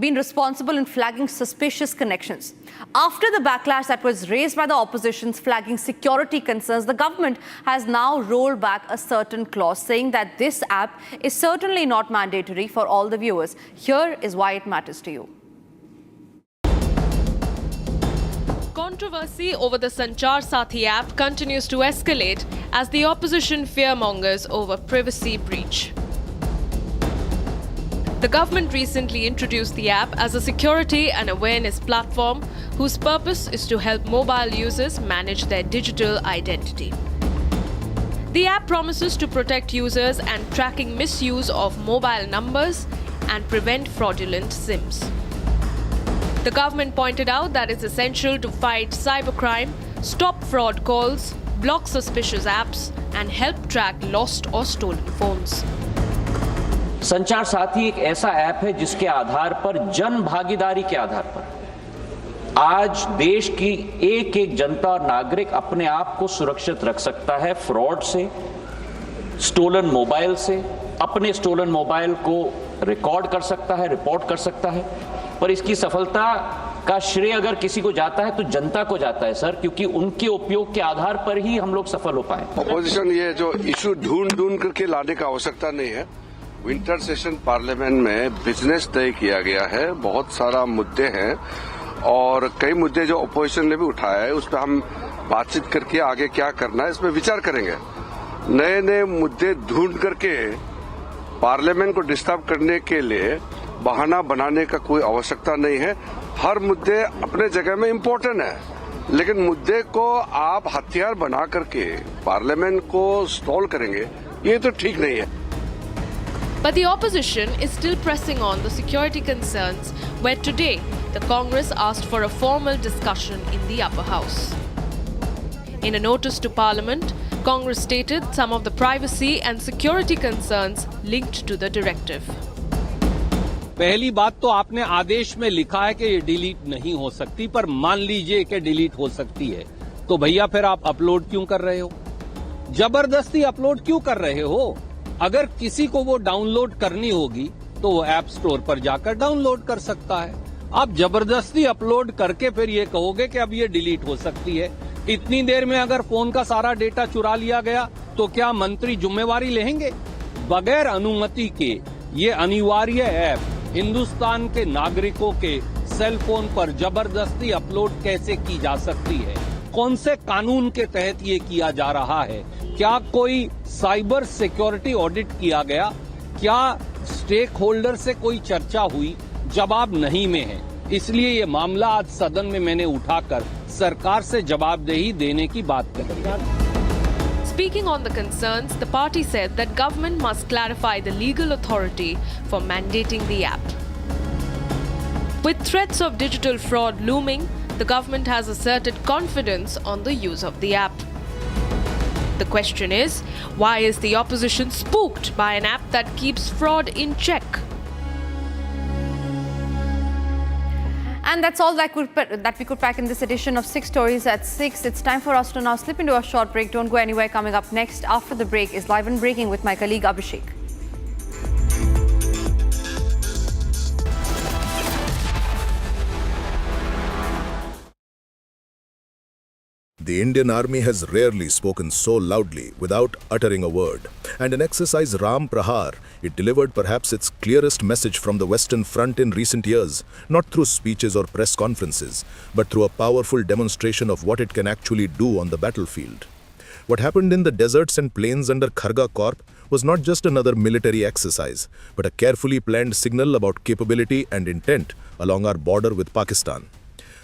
S19: been responsible in flagging suspicious connections. After the backlash that was raised by the opposition's flagging security concerns, the government has now rolled back a certain clause saying that this app is certainly not mandatory for all the viewers. Here is why it matters to you.
S23: Controversy over the Sanchar Sathi app continues to escalate as the opposition fearmongers over privacy breach. The government recently introduced the app as a security and awareness platform whose purpose is to help mobile users manage their digital identity. The app promises to protect users and tracking misuse of mobile numbers and prevent fraudulent SIMs. The government pointed out that it's essential to fight cybercrime, stop fraud calls, block suspicious apps, and help track lost or stolen phones.
S12: संचार साथी एक ऐसा app है जिसके आधार पर जन भागीदारी के आधार पर आज देश की एक एक जनता और नागरिक अपने आप को सुरक्षित रख सकता है फ्रॉड से, स्टोलन मोबाइल से, अपने स्टोलन मोबाइल को रिकॉर्ड कर सकता है, रिपोर्ट कर सकता है। पर इसकी सफलता का श्रेय अगर किसी को जाता है तो जनता को जाता है सर, क्योंकि उनके उपयोग के आधार पर ही हम लोग सफल हो पाए।
S13: अपोजिशन ये जो इशू ढूंढ करके लाने का आवश्यकता नहीं है। विंटर सेशन पार्लियामेंट में बिजनेस तय किया गया है, बहुत सारा मुद्दे हैं और कई मुद्दे जो अपोजिशन ने भी उठाया है उस पर हम बातचीत करके आगे क्या करना है इसमें विचार करेंगे। नए नए मुद्दे ढूंढ करके पार्लियामेंट को डिस्टर्ब करने के लिए बहाना बनाने का कोई आवश्यकता नहीं है। हर मुद्दे अपने जगह में इम्पोर्टेंट है, लेकिन मुद्दे को आप हथियार बना करके पार्लियामेंट को स्टॉल करेंगे, ये तो ठीक नहीं है।
S23: But the opposition is still pressing on the security concerns, where today the Congress asked for a formal discussion in the upper house. In a notice to Parliament, Congress stated some of the privacy and security concerns linked to the directive.
S5: पहली बात तो आपने आदेश में लिखा है कि ये delete नहीं हो सकती, पर मान लीजिए कि डिलीट हो सकती है, तो भैया फिर आप अपलोड क्यों कर रहे हो? जबरदस्ती अपलोड क्यों कर रहे हो? अगर किसी को वो डाउनलोड करनी होगी तो वो ऐप स्टोर पर जाकर डाउनलोड कर सकता है। आप जबरदस्ती अपलोड करके फिर ये कहोगे कि अब ये डिलीट हो सकती है। इतनी देर में अगर फोन का सारा डेटा चुरा लिया गया तो क्या मंत्री जिम्मेवारी लेंगे? बगैर अनुमति के ये अनिवार्य ऐप हिंदुस्तान के नागरिकों के सेल फोन पर जबरदस्ती अपलोड कैसे की जा सकती है? कौन से कानून के तहत ये किया जा रहा है? क्या कोई साइबर सिक्योरिटी ऑडिट किया गया? क्या स्टेक होल्डर से कोई चर्चा हुई? जवाब नहीं में है। इसलिए ये मामला आज सदन में मैंने उठाकर सरकार से जवाबदेही देने की बात कही।
S23: Speaking on the concerns, the party said that government must clarify the legal authority for mandating the app. With threats of digital fraud looming, the government has asserted confidence on the use of the app. The question is, why is the opposition spooked by an app that keeps fraud in check?
S19: And that's all that we could pack in this edition of 6 Stories at 6. It's time for us to now slip into a short break. Don't go anywhere. Coming up next after the break is Live and Breaking with my colleague Abhishek.
S16: The Indian Army has rarely spoken so loudly without uttering a word. And in exercise Ram Prahar, it delivered perhaps its clearest message from the Western Front in recent years, not through speeches or press conferences, but through a powerful demonstration of what it can actually do on the battlefield. What happened in the deserts and plains under Kharga Corps was not just another military exercise, but a carefully planned signal about capability and intent along our border with Pakistan.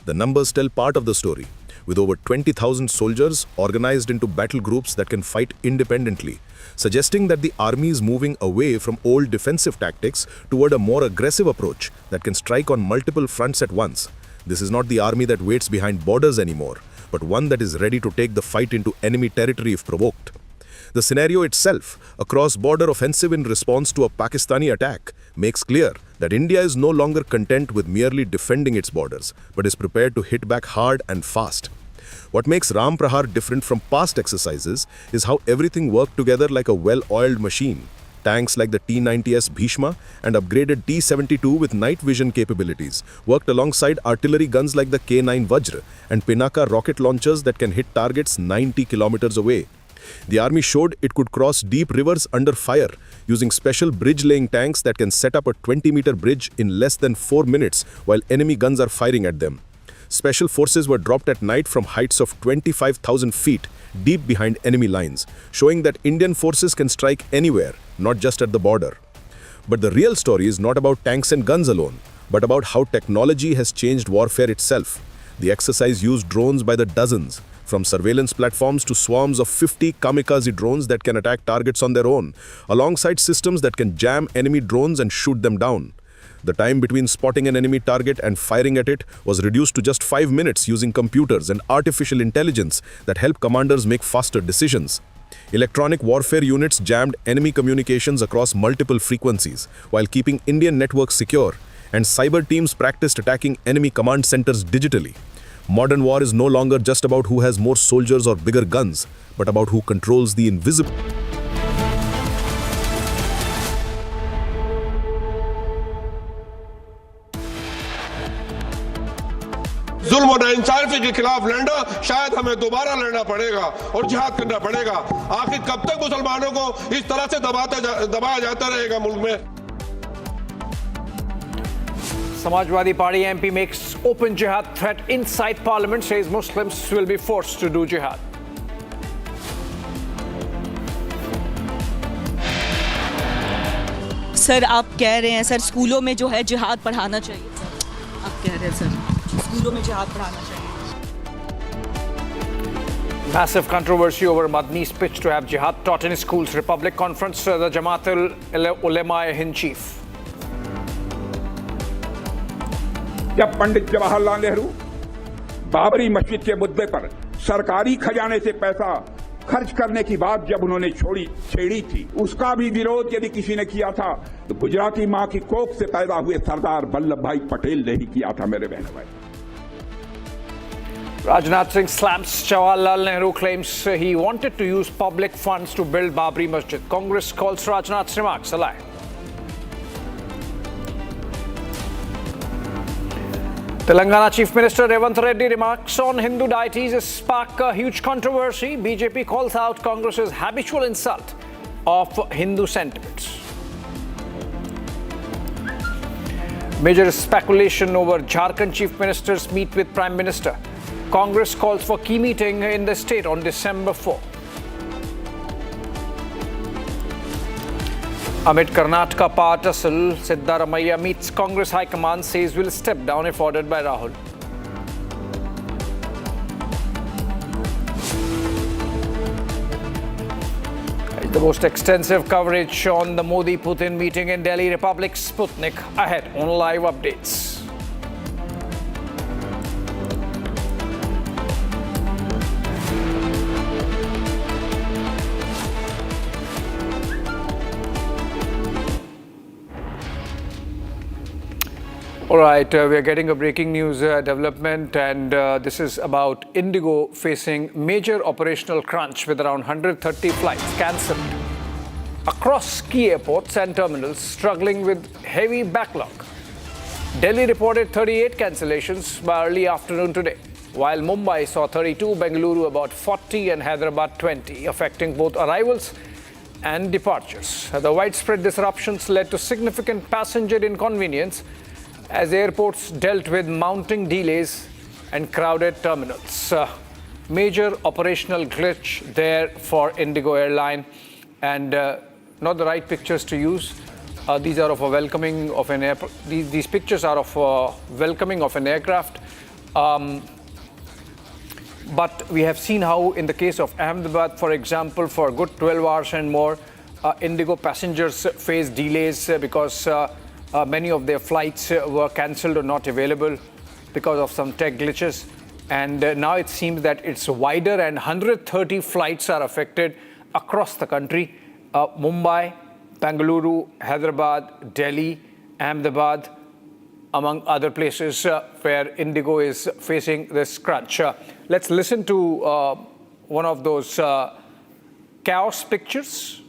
S16: The numbers tell part of the story. With over 20,000 soldiers organized into battle groups that can fight independently, suggesting that the army is moving away from old defensive tactics toward a more aggressive approach that can strike on multiple fronts at once. This is not the army that waits behind borders anymore, but one that is ready to take the fight into enemy territory if provoked. The scenario itself, a cross-border offensive in response to a Pakistani attack, makes clear that India is no longer content with merely defending its borders, but is prepared to hit back hard and fast. What makes Ram Prahar different from past exercises is how everything worked together like a well-oiled machine. Tanks like the T-90S Bhishma and upgraded T-72 with night vision capabilities worked alongside artillery guns like the K-9 Vajra and Pinaka rocket launchers that can hit targets 90 kilometers away. The army showed it could cross deep rivers under fire using special bridge-laying tanks that can set up a 20-meter bridge in less than 4 minutes while enemy guns are firing at them. Special forces were dropped at night from heights of 25,000 feet deep behind enemy lines, showing that Indian forces can strike anywhere, not just at the border. But the real story is not about tanks and guns alone, but about how technology has changed warfare itself. The exercise used drones by the dozens, from surveillance platforms to swarms of 50 kamikaze drones that can attack targets on their own, alongside systems that can jam enemy drones and shoot them down. The time between spotting an enemy target and firing at it was reduced to just 5 minutes using computers and artificial intelligence that help commanders make faster decisions. Electronic warfare units jammed enemy communications across multiple frequencies while keeping Indian networks secure, and cyber teams practiced attacking enemy command centers digitally. Modern war is no longer just about who has more soldiers or bigger guns, but about who controls the invisible.
S4: जुल्म और नाइंसाफी के खिलाफ लड़ना शायद हमें दोबारा लड़ना पड़ेगा और जिहाद करना पड़ेगा। आखिर कब तक मुसलमानों को इस तरह से दबाया जाता रहेगा मुल्क में?
S6: Samajwadi Party MP makes open jihad threat inside parliament, says Muslims will be forced to do jihad.
S2: Sir आप कह रहे हैं सर स्कूलों में जो है जिहाद पढ़ाना चाहिए सर, आप कह रहे हैं सर स्कूलों में जिहाद पढ़ाना चाहिए.
S6: Massive controversy over Madni's pitch to have jihad taught in schools. Republic confronts the Jamaat-ul-Ulema Hind chief.
S26: जब पंडित जवाहरलाल नेहरू बाबरी मस्जिद के मुद्दे पर सरकारी खजाने से पैसा खर्च करने की बात जब उन्होंने छेड़ी थी, उसका भी विरोध यदि किसी ने किया था तो गुजराती मां की कोख से पैदा हुए सरदार वल्लभ भाई पटेल ने ही किया था मेरे बहनों भाई.
S6: Rajnath Singh slams Jawaharlal Nehru, claims he wanted to use public funds to build Babri Masjid. Congress calls Rajnath's remarks a lie. Telangana Chief Minister Revanth Reddy remarks on Hindu deities spark a huge controversy. BJP calls out Congress's habitual insult of Hindu sentiments. Major speculation over Jharkhand Chief Minister's meet with Prime Minister. Congress calls for key meeting in the state on December 4. Amid Karnataka CM Siddaramaiah meets Congress High Command, says will step down if ordered by Rahul. The most extensive coverage on the Modi-Putin meeting in Delhi. Republic Sputnik ahead on live updates. All right, we are getting a breaking news development, and this is about Indigo facing major operational crunch with around 130 flights cancelled across key airports and terminals, struggling with heavy backlog. Delhi reported 38 cancellations by early afternoon today, while Mumbai saw 32, Bengaluru about 40 and Hyderabad 20, affecting both arrivals and departures. The widespread disruptions led to significant passenger inconvenience as airports dealt with mounting delays and crowded terminals. Major operational glitch there for Indigo airline, and not the right pictures to use. These are of a welcoming of an airport. These pictures are of welcoming of an aircraft. But we have seen how in the case of Ahmedabad, for example, for a good 12 hours and more, Indigo passengers face delays because many of their flights were cancelled or not available because of some tech glitches. And now it seems that it's wider and 130 flights are affected across the country. Mumbai, Bengaluru, Hyderabad, Delhi, Ahmedabad, among other places where Indigo is facing this crunch. Let's listen to one of those chaos pictures.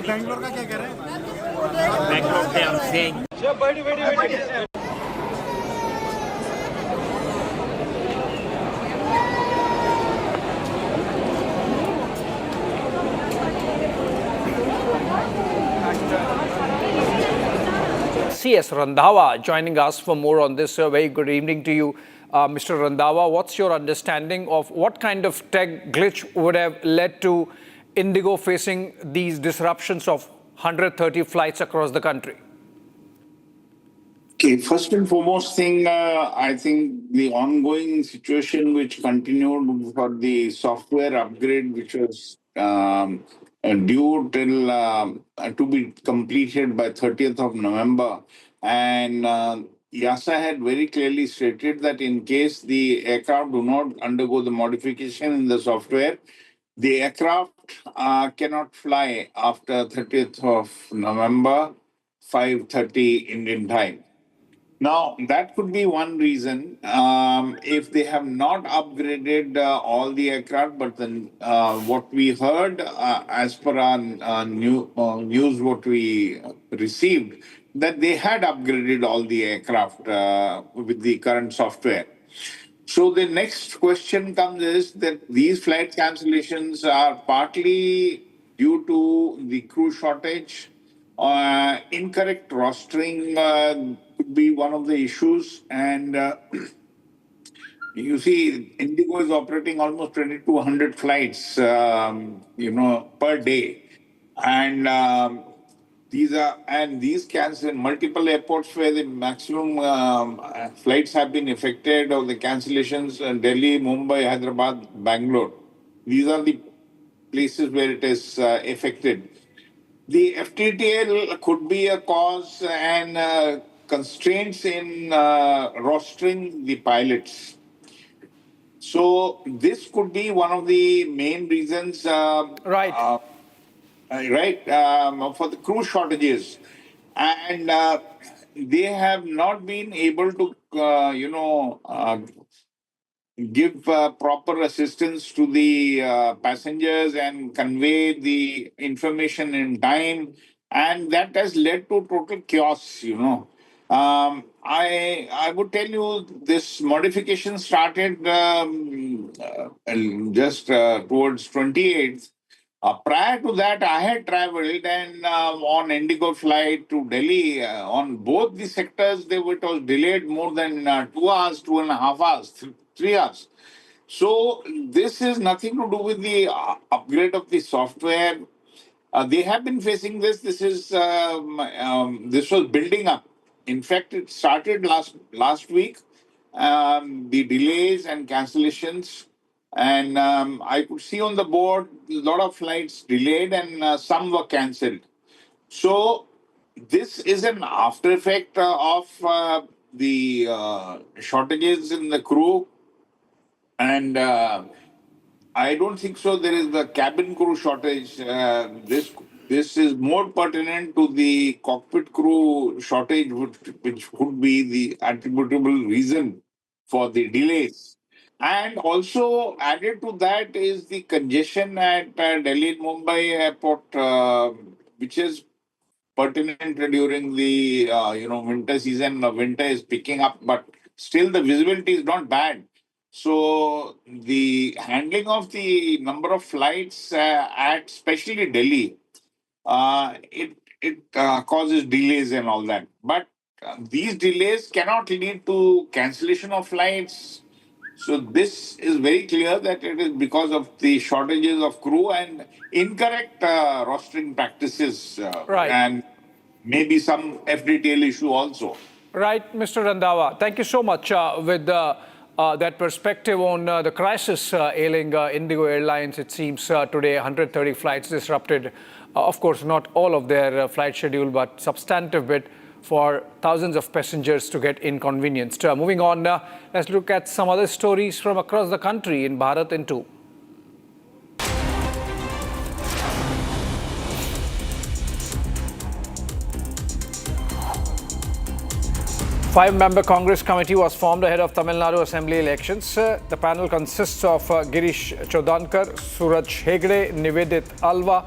S1: Bangalore का क्या कह रहे हैं? बैंगलोर से हमसे
S6: CS Randhawa joining us for more on this. Very good evening to you, Mr. Randhawa. What's your understanding of what kind of tech glitch would have led to Indigo facing these disruptions of 130 flights across the country?
S8: Okay, first and foremost thing, I think the ongoing situation which continued for the software upgrade, which was due till to be completed by 30th of November. And YASA had very clearly stated that in case the aircraft do not undergo the modification in the software, the aircraft cannot fly after 30th of November, 5:30 Indian time. Now, that could be one reason if they have not upgraded all the aircraft, but then what we heard as per our news, what we received, that they had upgraded all the aircraft with the current software. So the next question comes is that these flight cancellations are partly due to the crew shortage. Incorrect rostering could be one of the issues. And you see, Indigo is operating almost 2,200 flights, per day. And these cancel multiple airports where the maximum flights have been affected or the cancellations, Delhi, Mumbai, Hyderabad, Bangalore. These are the places where it is affected. The FTTL could be a cause and constraints in rostering the pilots. So this could be one of the main reasons. Right. For the crew shortages. And they have not been able to, give proper assistance to the passengers and convey the information in time. And that has led to total chaos, I would tell you this modification started just towards 28th. Prior to that, I had traveled and on Indigo flight to Delhi. On both the sectors, it was delayed more than 2 hours, 2.5 hours, 3 hours. So this is nothing to do with the upgrade of the software. They have been facing this. This was building up. In fact, it started last week. The delays and cancellations. And I could see on the board a lot of flights delayed and some were cancelled. So this is an after effect of the shortages in the crew. And I don't think so. There is the cabin crew shortage. This is more pertinent to the cockpit crew shortage, which would be the attributable reason for the delays. And also added to that is the congestion at Delhi and Mumbai airport, which is pertinent during the winter season. Winter is picking up, but still the visibility is not bad. So the handling of the number of flights at especially Delhi, it causes delays and all that. But these delays cannot lead to cancellation of flights. So this is very clear that it is because of the shortages of crew and incorrect rostering practices, and maybe some FDTL issue also.
S6: Right, Mr. Randhawa. Thank you so much with that perspective on the crisis ailing Indigo Airlines. It seems today 130 flights disrupted. Of course, not all of their flight schedule, but substantive bit for thousands of passengers to get inconvenienced. Moving on, let's look at some other stories from across the country in Bharat in 2. Five-member Congress committee was formed ahead of Tamil Nadu Assembly elections. The panel consists of Girish Chodankar, Suraj Hegde, Nivedit Alva,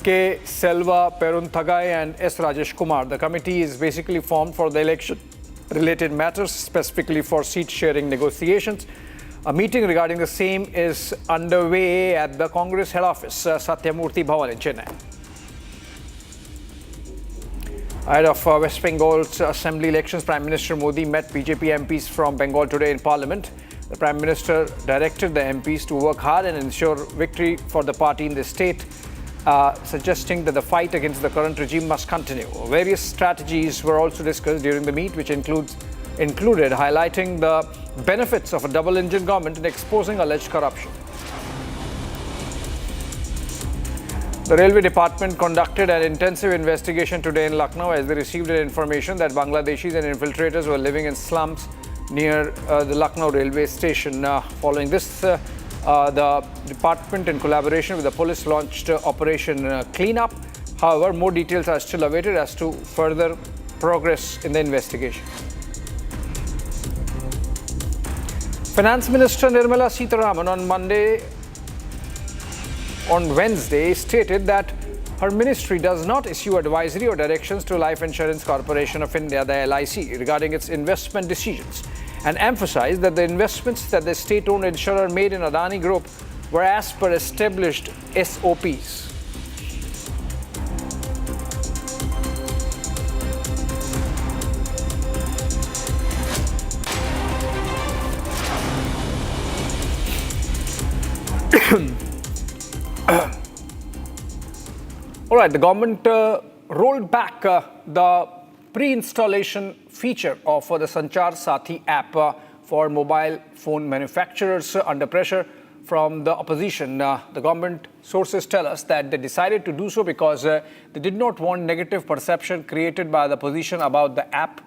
S6: K. Selva Perunthagai and S. Rajesh Kumar. The committee is basically formed for the election-related matters, specifically for seat-sharing negotiations. A meeting regarding the same is underway at the Congress head office, Satyamurthy Bhavan in Chennai. Ahead of West Bengal's assembly elections, Prime Minister Modi met BJP MPs from Bengal today in Parliament. The Prime Minister directed the MPs to work hard and ensure victory for the party in the state, suggesting that the fight against the current regime must continue. Various strategies were also discussed during the meet, which included highlighting the benefits of a double-engine government and exposing alleged corruption. The Railway Department conducted an intensive investigation today in Lucknow as they received information that Bangladeshis and infiltrators were living in slums near the Lucknow railway station. Following this, the department, in collaboration with the police, launched Operation Cleanup. However, more details are still awaited as to further progress in the investigation. Finance Minister Nirmala Sitharaman on Wednesday stated that her ministry does not issue advisory or directions to Life Insurance Corporation of India, the LIC, regarding its investment decisions, and emphasized that the investments that the state-owned insurer made in Adani Group were as per established SOPs. All right, the government rolled back the pre-installation feature of the Sanchar Sathi app for mobile phone manufacturers under pressure from the opposition. The government sources tell us that they decided to do so because they did not want negative perception created by the opposition about the app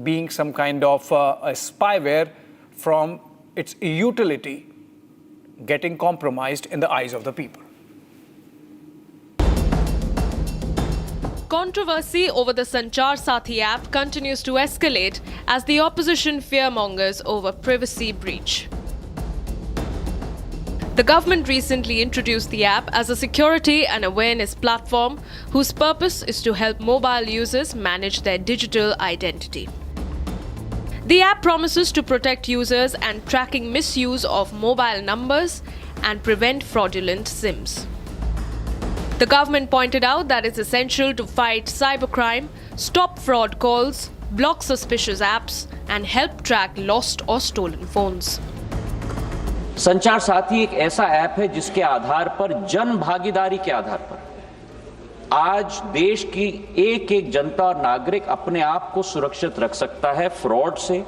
S6: being some kind of a spyware from its utility getting compromised in the eyes of the people.
S23: Controversy over the Sanchar Sathi app continues to escalate as the opposition fearmongers over privacy breach. The government recently introduced the app as a security and awareness platform whose purpose is to help mobile users manage their digital identity. The app promises to protect users and tracking misuse of mobile numbers and prevent fraudulent SIMs. The government pointed out that it's essential to fight cybercrime, stop fraud calls, block suspicious apps, and help track lost or stolen phones.
S12: संचार साथी एक ऐसा app है जिसके आधार पर जन भागीदारी के आधार पर आज देश की एक एक जनता और नागरिक अपने आप को सुरक्षित रख सकता है फ्रॉड से,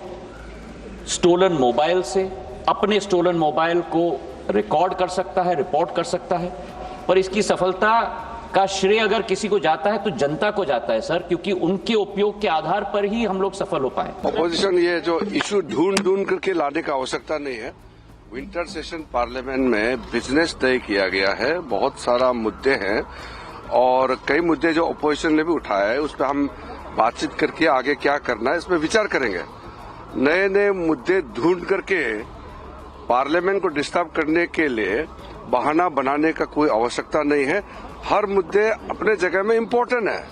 S12: स्टोलन मोबाइल से, अपने स्टोलन मोबाइल को रिकॉर्ड कर सकता है, रिपोर्ट कर सकता है। पर इसकी सफलता का श्रेय अगर किसी को जाता है तो जनता को जाता है सर, क्योंकि उनके उपयोग के आधार पर ही हम लोग सफल हो पाए।
S13: ऑपोजिशन ये जो इशू ढूंढ करके लाने का आवश्यकता नहीं है। विंटर सेशन पार्लियामेंट में बिजनेस तय किया गया है, बहुत सारा मुद्दे हैं और कई मुद्दे जो ऑपोजिशन ने भी उठाया है उस पर हम बातचीत करके आगे क्या करना है इस पर विचार करेंगे। नए नए मुद्दे ढूंढ करके पार्लियामेंट को डिस्टर्ब करने के लिए बहाना बनाने का कोई आवश्यकता नहीं है। हर मुद्दे अपने जगह में इम्पोर्टेंट है,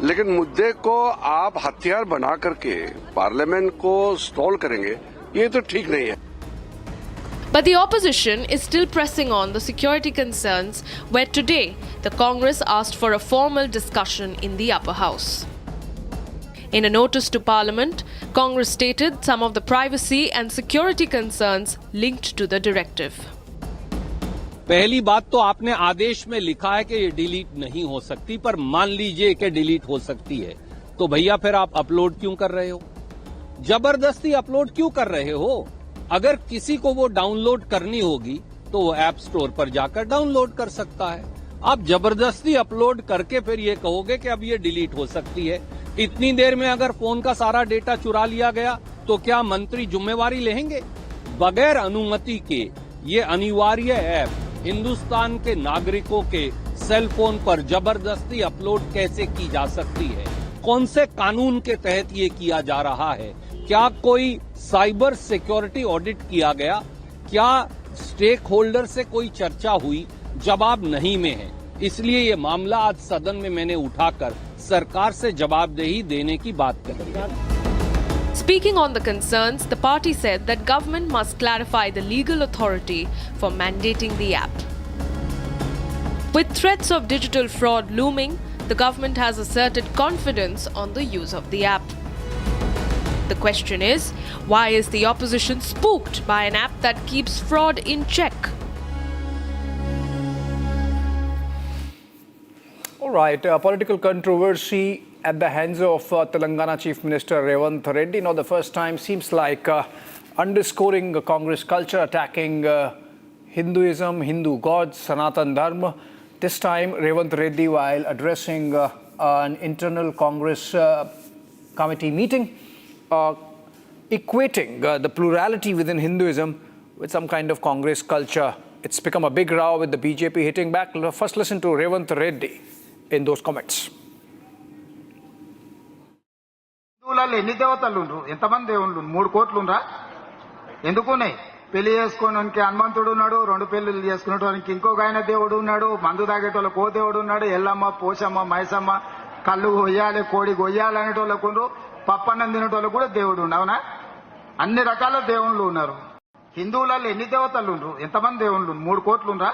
S13: लेकिन मुद्दे को आप हथियार बना करके पार्लियामेंट को स्टॉल करेंगे, ये तो ठीक नहीं है।
S23: But the opposition is still pressing on the security concerns, where today the Congress asked for a formal discussion in the upper house. In a notice to Parliament, Congress stated some of the privacy and security concerns linked to the directive.
S5: पहली बात तो आपने आदेश में लिखा है कि ये delete नहीं हो सकती, पर मान लीजिए कि डिलीट हो सकती है, तो भैया फिर आप अपलोड क्यों कर रहे हो? जबरदस्ती अपलोड क्यों कर रहे हो? अगर किसी को वो डाउनलोड करनी होगी तो वो ऐप स्टोर पर जाकर डाउनलोड कर सकता है। आप जबरदस्ती अपलोड करके फिर ये कहोगे कि अब ये डिलीट हो सकती है। इतनी देर में अगर फोन का सारा डेटा चुरा लिया गया तो क्या मंत्री जिम्मेवारी लेंगे? बगैर अनुमति के ये अनिवार्य ऐप हिंदुस्तान के नागरिकों के सेल फोन पर जबरदस्ती अपलोड कैसे की जा सकती है? कौन से कानून के तहत ये किया जा रहा है? क्या कोई साइबर सिक्योरिटी ऑडिट किया गया? क्या स्टेक होल्डर से कोई चर्चा हुई? जवाब नहीं में है। इसलिए ये मामला आज सदन में मैंने उठाकर सरकार से जवाबदेही देने की बात कर रही है।
S23: Speaking on the concerns, the party said that government must clarify the legal authority for mandating the app. With threats of digital fraud looming, the government has asserted confidence on the use of the app. The question is, why is the opposition spooked by an app that keeps fraud in check?
S6: All right, political controversy at the hands of Telangana Chief Minister Revanth Reddy. Now, the first time seems like underscoring Congress culture, attacking Hinduism, Hindu gods, Sanatan Dharma. This time, Revanth Reddy, while addressing an internal Congress committee meeting, equating the plurality within Hinduism with some kind of Congress culture. It's become a big row with the BJP hitting back. First, listen to Revanth Reddy in those comments.
S11: హిందువులలో ఎన్ని దేవతలు ఉండ్రు? ఎంతమంది దేవుళ్ళు? 3 కోట్లు ఉండ్రా? ఎందుకున్నాయి? పెళ్లి చేసుకోవడానికి హనుమంతుడు ఉన్నాడు, 2 పెళ్లిళ్ళు చేసుకునేటోనికి ఇంకొక ఆయన దేవుడు ఉన్నాడు, మందు తాగేటోళ్ళకి ఓ దేవుడు ఉన్నాడు, ఎల్లమ్మ, పోషమ్మ, మైసమ్మ, కళ్ళు కొయ్యాలి, కోడి కొయ్యాలి అనేటోళ్ళకు ఉండ్రు, పప్పన్నం తినేటోళ్ళకు కూడా దేవుడు ఉండు. అవునా? అన్ని రకాల దేవుళ్ళు ఉన్నారు. హిందువులలో ఎన్ని దేవతలు ఉండ్రు? ఎంతమంది దేవుళ్ళు? 3 కోట్లు ఉండ్రా?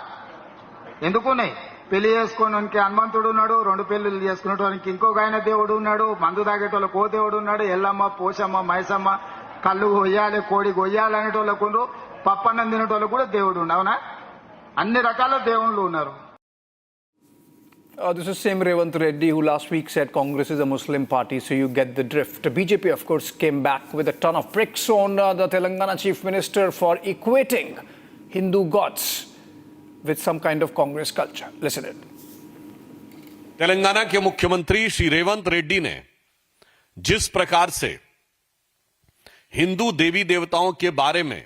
S11: ఎందుకున్నాయి? పెళ్లి చేసుకోవడానికి హనుమంతుడు ఉన్నాడు, 2 పెళ్లిళ్ళు చేసుకునేటోనికి ఇంకొక ఆయన దేవుడు ఉన్నాడు, మందు తాగేటోళ్ళకి ఓ దేవుడు ఉన్నాడు, ఎల్లమ్మ, పోషమ్మ, మైసమ్మ, కళ్ళు కొయ్యాలి, కోడి కొయ్యాలి అనేటోళ్ళకు ఉండ్రు, పప్పన్నం తినేటోళ్ళకు కూడా దేవుడు ఉండు. అవునా? అన్ని రకాల దేవుళ్ళు ఉన్నారు.
S6: This is same Revanth Reddy who last week said Congress is a Muslim party, so you get the drift. BJP, of course, came back with a ton of bricks on the Telangana Chief Minister for equating Hindu gods with some kind of Congress culture. Listen it.
S22: Telangana के मुख्यमंत्री श्री रेवंत रेड्डी ने जिस प्रकार से हिंदू देवी देवताओं के बारे में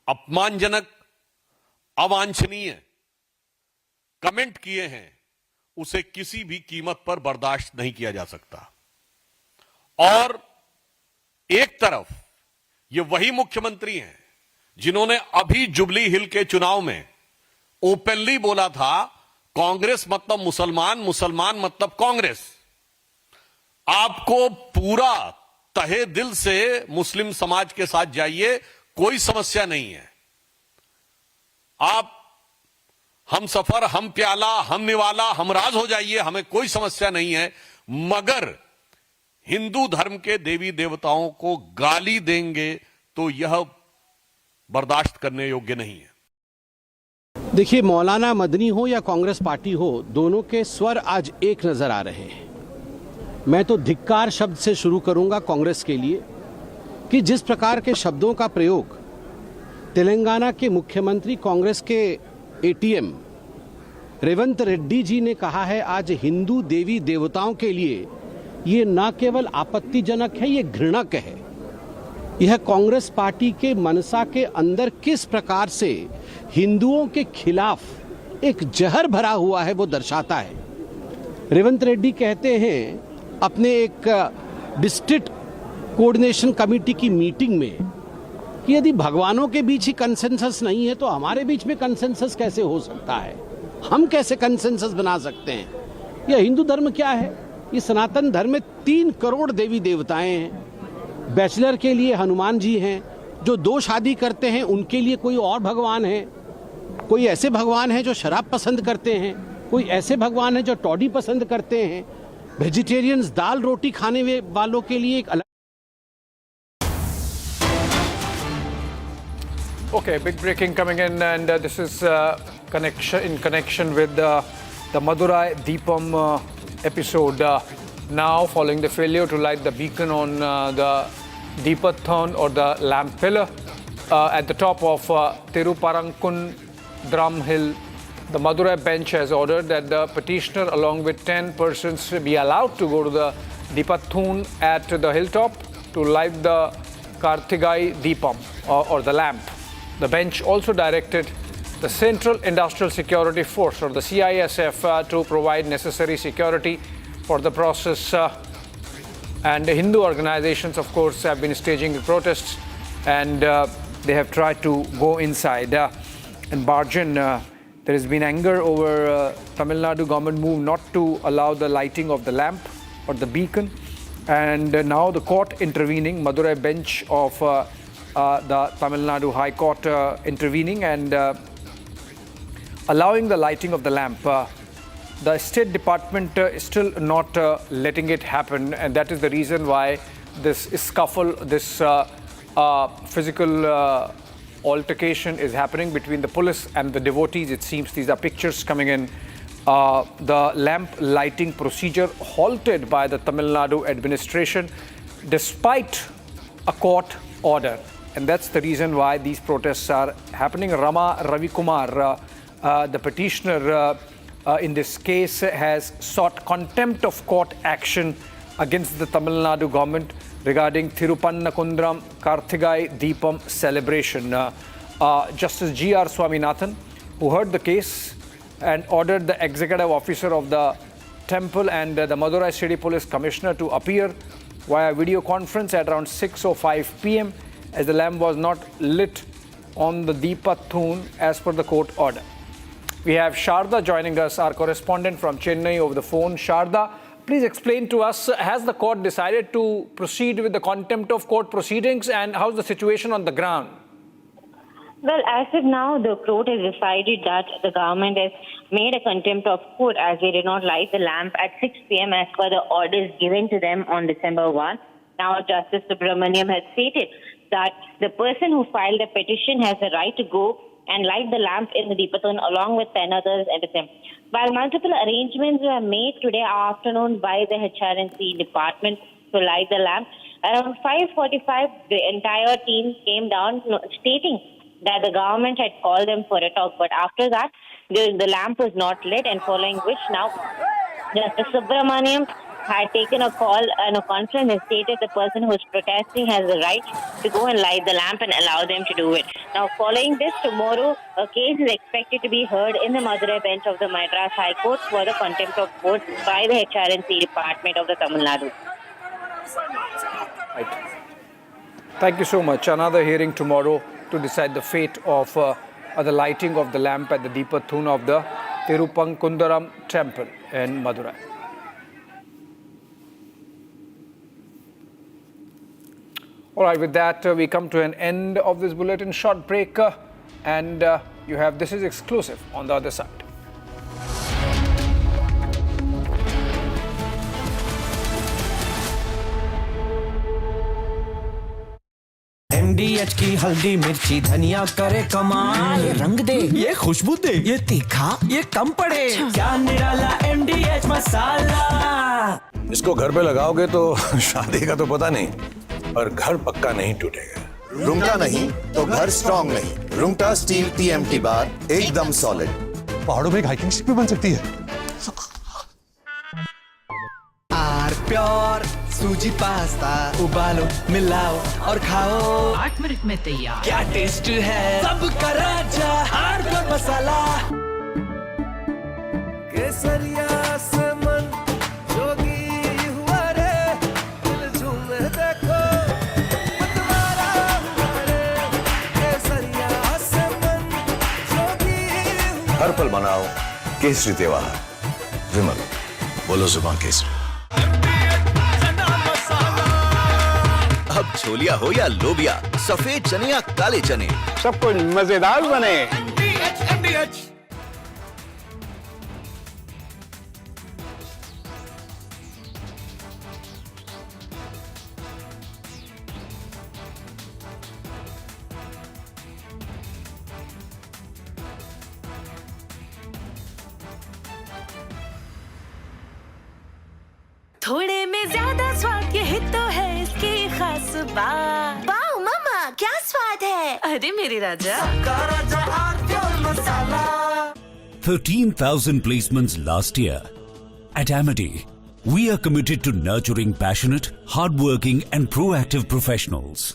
S22: अपमानजनक, अवांछनीय कमेंट किए हैं, उसे किसी भी कीमत पर बर्दाश्त नहीं किया जा सकता। और एक तरफ ये वही मुख्यमंत्री हैं जिन्होंने अभी जुबली हिल के चुनाव में ओपनली बोला था कांग्रेस मतलब मुसलमान, मुसलमान मतलब कांग्रेस। आपको पूरा तहे दिल से मुस्लिम समाज के साथ जाइए, कोई समस्या नहीं है। आप हम सफर, हम प्याला, हम निवाला, हम राज हो जाइए, हमें कोई समस्या नहीं है। मगर हिंदू धर्म के देवी देवताओं को गाली देंगे तो यह बर्दाश्त करने योग्य नहीं है।
S5: देखिए, मौलाना मदनी हो या कांग्रेस पार्टी हो, दोनों के स्वर आज एक नजर आ रहे हैं। मैं तो धिक्कार शब्द से शुरू करूंगा कांग्रेस के लिए कि जिस प्रकार के शब्दों का प्रयोग तेलंगाना के मुख्यमंत्री कांग्रेस के एटीएम रेवंत रेड्डी जी ने कहा है आज हिंदू देवी देवताओं के लिए, ये न केवल आपत्तिजनक है, ये घृणक है। यह कांग्रेस पार्टी के मनसा के अंदर किस प्रकार से हिंदुओं के खिलाफ एक जहर भरा हुआ है वो दर्शाता है। रेवंत रेड्डी कहते हैं अपने एक डिस्ट्रिक्ट कोऑर्डिनेशन कमेटी की मीटिंग में कि यदि भगवानों के बीच ही कंसेंसस नहीं है तो हमारे बीच में कंसेंसस कैसे हो सकता है, हम कैसे कंसेंसस बना सकते हैं। यह हिंदू धर्म क्या है? ये सनातन धर्म में 3 करोड़ देवी देवताएं हैं। बैचलर के लिए हनुमान जी हैं, जो 2 शादी करते हैं उनके लिए कोई और भगवान है, कोई ऐसे भगवान है जो शराब पसंद करते हैं, कोई ऐसे भगवान है जो टॉडी पसंद करते हैं, वेजिटेरियंस दाल रोटी खाने वालों के लिए एक अलग।
S6: Okay, big breaking coming in, and this is connection with the Madurai Deepam episode. Now, following the failure to light the beacon on the Deepathon or the lamp pillar at the top of Tiruparankundram hill, the Madurai bench has ordered that the petitioner, along with 10 persons, be allowed to go to the Deepathon at the hilltop to light the Karthigai Deepam or the lamp. The bench also directed the Central Industrial Security Force or the CISF to provide necessary security for the process. And the Hindu organizations, of course, have been staging protests, and they have tried to go inside and barge in. There has been anger over Tamil Nadu government move not to allow the lighting of the lamp or the beacon. And now the court intervening, Madurai bench of the Tamil Nadu High Court intervening and allowing the lighting of the lamp. The State Department is still not letting it happen, and that is the reason why this scuffle, this physical altercation is happening between the police and the devotees. It seems these are pictures coming in. The lamp lighting procedure halted by the Tamil Nadu administration despite a court order. And that's the reason why these protests are happening. Ravikumar, the petitioner in this case, has sought contempt of court action against the Tamil Nadu government regarding Tirupannakundram Karthigai Deepam celebration. Justice G.R. Swaminathan, who heard the case and ordered the executive officer of the temple and the Madurai City Police Commissioner to appear via video conference at around 6:05 p.m. as the lamp was not lit on the Deepathon as per the court order. We have Sharda joining us, our correspondent from Chennai, over the phone. Sharda, please explain to us, has the court decided to proceed with the contempt of court proceedings, and how's the situation on the ground?
S3: Well, as of now, the court has decided that the government has made a contempt of court as they did not light the lamp at 6 p.m. as per the orders given to them on December 1. Now, Justice Subramaniam has stated that the person who filed the petition has the right to go and light the lamp in the Deepathon along with 10 others at the same. While multiple arrangements were made today afternoon by the HRNC department to light the lamp, around 5:45 the entire team came down stating that the government had called them for a talk. But after that, the lamp was not lit, and following which now Justice Subramaniam had taken a call and a conference and stated the person who is protesting has the right to go and light the lamp and allow them to do it. Now, following this, tomorrow a case is expected to be heard in the Madurai bench of the Madras High Court for the contempt of court by the HRNC department of the Tamil Nadu.
S6: Right. Thank you so much. Another hearing tomorrow to decide the fate of the lighting of the lamp at the Deepathon of the Tirupannakundram temple in Madurai. All right, with that, we come to an end of this bulletin. Short break, and you have this is exclusive on the other side.
S10: MDH की हल्दी मिर्ची धनिया करे कमाल, ये रंग दे, ये खुशबू दे, ये तीखा, ये कम पड़े, क्या निराला MDH मसाला।
S16: इसको घर पे लगाओगे तो शादी का तो पता नहीं, पर घर पक्का नहीं टूटेगा।
S18: रुंगटा नहीं तो घर स्ट्रॉन्ग नहीं। रुंगटा स्टील TMT बार एकदम सॉलिड।
S20: पहाड़ों में एक हाइकिंग स्टिक भी बन सकती है।
S10: आर प्योर सूजी पास्ता उबालो, मिलाओ और खाओ, 8 मिनट में तैयार। क्या टेस्ट है सबका राजा आर प्योर मसाला। केसरिया से मन जोगी हुआ रे, दिल झूमे देखो मतवारा हुआ रे, केसरिया से मन जोगी हुआ।
S16: हर पल मनाओ केसरी त्योहार। विमल, बोलो जुबान केसरी।
S18: अब छोलिया हो या लोबिया, सफेद चने या काले चने,
S7: सब कुछ मजेदार बने।
S14: थोड़े में ज्यादा स्वाद, यही तो है इसकी खास बात। वाओ मामा, क्या स्वाद है? अरे मेरे राजा,
S15: 13,000 placements last year. At Amity, we are committed to nurturing passionate, hardworking and proactive professionals.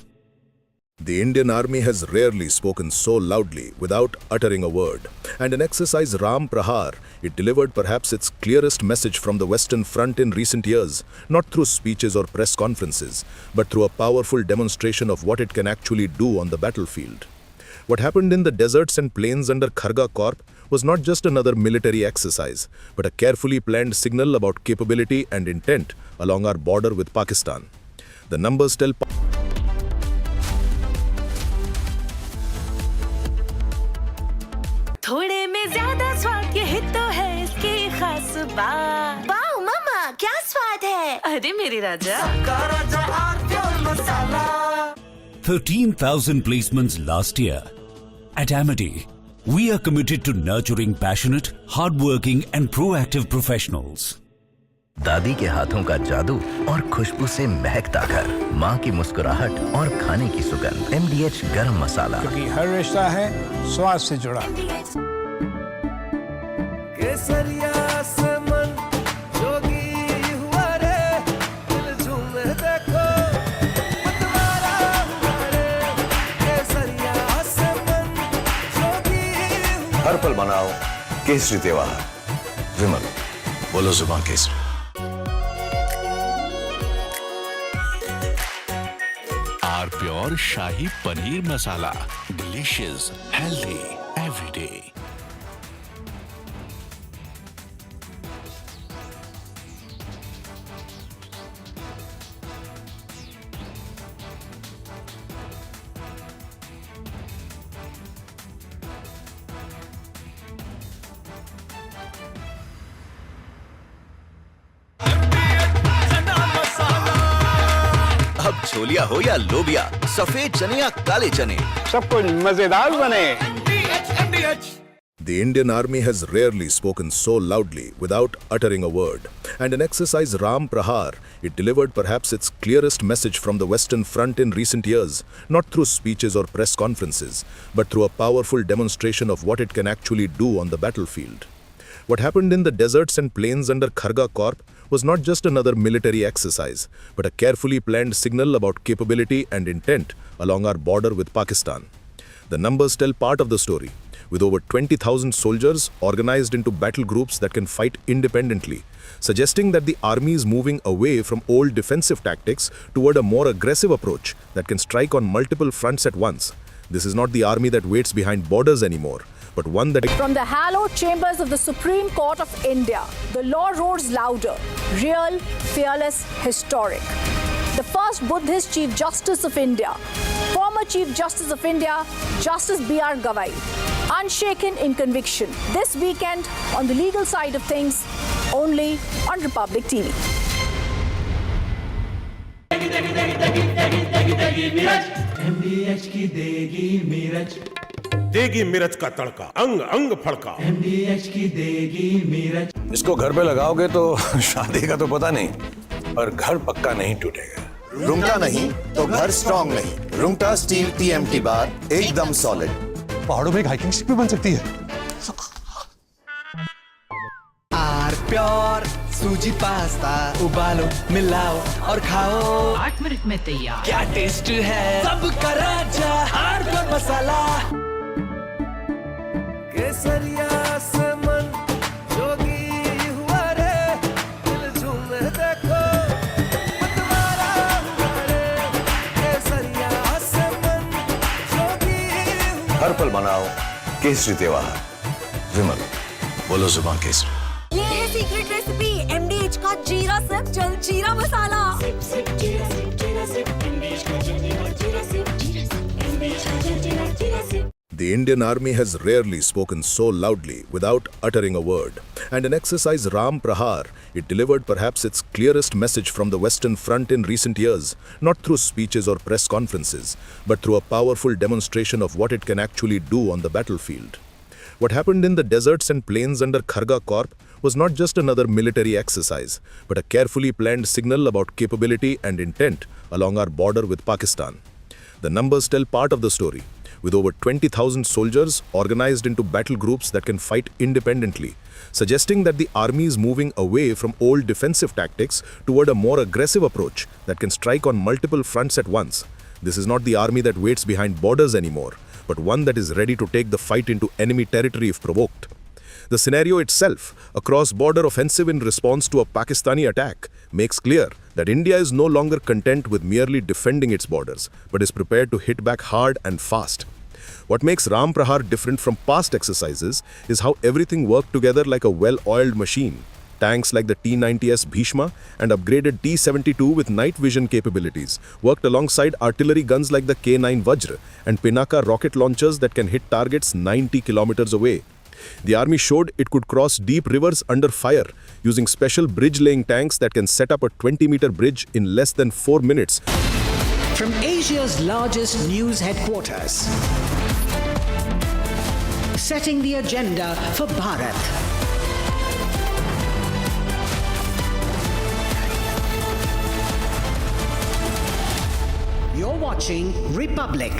S16: The Indian Army has rarely spoken so loudly without uttering a word. And in exercise Ram Prahar, it delivered perhaps its clearest message from the Western Front in recent years, not through speeches or press conferences, but through a powerful demonstration of what it can actually do on the battlefield. What happened in the deserts and plains under Kharga Corp was not just another military exercise, but a carefully planned signal about capability and intent along our border with Pakistan. The numbers tell
S14: थोड़े में ज्यादा स्वाद, यही तो है इसकी खास बात। वाओ मामा, क्या स्वाद है? अरे मेरे राजा,
S15: 13,000 placements last year. At Amity, we are committed to nurturing passionate, hardworking and proactive professionals.
S17: दादी के हाथों का जादू और खुशबू से महकता घर, माँ की मुस्कुराहट और खाने की सुगंध। MDH गरम मसाला,
S7: क्योंकि हर रिश्ता है स्वाद से जुड़ा।
S10: केसरिया से मन जोगी हुआ रे, दिल झूमे देखो मतवारा हुआ रे। केसरिया से मन जोगी हुआ।
S18: हर पल मनाओ केसरी त्योहार। विमल, बोलो जुबान Kesari.
S21: Pure shahi paneer masala, delicious, healthy every day.
S18: अब छोलिया हो या लोबिया, सफेद चने या काले चने,
S7: सब कुछ मजेदार बने।
S16: The Indian Army has rarely spoken so loudly without uttering a word. And in exercise Ram Prahar, it delivered perhaps its clearest message from the Western Front in recent years, not through speeches or press conferences, but through a powerful demonstration of what it can actually do on the battlefield. What happened in the deserts and plains under Kharga Corp was not just another military exercise, but a carefully planned signal about capability and intent along our border with Pakistan. The numbers tell part of the story, with over 20,000 soldiers organized into battle groups that can fight independently, suggesting that the army is moving away from old defensive tactics toward a more aggressive approach that can strike on multiple fronts at once. This is not the army that waits behind borders anymore, but one that...
S25: From the hallowed chambers of the Supreme Court of India, the law roars louder, real, fearless, historic. The first Buddhist Chief Justice of India, former Chief Justice of India, Justice B.R. Gavai, unshaken in conviction. This weekend on the legal side of things, only on Republic TV.
S10: MDH की देगी मिर्च,
S27: देगी मिर्च का तड़का, अंग अंग फड़का।
S10: MDH की देगी मिर्च।
S28: इसको घर पे लगाओगे तो शादी का तो पता नहीं, पर घर पक्का नहीं टूटेगा।
S18: रुंगटा नहीं तो घर स्ट्रॉन्ग नहीं। रुंगटा स्टील TMT बार एकदम सॉलिड।
S20: पहाड़ों में एक हाइकिंग शिप भी बन सकती है।
S10: आर प्योर सूजी पास्ता, उबालो मिलाओ और खाओ,
S24: 8 मिनट में तैयार।
S10: क्या टेस्ट है सबका राजा, आर प्योर मसाला। केसरिया से मन जोगी हुआ रे, दिल झूमे देखो मतवारा हुआ रे। केसरिया से मन जोगी हुआ।
S28: हर पल मनाओ केसरी त्योहार। विमल, बोलो जुबान केसरी।
S14: ये है सीक्रेट रेसिपी MDH का जीरा सिप जल जीरा मसाला। सिप सिप जीरा सिप MDH का
S16: The Indian Army has rarely spoken so loudly without uttering a word. And in exercise Ram Prahar, it delivered perhaps its clearest message from the Western Front in recent years, not through speeches or press conferences, but through a powerful demonstration of what it can actually do on the battlefield. What happened in the deserts and plains under Kharga Corp was not just another military exercise, but a carefully planned signal about capability and intent along our border with Pakistan. The numbers tell part of the story, with over 20,000 soldiers organized into battle groups that can fight independently, suggesting that the army is moving away from old defensive tactics toward a more aggressive approach that can strike on multiple fronts at once. This is not the army that waits behind borders anymore, but one that is ready to take the fight into enemy territory if provoked. The scenario itself, a cross-border offensive in response to a Pakistani attack, makes clear that India is no longer content with merely defending its borders, but is prepared to hit back hard and fast. What makes Ram Prahar different from past exercises is how everything worked together like a well-oiled machine. Tanks like the T-90S Bhishma and upgraded T-72 with night vision capabilities worked alongside artillery guns like the K-9 Vajra and Pinaka rocket launchers that can hit targets 90 kilometers away. The army showed it could cross deep rivers under fire using special bridge-laying tanks that can set up a 20-meter bridge in less than 4 minutes.
S1: From Asia's largest news headquarters, setting the agenda for Bharat. You're watching Republic.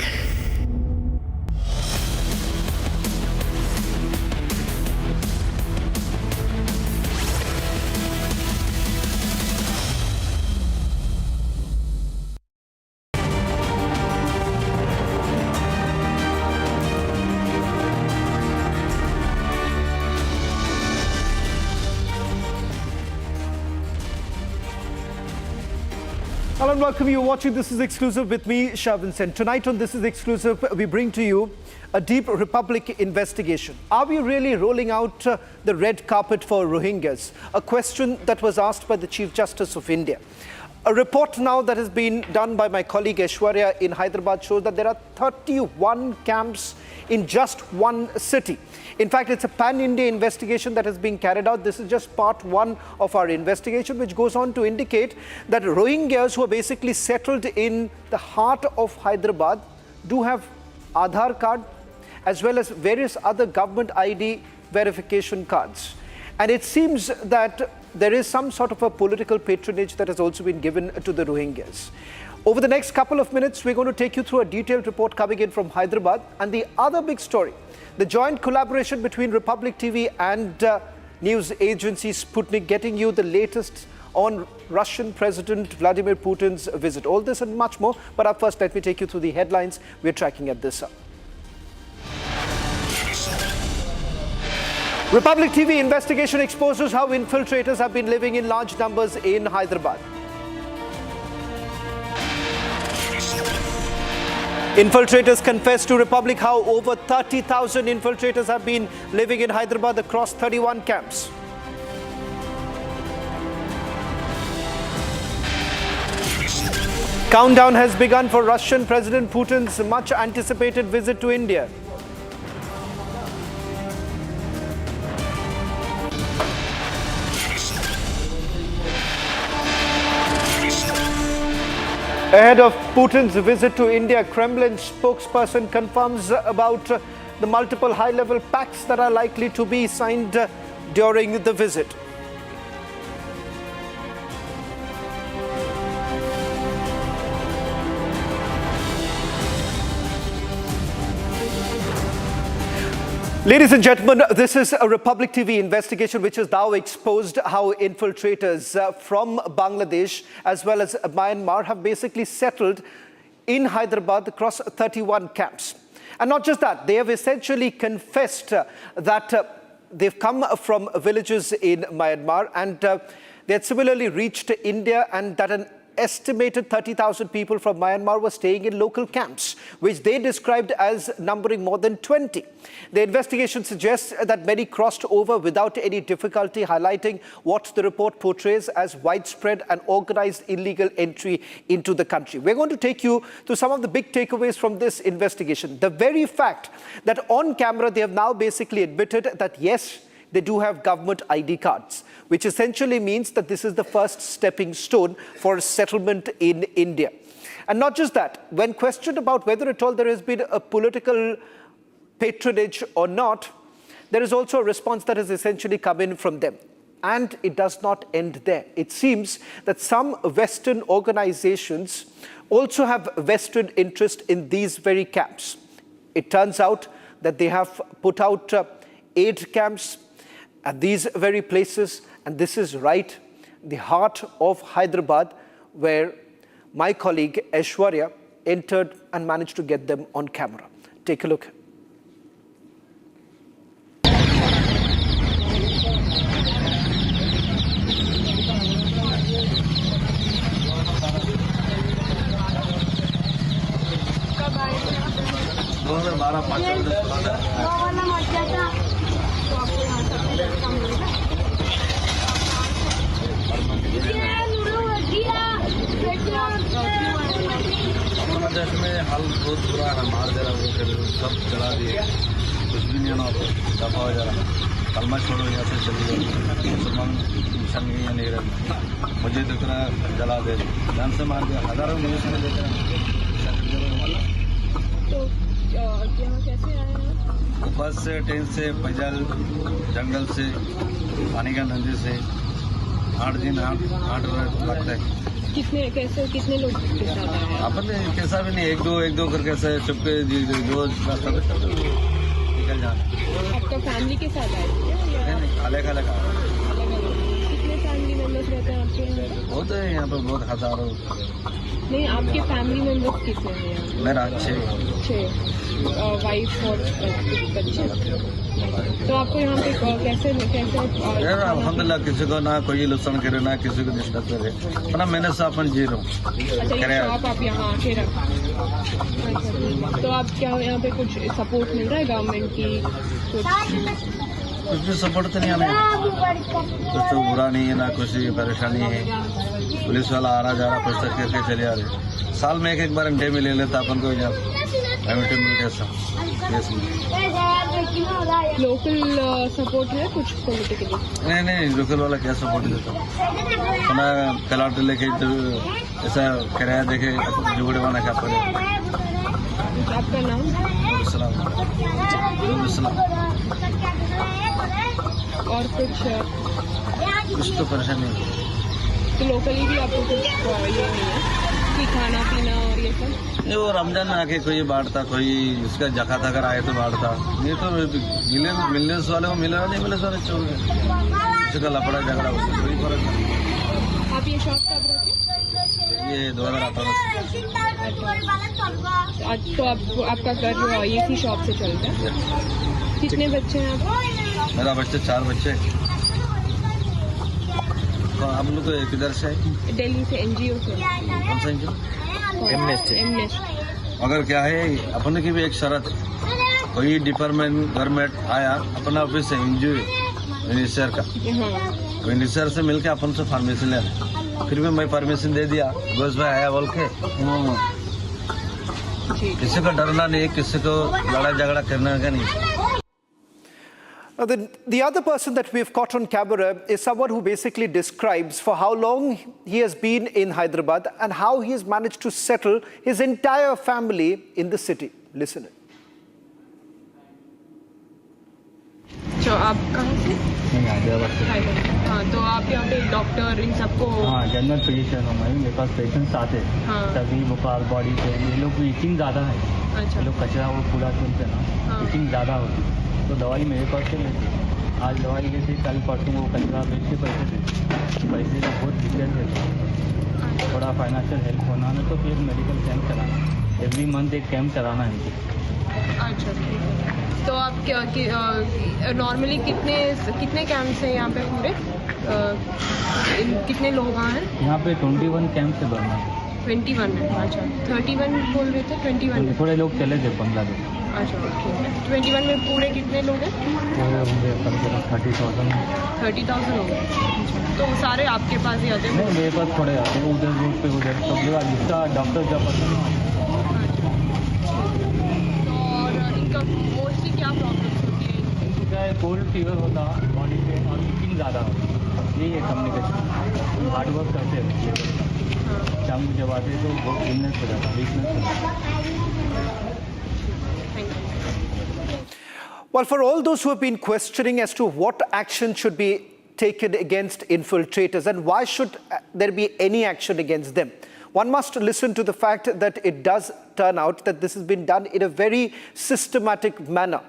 S2: Hello and welcome. You're watching This Is Exclusive with me, Shavan. Tonight on This Is Exclusive, we bring to you a deep Republic investigation. Are we really rolling out the red carpet for Rohingyas? A question that was asked by the Chief Justice of India. A report now that has been done by my colleague Aishwarya in Hyderabad shows that there are 31 camps in just one city. In fact, it's a pan-India investigation that is being carried out. This is just part one of our investigation, which goes on to indicate that Rohingyas who are basically settled in the heart of Hyderabad do have Aadhaar card as well as various other government ID verification cards. And it seems that there is some sort of a political patronage that has also been given to the Rohingyas. Over the next couple of minutes, we're going to take you through a detailed report coming in from Hyderabad. And the other big story, the joint collaboration between Republic TV and news agency Sputnik, getting you the latest on Russian President Vladimir Putin's visit. All this and much more. But up first, let me take you through the headlines we're tracking at this hour. Republic TV investigation exposes how infiltrators have been living in large numbers in Hyderabad. Infiltrators confess to Republic how over 30,000 infiltrators have been living in Hyderabad across 31 camps. Countdown has begun for Russian President Putin's much anticipated visit to India. Ahead of Putin's visit to India, Kremlin spokesperson confirms about the multiple high-level pacts that are likely to be signed during the visit. Ladies and gentlemen, this is a Republic TV investigation which has now exposed how infiltrators from Bangladesh as well as Myanmar have basically settled in Hyderabad across 31 camps. And not just that, they have essentially confessed that they've come from villages in Myanmar and they had similarly reached India, and that an estimated 30,000 people from Myanmar were staying in local camps, which they described as numbering more than 20. The investigation suggests that many crossed over without any difficulty, highlighting what the report portrays as widespread and organized illegal entry into the country. We're going to take you to some of the big takeaways from this investigation. The very fact that on camera they have now basically admitted that yes, they do have government ID cards, which essentially means that this is the first stepping stone for settlement in India. And not just that, when questioned about whether at all there has been a political patronage or not, there is also a response that has essentially come in from them. And it does not end there. It seems that some Western organizations also have vested interest in these very camps. It turns out that they have put out aid camps at these very places, and this is right in the heart of Hyderabad, where my colleague Aishwarya entered and managed to get them on camera. Take a look.
S4: देश में हाल बहुत बुरा है, मार दे रहा, वो सब चला दिए, कुछ भी नहीं होना, दफा हो जा रहा, कलमा छोड़ो, यहाँ से चली गई, मुसलमान मिशन नहीं रहे, मुझे दिख रहा है जला दे, जान से मार दिया, हजारों न्यूज में देख रहे हैं। तो यहाँ कैसे आए हैं? बस से, ट्रेन से, पैदल, जंगल से, पानी का नदी से, 8 दिन 8 लगता है।
S8: कितने लोग के साथ आए हैं?
S4: अपन कैसा भी नहीं, एक दो करके ऐसे चुपके जो रास्ता पे निकल जाना।
S8: आपका फैमिली के साथ आए थे?
S4: नहीं, अलग अलग आए।
S8: कितने फैमिली मेंबर्स रहते हैं आपके यहाँ?
S4: बहुत है यहाँ पर, बहुत हजारों।
S8: नहीं, आपके फैमिली मेंबर्स कितने हैं?
S4: मेरा 6
S8: वाइफ और बच्चे। तो आपको यहाँ पे कैसे
S4: अल्हम्दुलिल्लाह, किसी को ना कोई लुसन करे, ना किसी को डिस्टर्ब करे, अपना मैंने से अपन जी रहा हूँ।
S8: अच्छा, ये शॉप आप यहाँ आके रखा? तो आप क्या यहाँ पे कुछ सपोर्ट मिल रहा है गवर्नमेंट की?
S4: कुछ भी सपोर्ट तो नहीं हमें, कुछ तो बुरा नहीं है, ना कुछ परेशानी है। पुलिस वाला आ रहा जा रहा, पुस्तक करके चले आ रहे, साल में एक बार घंटे में ले लेता अपन को,
S8: लोकल सपोर्ट है कुछ पॉलिटिकली?
S4: नहीं, लोकल वाला क्या सपोर्ट देता, अपना प्लाट लेके ऐसा किराया देके जुगड़े वाला क्या पड़े।
S8: आपका नाम? और कुछ
S4: तो परेशानी नहीं।
S8: तो लोकली भी आपको कुछ ये नहीं है कि खाना पीना और ये सब?
S4: नहीं, वो रमजान आके कोई बांटता, कोई इसका जकात अगर आए तो बांटता, नहीं तो मिलने वाले को मिला, नहीं मिलने वाले छोड़ गए, किसी का लफड़ा झगड़ा उससे कोई फर्क नहीं।
S8: आप ये शॉप कब रखे?
S4: ये 2018 से।
S8: तो आपका घर इसी शॉप से चलता है? कितने बच्चे हैं आप?
S4: मेरा बच्चे 4 बच्चे। तो हम लोग किधर से है?
S8: दिल्ली से, एनजीओ से।
S4: कौन सा एनजीओ?
S8: एमनेस्ट।
S4: अगर क्या है, अपने की भी एक शर्त है, कोई डिपार्टमेंट गवर्नमेंट आया, अपना ऑफिस है एनजीओ मिनिस्टर का, मिनिस्टर से मिलके अपन से परमिशन ले, फिर भी मैं परमिशन दे दिया, बस भाई आया बोल के, किसी को डरना नहीं, किसी को लड़ाई झगड़ा करने का नहीं।
S2: Now, the other person that we've caught on camera is someone who basically describes for how long he has been in Hyderabad and how he has managed to settle his entire family in the city. Listen.
S8: तो आप कहाँ से?
S4: हैदराबाद से।
S8: हाँ, तो आप यहाँ पे डॉक्टर इन सबको?
S9: हाँ, जनरल फिजिशियन हूँ मैं, मेरे पास पेशेंट्स आते हैं, सभी बुखार, बॉडी पेन, ये लोग को इचिंग ज़्यादा है।
S8: अच्छा।
S9: ये लोग कचरा वो कूड़ा सुनते ना, इचिंग ज़्यादा होती है, तो दवाई मेरे पास से लेते, आज दवाई लेते, कल परसों वो कचरा बेच के पैसे देते, पैसे का बहुत दिक्कत है, थोड़ा फाइनेंशियल हेल्प होना है तो फिर मेडिकल कैंप चलाना, एवरी मंथ एक कैंप चलाना है।
S8: अच्छा, तो आप क्या नॉर्मली कितने कैंप्स हैं यहाँ पे पूरे? कितने लोग हैं
S9: यहाँ पे 21 कैंप से भरना
S8: 21 है। अच्छा 31 बोल रहे थे 21
S9: थोड़े लोग चले थे बांग्लादेश।
S8: अच्छा ओके 21 में पूरे कितने लोग हैं?
S9: पूरे होंगे 30,000
S8: हो गए। तो सारे आपके पास ही आते हैं?
S9: नहीं मेरे पास थोड़े आते हैं उधर रोड पे उधर सब जगह जिसका डॉक्टर का पर्सन।
S8: और इनका मोस्टली क्या प्रॉब्लम होती है?
S9: इनको क्या है कोल्ड फीवर होता बॉडी पे और वीकिंग ज़्यादा होती है। यही है कम्युनिकेशन हार्ड वर्क करते हैं शाम को जब आते तो बहुत वीकनेस हो जाता weakness.
S2: Well, for all those who have been questioning as to what action should be taken against infiltrators and why should there be any action against them, one must listen to the fact that it does turn out that this has been done in a very systematic manner.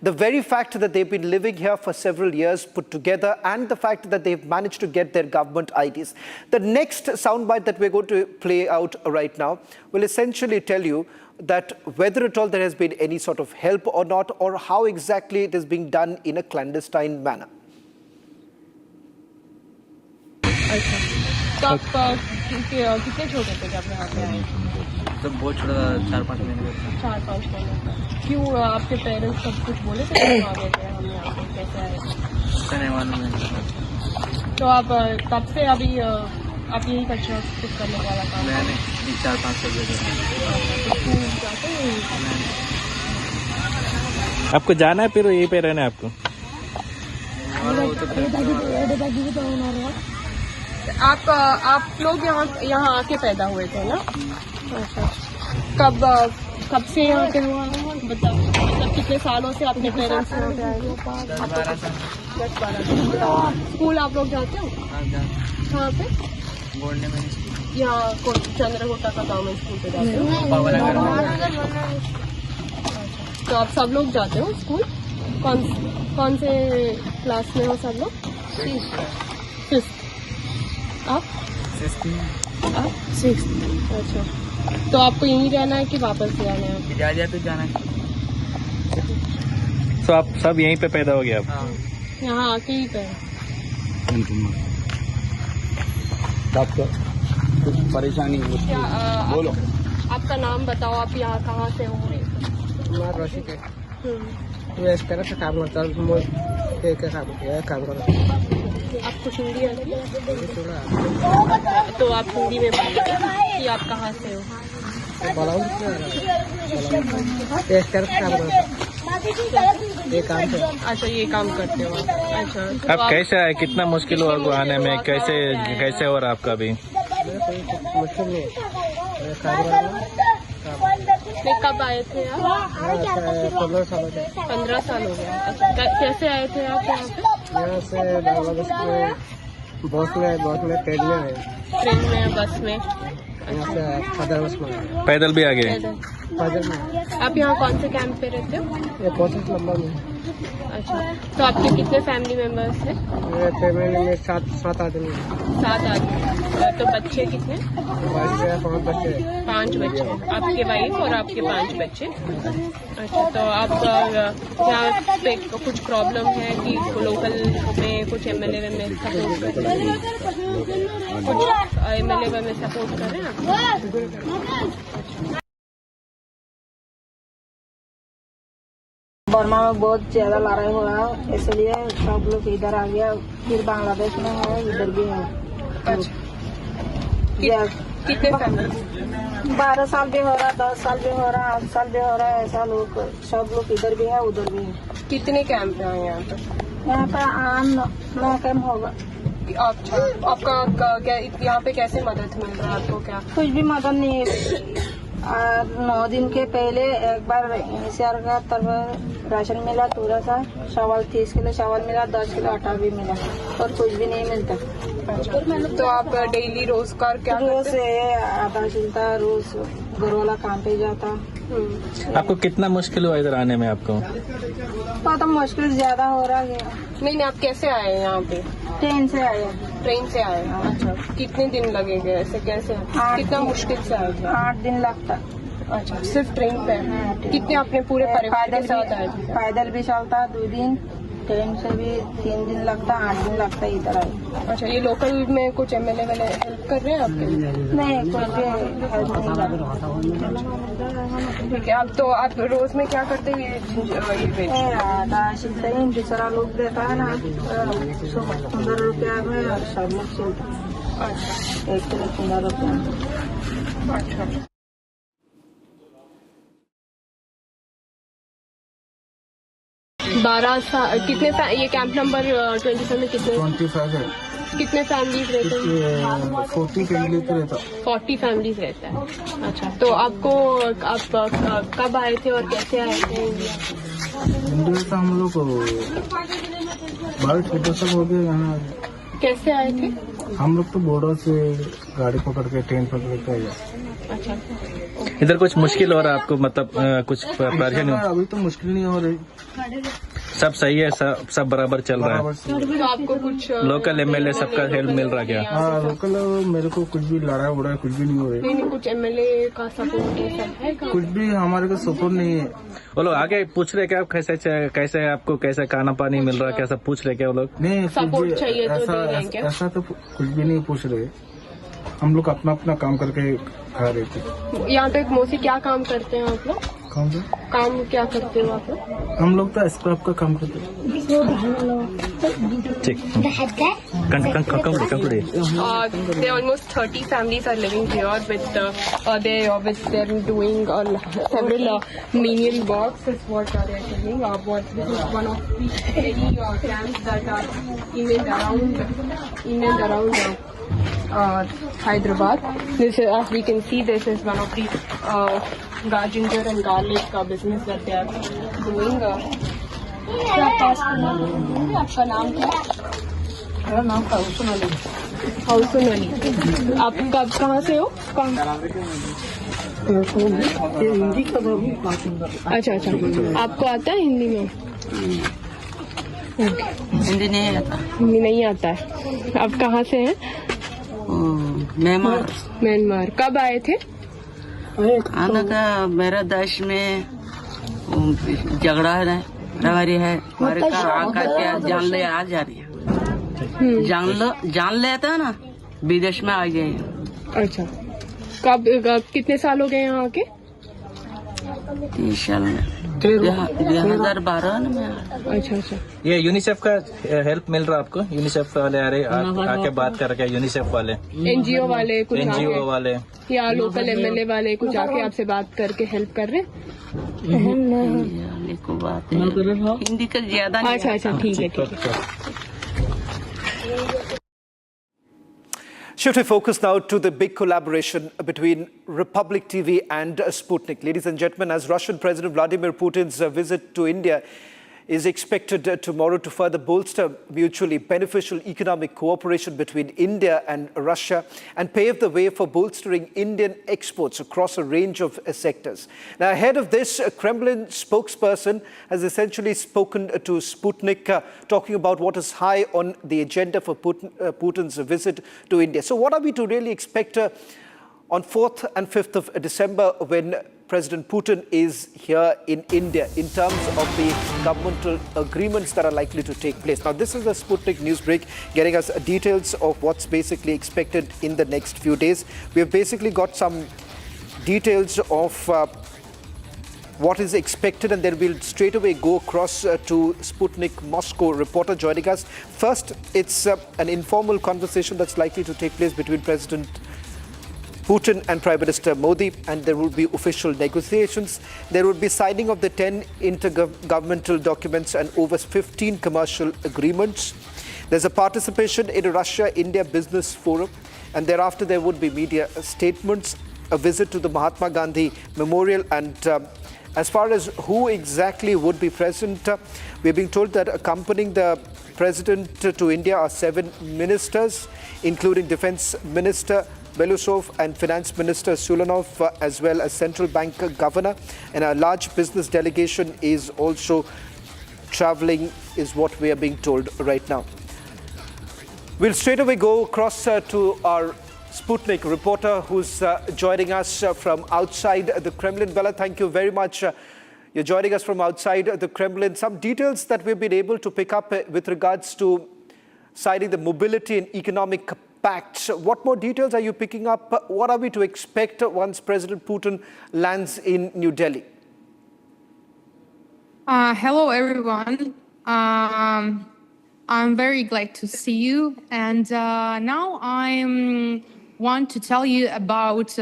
S2: The very fact that they've been living here for several years put together and the fact that they've managed to get their government IDs. The next soundbite that we're going to play out right now will essentially tell you that whether at all there has been any sort of help or not, or how exactly it is being done in a clandestine manner.
S8: अच्छा तो आप कितने छोटे थे जब यहाँ पे आए?
S9: तो बहुत छोटा 4-5 महीने
S8: 4-5 महीने। क्यों आपके पेरेंट्स सब कुछ बोले थे क्यों आ गए थे हम यहाँ पे कैसे आए?
S9: करने वाले में।
S8: तो आप तब से अभी आप यही कचरा कुछ करने वाला काम?
S9: मैंने 4-5 साल
S8: जाते हैं।
S9: आपको जाना है फिर यहीं पे रहना है आपको?
S8: आप लोग यहाँ आके पैदा हुए थे ना? अच्छा कब से यहाँ पे हुआ बताओ? मतलब कितने सालों से आपके पेरेंट्स यहाँ पे आए? 10-12 साल। स्कूल आप लोग जाते हो? कहाँ पे? यहाँ चंद्रगुट्टा का गवर्नमेंट स्कूल पे जाते हो? तो आप सब लोग जाते हो स्कूल? कौन से क्लास में हो सब लोग? 5th। आप 6th। अच्छा तो आपको यहीं रहना है कि वापस जाना है?
S9: जाए तो जाना है। तो आप सब यहीं पे पैदा हो गए? आप
S8: यहाँ आके ही पे?
S7: आपको कुछ परेशानी बोलो।
S8: आपका नाम बताओ, आप यहाँ कहाँ से हो?
S9: काम करता
S8: आप कुछ हिंदी आती है? तो आप हिंदी में बोलिए कि आप कहाँ से हो? अच्छा ये काम करते हो? अच्छा तो
S9: अब कैसे है, कितना मुश्किल हुआ आने में? कैसे हो रहा आपका अभी?
S8: मुश्किल नहीं। कब आए थे आप? 15 साल हो गए। कैसे आए थे आप यहाँ पे?
S9: यहाँ से बांग्लादेश में बस में ट्रेन में
S8: बस में?
S9: पैदल भी आ गए?
S8: पैदल में। आप यहाँ कौन से कैंप पे रहते हो?
S9: ये 25 नंबर में।
S8: अच्छा तो आपके कितने फैमिली मेंबर्स हैं?
S9: मेरे फैमिली में 7 आदमी।
S8: 7 आदमी। तो बच्चे कितने?
S9: 5 बच्चे।
S8: 5 बच्चे। आपके वाइफ और आपके 5 बच्चे। अच्छा तो आप यहाँ पे कुछ प्रॉब्लम है कि लोकल में कुछ एमएलए में सपोर्ट कर रहे हैं? कुछ एमएलए में सपोर्ट कर रहे हैं?
S5: बर्मा में बहुत ज्यादा लड़ाई हो रहा है, इसलिए सब लोग इधर आ गया। फिर बांग्लादेश में है, इधर भी है।
S8: कितने फैमिली?
S5: 12 साल भी हो रहा, 10 साल भी हो रहा, 8 साल भी हो रहा है। ऐसा लोग सब लोग इधर भी है, उधर भी है।
S8: कितने कैंप है यहाँ पे?
S5: यहाँ पे आम 9 कैंप होगा।
S8: अच्छा आपका क्या यहाँ पे कैसे मदद मिल रहा है आपको? क्या
S5: कुछ भी मदद नहीं है। 9 दिन के पहले एक बार NCR का तरफ राशन मिला, थोड़ा सा चावल 30 किलो चावल मिला, 10 किलो आटा भी मिला, और कुछ भी नहीं मिलता।
S8: अच्छा तो आप डेली रोजगार क्या?
S5: रोज आटा चलता, रोज घर वाला काम पे जाता।
S9: आपको कितना मुश्किल हुआ इधर आने में आपको?
S5: तो मुश्किल ज्यादा हो रहा है।
S8: नहीं आप कैसे आए यहाँ पे?
S5: ट्रेन से आए।
S8: ट्रेन से आए? अच्छा कितने दिन लगेंगे ऐसे? कैसे कितना मुश्किल से आए थे?
S5: 8 दिन लगता।
S8: अच्छा सिर्फ ट्रेन पे? कितने अपने पूरे परिवार के साथ आए थे?
S5: पैदल भी चलता 2 दिन, ट्रेन से भी 3 दिन लगता, 8 दिन लगता इधर आए।
S8: अच्छा, ये लोकल में कुछ एमएलए वाले हेल्प कर रहे हैं आपके?
S5: नहीं, कुछ भी हेल्प नहीं।
S8: ठीक है, तो आप रोज में क्या करते हैं?
S5: दूसरा लोग देता है ना, 15 रुपया में सब लोग सिलता। अच्छा, 1 किलो 15 रुपया।
S8: अच्छा, 12 साल कितने ये कैंप नंबर 25 में कितने
S3: 25 है।
S8: कितने फैमिलीज रहते हैं?
S3: 40 फैमिलीज रहता है।
S8: 40 फैमिलीज रहता है। अच्छा, तो आपको आप कब आए थे और कैसे आए थे इंडिया?
S3: इंडिया से हम लोग 12 सब हो गए यहाँ।
S8: कैसे आए थे?
S3: हम लोग तो बॉर्डर से गाड़ी पकड़ के ट्रेन पकड़ के आए।
S8: अच्छा,
S9: इधर कुछ मुश्किल हो रहा है आपको, मतलब कुछ परेशानी?
S3: अभी तो मुश्किल नहीं हो रही,
S9: सब सही है, सब बराबर चल रहा है।
S8: तो आपको कुछ
S9: लोकल एमएलए सबका हेल्प मिल रहा क्या?
S3: हाँ, लोकल मेरे को कुछ भी लड़ाई उड़ाई कुछ भी नहीं हो रही।
S8: नहीं, कुछ एमएलए का सपोर्ट है?
S3: कुछ भी हमारे को सपोर्ट नहीं है।
S9: वो लोग आगे पूछ रहे क्या आप कैसे आपको कैसे खाना पानी मिल रहा है, क्या सब पूछ रहे क्या वो लोग?
S3: नहीं,
S8: सपोर्ट चाहिए तो
S3: ऐसा तो कुछ भी नहीं पूछ रहे। हम लोग अपना अपना काम करके खा रहे थे।
S8: यहाँ पे मोस्टली क्या काम करते हैं आप लोग? काम क्या करते हो आप लोग?
S3: हम लोग तो स्क्रैप का काम करते हैं।
S9: ठीक,
S8: There almost 30 families are living here with they're doing several menial works is what they are doing. This is one of the many camps that are in and around Hyderabad. This is, as we can see, this is one of the ginger and garlic business that they are doing. आपका नाम क्या है?
S3: मेरा नाम हाउसन अली।
S8: आप कब कहाँ से हो?
S3: हिंदी का
S8: अच्छा, आपको आता है हिंदी में?
S11: हिंदी नहीं आता
S8: है। आप कहाँ से हैं? म्यांमार। कब आए थे?
S11: आने का मेरा देश में झगड़ा है, रवारी है, हमारे का आकर के जान ले आ जा रही है। जान लेता है ना, विदेश में आ गए।
S8: अच्छा, कब कितने साल हो गए यहाँ आके?
S11: 3 साल में, 2012 में।
S8: अच्छा,
S9: ये यूनिसेफ का हेल्प मिल रहा है आपको? यूनिसेफ वाले आ रहे आके बात कर रहे? यूनिसेफ वाले,
S8: एनजीओ वाले, कुछ
S9: एनजीओ वाले
S8: या लोकल एमएलए वाले कुछ आके आपसे बात करके हेल्प कर रहे?
S11: हिंदी का ज्यादा।
S8: अच्छा, ठीक है।
S2: Shifting focus now to the big collaboration between Republic TV and Sputnik. Ladies and gentlemen, as Russian President Vladimir Putin's visit to India is expected tomorrow to further bolster mutually beneficial economic cooperation between India and Russia and pave the way for bolstering Indian exports across a range of sectors. Now, ahead of this, a Kremlin spokesperson has essentially spoken to Sputnik, talking about what is high on the agenda for Putin's visit to India. So what are we to really expect on 4th and 5th of December when President Putin is here in India in terms of the governmental agreements that are likely to take place? Now, this is a Sputnik news break getting us details of what's basically expected in the next few days. We have basically got some details of what is expected, and then we'll straight away go across to Sputnik Moscow reporter joining us. First, it's an informal conversation that's likely to take place between President Putin and Prime Minister Modi, and there will be official negotiations. There will be signing of the 10 intergovernmental documents and over 15 commercial agreements. There's a participation in a Russia-India Business Forum, and thereafter there would be media statements, a visit to the Mahatma Gandhi Memorial, and as far as who exactly would be present, we're being told that accompanying the President to India are 7 ministers, including Defense Minister Belousov and Finance Minister Sulanov, as well as Central Bank Governor. And a large business delegation is also traveling, is what we are being told right now. We'll straight away go across to our Sputnik reporter who's joining us from outside the Kremlin. Bella, thank you very much. You're joining us from outside the Kremlin. Some details that we've been able to pick up with regards to signing the mobility and economic pact. What more details are you picking up? What are we to expect once President Putin lands in New Delhi?
S6: Hello, everyone. I'm very glad to see you. And now I want to tell you about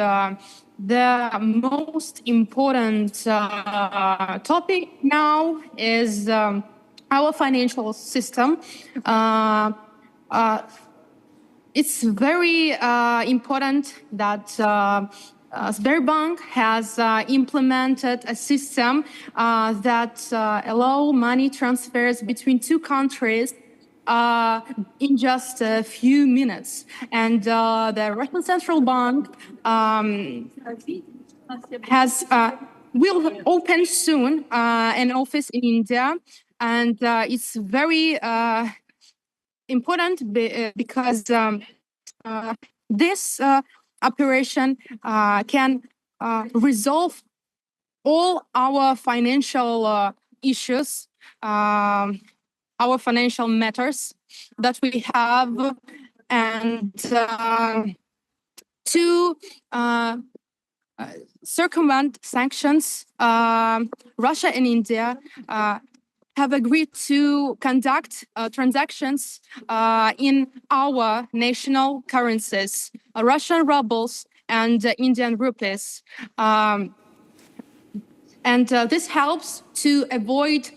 S6: the most important topic now is our financial system. It's very important that Sberbank has implemented a system that allow money transfers between two countries in just a few minutes. And the Russian Central Bank will open soon an office in India. And it's very important because this operation can resolve all our financial issues, our financial matters that we have, and to circumvent sanctions, Russia and India have agreed to conduct transactions in our national currencies, Russian rubles and Indian rupees. And this helps to avoid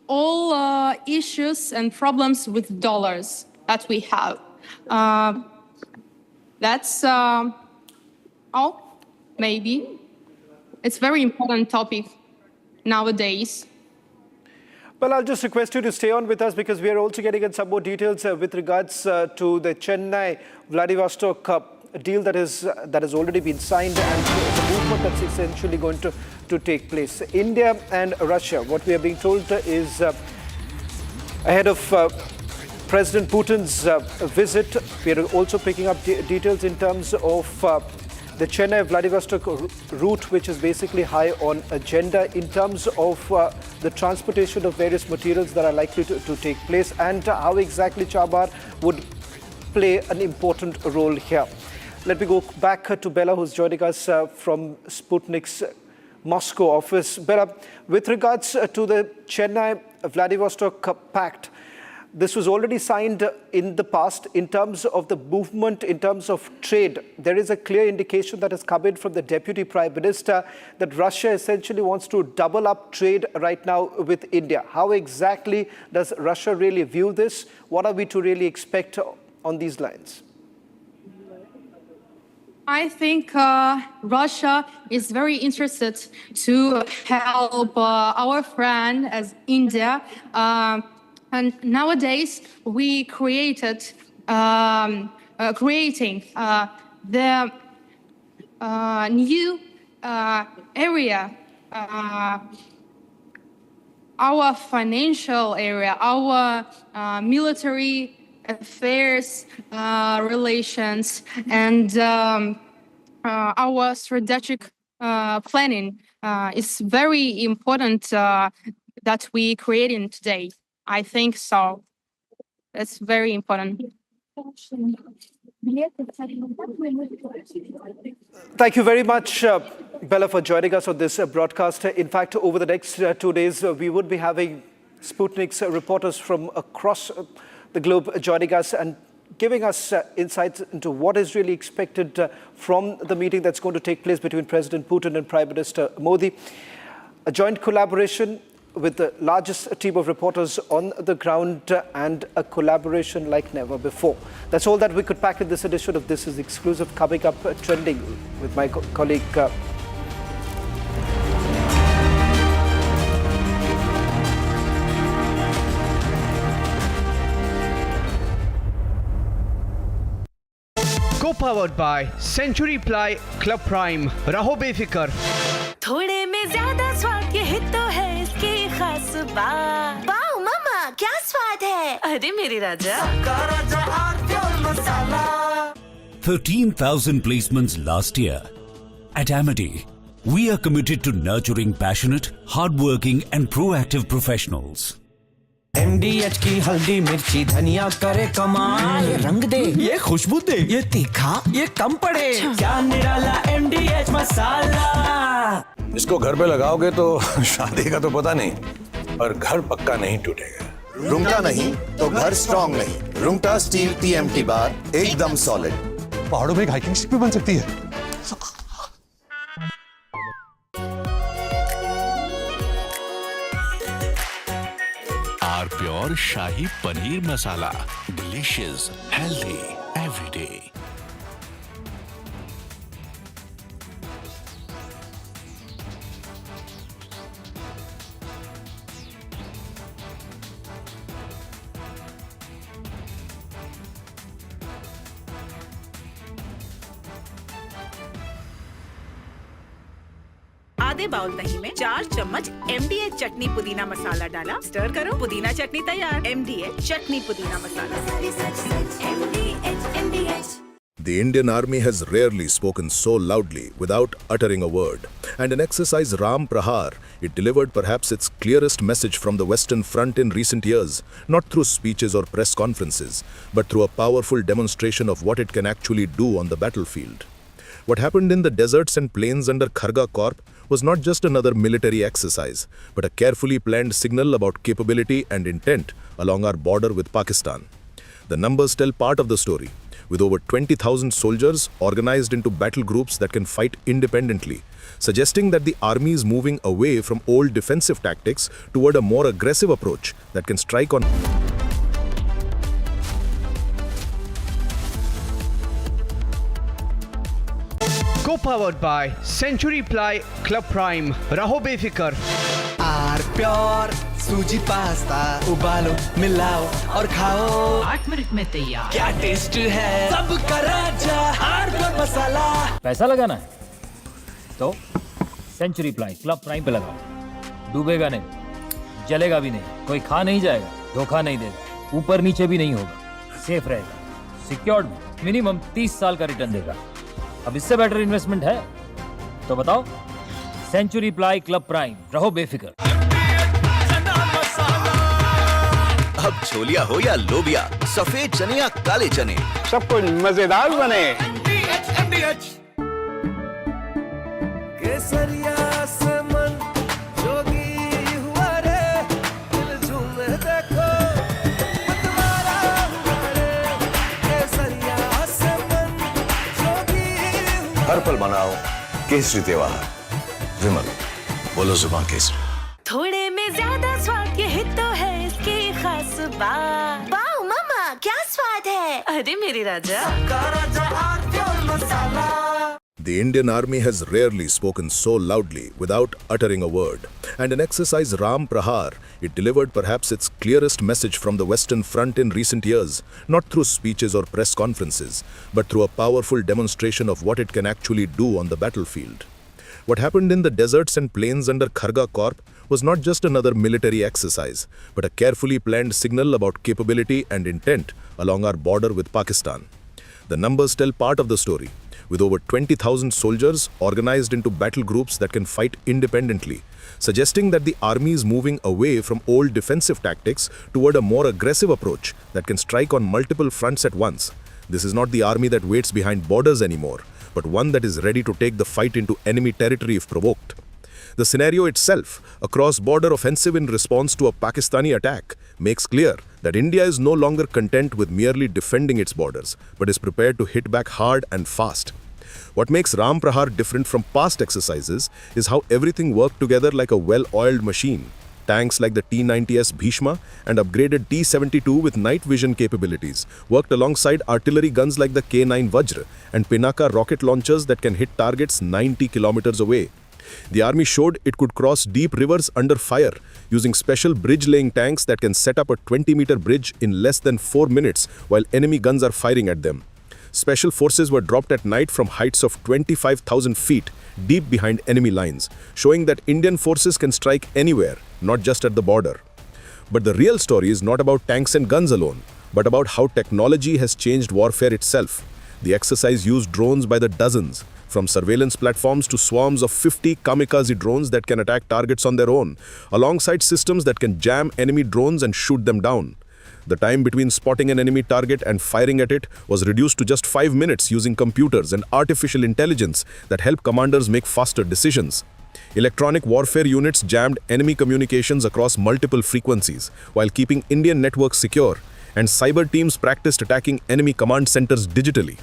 S6: all issues and problems with dollars that we have. That's all, maybe. It's a very important topic nowadays.
S2: Well, I'll just request you to stay on with us because we are also getting in some more details with regards to the Chennai-Vladivostok deal that has already been signed and the movement that's essentially going to take place. India and Russia, what we are being told is ahead of President Putin's visit, we are also picking up details in terms of the Chennai-Vladivostok route, which is basically high on agenda in terms of the transportation of various materials that are likely to take place and how exactly Chabar would play an important role here. Let me go back to Bella, who's joining us from Sputnik's Moscow office. Bella, with regards to the Chennai-Vladivostok Pact, this was already signed in the past. In terms of the movement, in terms of trade, there is a clear indication that has come in from the Deputy Prime Minister that Russia essentially wants to double up trade right now with India. How exactly does Russia really view this? What are we to really expect on these lines?
S6: I think Russia is very interested to help our friend as India. And nowadays, we creating the new area, our financial area, our military affairs relations, and our strategic planning is very important that we creating today. I think so. That's very important.
S2: Thank you very much, Bella, for joining us on this broadcast. In fact, over the next 2 days, we would be having Sputnik's reporters from across the globe joining us and giving us insights into what is really expected from the meeting that's going to take place between President Putin and Prime Minister Modi. A joint collaboration with the largest team of reporters on the ground and a collaboration like never before. That's all that we could pack in this edition of This Is Exclusive. Coming up, trending with my colleague
S12: Co-powered by Century Ply Club Prime. Raho befikar.
S14: थोड़े में ज्यादा स्वाद, ये तो है इसकी खास बात। वाओ मामा, क्या स्वाद है? अरे मेरे राजा।
S13: 13,000 placements last year. At Amity, We are committed to nurturing passionate, hardworking and proactive professionals.
S10: MDH की हल्दी मिर्ची धनिया करे कमाल, ये रंग दे, ये खुशबू दे, ये तीखा, ये कम पड़े, क्या निराला MDH मसाला।
S28: इसको घर पे लगाओगे तो शादी का तो पता नहीं, पर घर पक्का नहीं टूटेगा।
S18: रूंगटा नहीं तो घर स्ट्रॉन्ग नहीं। रूंगटा स्टील TMT बार एकदम सॉलिड।
S20: पहाड़ों में एक हाइकिंग शिप भी बन सकती है।
S15: Our pure shahi paneer masala, delicious, healthy everyday.
S17: आधे बाउल दही में 4 चम्मच MDH चटनी पुदीना मसाला डाला, स्टर करो, पुदीना चटनी तैयार। MDH चटनी पुदीना मसाला।
S16: The Indian Army has rarely spoken so loudly without uttering a word. And in exercise Ram Prahar, it delivered perhaps its clearest message from the Western Front in recent years, not through speeches or press conferences, but through a powerful demonstration of what it can actually do on the battlefield. What happened in the deserts and plains under Kharga Corp was not just another military exercise, but a carefully planned signal about capability and intent along our border with Pakistan. The numbers tell part of the story, with over 20,000 soldiers organized into battle groups that can fight independently, suggesting that the army is moving away from old defensive tactics toward a more aggressive approach that can strike on
S12: Co-powered by Century Ply Club Prime. रहो बेफिक्र।
S10: R pure सूजी pasta उबालो, मिलाओ और खाओ।
S14: 8 minute में तैयार।
S10: क्या taste है सबका राजा, आर प्योर मसाला।
S9: पैसा लगाना है तो सेंचुरी प्लाई क्लब प्राइम पे लगाओ। डूबेगा नहीं, जलेगा भी नहीं, कोई खा नहीं जाएगा, धोखा नहीं देगा, ऊपर नीचे भी नहीं होगा, सेफ रहेगा, सिक्योर्ड, मिनिमम 30 साल का रिटर्न देगा। अब इससे बेटर इन्वेस्टमेंट है तो बताओ। सेंचुरी प्लाई क्लब प्राइम, रहो बेफिक्र।
S19: अब छोलिया हो या लोबिया, सफेद चने या काले चने,
S28: सब कुछ मजेदार बने।
S10: केसरिया से मन जोगी हुआ रे, दिल झूमे देखो मतवारा हुआ रे। केसरिया से मन जोगी हुआ।
S28: हर पल मनाओ केसरी त्योहार। विमल, बोलो जुबान केसरी।
S14: थोड़े में ज्यादा स्वाद, यही तो है इसकी खास बात। वाओ मामा, क्या स्वाद है। अरे मेरे राजा।
S16: The Indian Army has rarely spoken so loudly without uttering a word. And in exercise Ram Prahar, it delivered perhaps its clearest message from the Western Front in recent years, not through speeches or press conferences, but through a powerful demonstration of what it can actually do on the battlefield. What happened in the deserts and plains under Kharga Corp was not just another military exercise, but a carefully planned signal about capability and intent along our border with Pakistan. The numbers tell part of the story, with over 20,000 soldiers organized into battle groups that can fight independently, suggesting that the army is moving away from old defensive tactics toward a more aggressive approach that can strike on multiple fronts at once. This is not the army that waits behind borders anymore, but one that is ready to take the fight into enemy territory if provoked. The scenario itself, a cross-border offensive in response to a Pakistani attack, makes clear that India is no longer content with merely defending its borders, but is prepared to hit back hard and fast. What makes Ram Prahar different from past exercises is how everything worked together like a well-oiled machine. Tanks like the T-90S Bhishma and upgraded T-72 with night vision capabilities worked alongside artillery guns like the K-9 Vajra and Pinaka rocket launchers that can hit targets 90 kilometers away. The army showed it could cross deep rivers under fire using special bridge-laying tanks that can set up a 20-meter bridge in less than 4 minutes while enemy guns are firing at them. Special forces were dropped at night from heights of 25,000 feet deep behind enemy lines, showing that Indian forces can strike anywhere, not just at the border. But the real story is not about tanks and guns alone, but about how technology has changed warfare itself. The exercise used drones by the dozens, from surveillance platforms to swarms of 50 kamikaze drones that can attack targets on their own, alongside systems that can jam enemy drones and shoot them down. The time between spotting an enemy target and firing at it was reduced to just 5 minutes using computers and artificial intelligence that help commanders make faster decisions. Electronic warfare units jammed enemy communications across multiple frequencies while keeping Indian networks secure, and cyber teams practiced attacking enemy command centers digitally.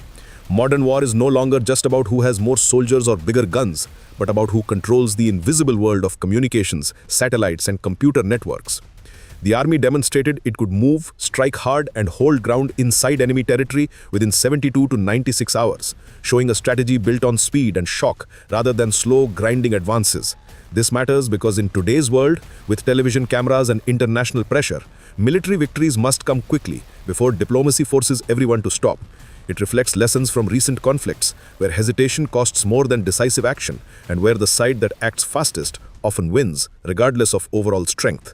S16: Modern war is no longer just about who has more soldiers or bigger guns, but about who controls the invisible world of communications, satellites, and computer networks. The army demonstrated it could move, strike hard, and hold ground inside enemy territory within 72 to 96 hours, showing a strategy built on speed and shock rather than slow, grinding advances. This matters because in today's world, with television cameras and international pressure, military victories must come quickly before diplomacy forces everyone to stop. It reflects lessons from recent conflicts, where hesitation costs more than decisive action, and where the side that acts fastest often wins, regardless of overall strength.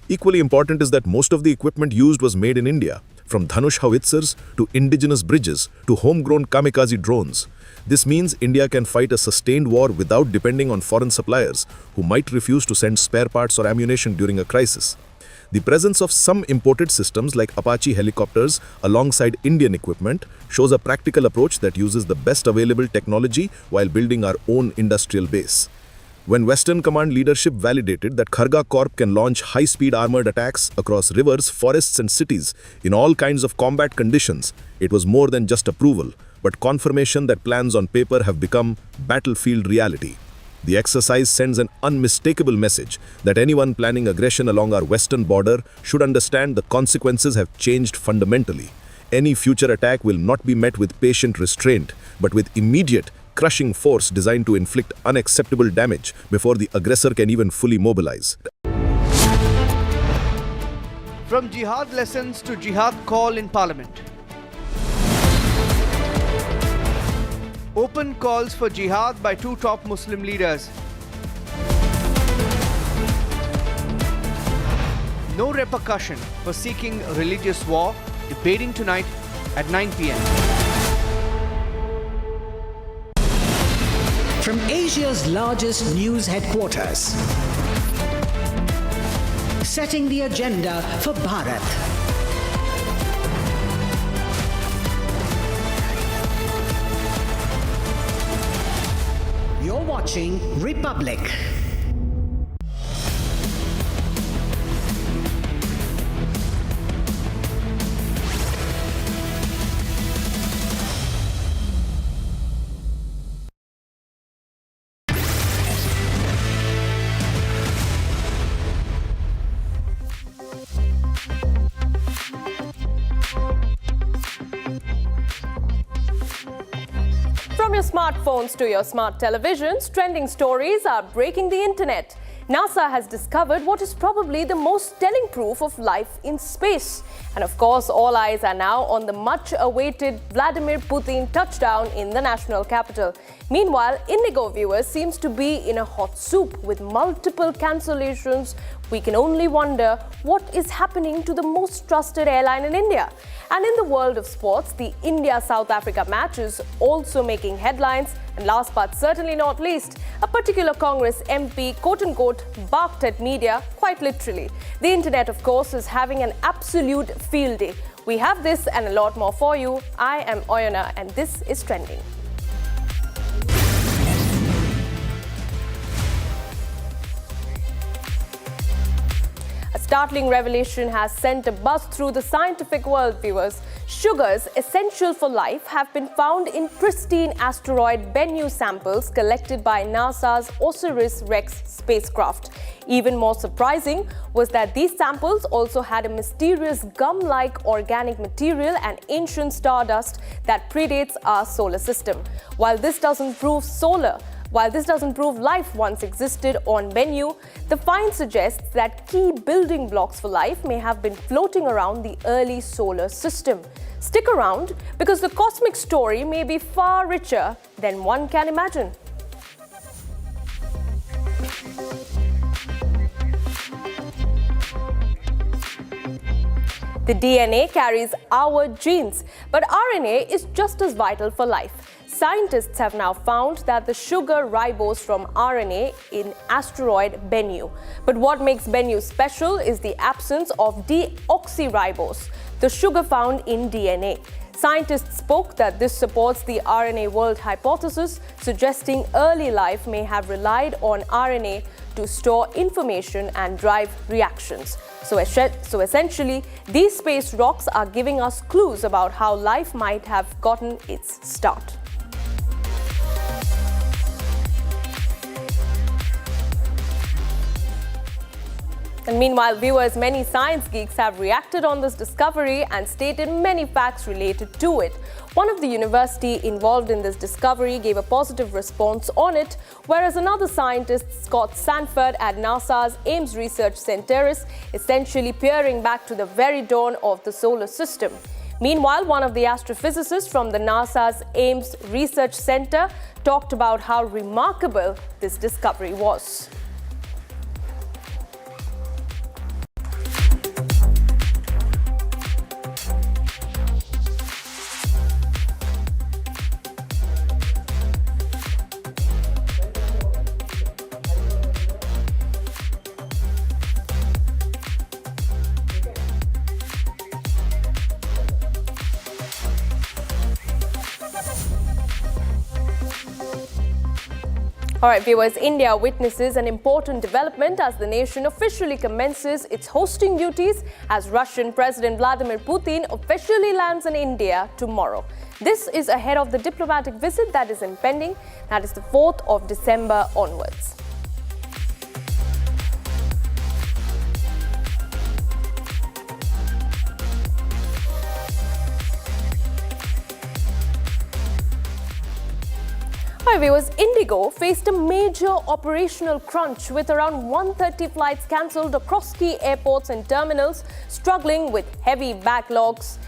S16: Equally important is that most of the equipment used was made in India, from Dhanush howitzers to indigenous bridges to homegrown kamikaze drones. This means India can fight a sustained war without depending on foreign suppliers who might refuse to send spare parts or ammunition during a crisis. The presence of some imported systems like Apache helicopters alongside Indian equipment shows a practical approach that uses the best available technology while building our own industrial base. When Western Command leadership validated that Kharga Corp can launch high-speed armored attacks across rivers, forests and cities in all kinds of combat conditions, it was more than just approval, but confirmation that plans on paper have become battlefield reality. The exercise sends an unmistakable message that anyone planning aggression along our western border should understand the consequences have changed fundamentally. Any future attack will not be met with patient restraint, but with immediate, crushing force designed to inflict unacceptable damage before the aggressor can even fully mobilize.
S12: From jihad lessons to jihad call in parliament. Open calls for jihad by two top Muslim leaders. No repercussion for seeking religious war, debating tonight at 9 p.m.
S10: From Asia's largest news headquarters, setting the agenda for Bharat. You're watching Republic.
S8: From your smartphones to your smart televisions, trending stories are breaking the internet. NASA has discovered what is probably the most telling proof of life in space. And of course, all eyes are now on the much-awaited Vladimir Putin touchdown in the national capital. Meanwhile, Indigo viewers seems to be in a hot soup with multiple cancellations. We can only wonder what is happening to the most trusted airline in India. And in the world of sports, the India-South Africa match is also making headlines. And last but certainly not least, a particular Congress MP, quote-unquote, barked at media, quite literally. The internet, of course, is having an absolute field day. We have this and a lot more for you. I am Oyana, and this is Trending. A startling revelation has sent a buzz through the scientific world, viewers. Sugars essential for life have been found in pristine asteroid Bennu samples collected by NASA's OSIRIS-REx spacecraft. Even more surprising was that these samples also had a mysterious gum-like organic material and ancient stardust that predates our solar system. While this doesn't prove life once existed on Bennu, the find suggests that key building blocks for life may have been floating around the early solar system. Stick around, because the cosmic story may be far richer than one can imagine. The DNA carries our genes, But RNA is just as vital for life. Scientists have now found that the sugar ribose from RNA in asteroid Bennu. But what makes Bennu special is the absence of deoxyribose, the sugar found in DNA. Scientists spoke that this supports the RNA world hypothesis, suggesting early life may have relied on RNA to store information and drive reactions. So essentially, these space rocks are giving us clues about how life might have gotten its start. And meanwhile, viewers, many science geeks have reacted on this discovery and stated many facts related to it. One of the university involved in this discovery gave a positive response on it, whereas another scientist, Scott Sanford at NASA's Ames Research Center, is essentially peering back to the very dawn of the solar system. Meanwhile, one of the astrophysicists from the NASA's Ames Research Center talked about how remarkable this discovery was. All right, viewers, India witnesses an important development as the nation officially commences its hosting duties as Russian President Vladimir Putin officially lands in India tomorrow. This is ahead of the diplomatic visit that is impending, that is the 4th of December onwards. Hi viewers, Indigo faced a major operational crunch with around 130 flights cancelled across key airports and terminals, struggling with heavy backlogs.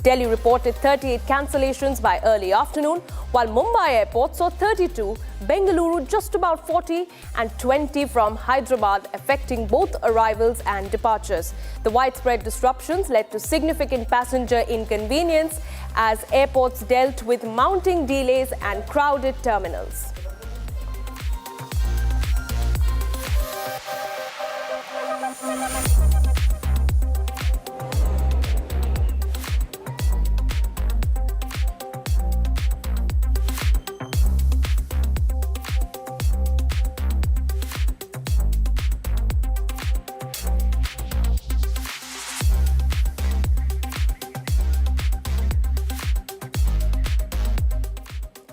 S8: Delhi reported 38 cancellations by early afternoon, while Mumbai airport saw 32, Bengaluru just about 40 and 20 from Hyderabad, affecting both arrivals and departures. The widespread disruptions led to significant passenger inconvenience as airports dealt with mounting delays and crowded terminals.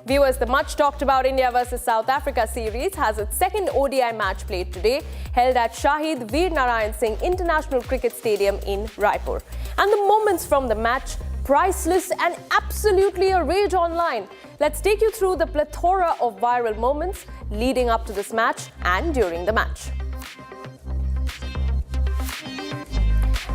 S8: Viewers, the much talked about India versus South Africa series has its second ODI match played today, held at Shahid Veer Narayan Singh International Cricket Stadium in Raipur. And the moments from the match, priceless and absolutely a rage online. Let's take you through the plethora of viral moments leading up to this match and during the match.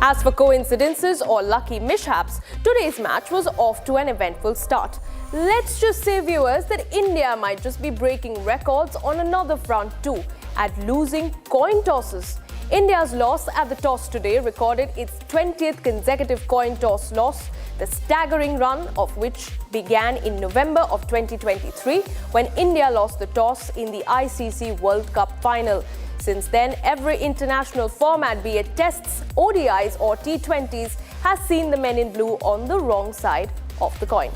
S8: As for coincidences or lucky mishaps, today's match was off to an eventful start. Let's just say, viewers, that India might just be breaking records on another front too, at losing coin tosses. India's loss at the toss today recorded its 20th consecutive coin toss loss, the staggering run of which began in November of 2023 when India lost the toss in the ICC World Cup final. Since then, every international format, be it tests, ODIs or T20s, has seen the men in blue on the wrong side of the coin.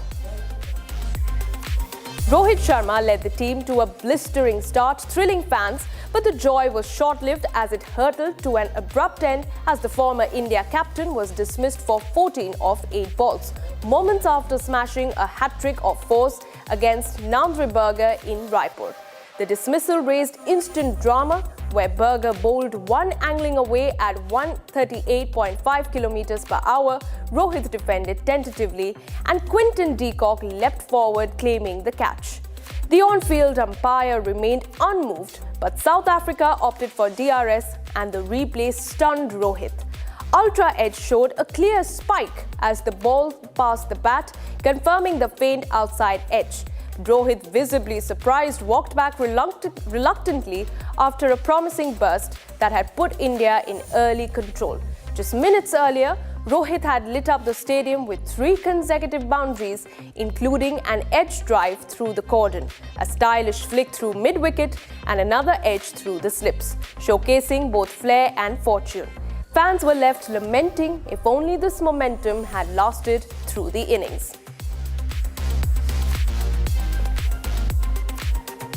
S8: Rohit Sharma led the team to a blistering start, thrilling fans, but the joy was short-lived as it hurtled to an abrupt end as the former India captain was dismissed for 14 of 8 balls, moments after smashing a hat-trick of 4s against Nandri Berger in Raipur. The dismissal raised instant drama, where Berger bowled one angling away at 138.5 kilometers per hour. Rohit defended tentatively, and Quinton de Kock leapt forward, claiming the catch. The on-field umpire remained unmoved, but South Africa opted for DRS, and the replay stunned Rohit. Ultra Edge showed a clear spike as the ball passed the bat, confirming the faint outside edge. Rohit, visibly surprised, walked back reluctantly after a promising burst that had put India in early control. Just minutes earlier, Rohit had lit up the stadium with 3 consecutive boundaries, including an edge drive through the cordon, a stylish flick through mid-wicket and another edge through the slips, showcasing both flair and fortune. Fans were left lamenting if only this momentum had lasted through the innings.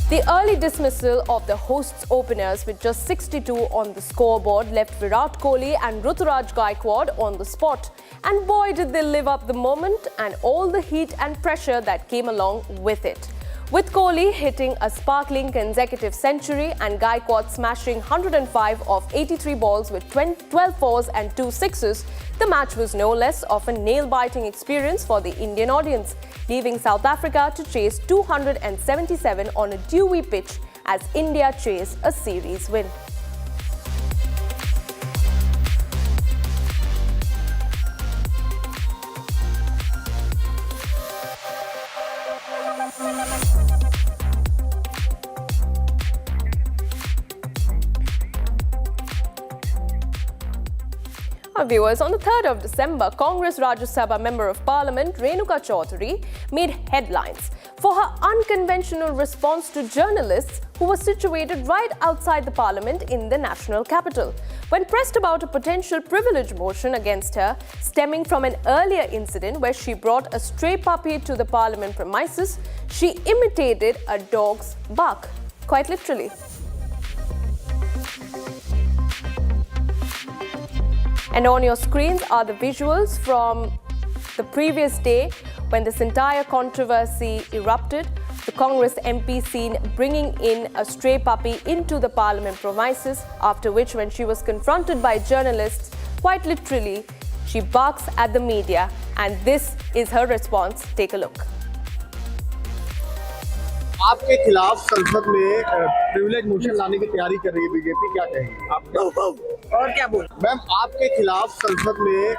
S8: The early dismissal of the hosts' openers with just 62 on the scoreboard left Virat Kohli and Ruturaj Gaikwad on the spot. And boy, did they live up the moment and all the heat and pressure that came along with it. With Kohli hitting a sparkling consecutive century and Gaikwad smashing 105 of 83 balls with 12 fours and 2 sixes, the match was no less of a nail-biting experience for the Indian audience, leaving South Africa to chase 277 on a dewy pitch as India chased a series win. Our viewers, on the 3rd of December, Congress Rajya Sabha Member of Parliament Renuka Chaudhary made headlines for her unconventional response to journalists who were situated right outside the Parliament in the national capital. When pressed about a potential privilege motion against her stemming from an earlier incident where she brought a stray puppy to the Parliament premises, she imitated a dog's bark, quite literally. And on your screens are the visuals from the previous day when this entire controversy erupted. The Congress MP seen bringing in a stray puppy into the Parliament premises, after which, when she was confronted by journalists, quite literally, she barks at the media, and this is her response. Take a look.
S1: आपके खिलाफ संसद में privilege motion लाने की तैयारी कर रही है बीजेपी, क्या कहेंगे आप? और क्या बोल मैम, आपके खिलाफ संसद में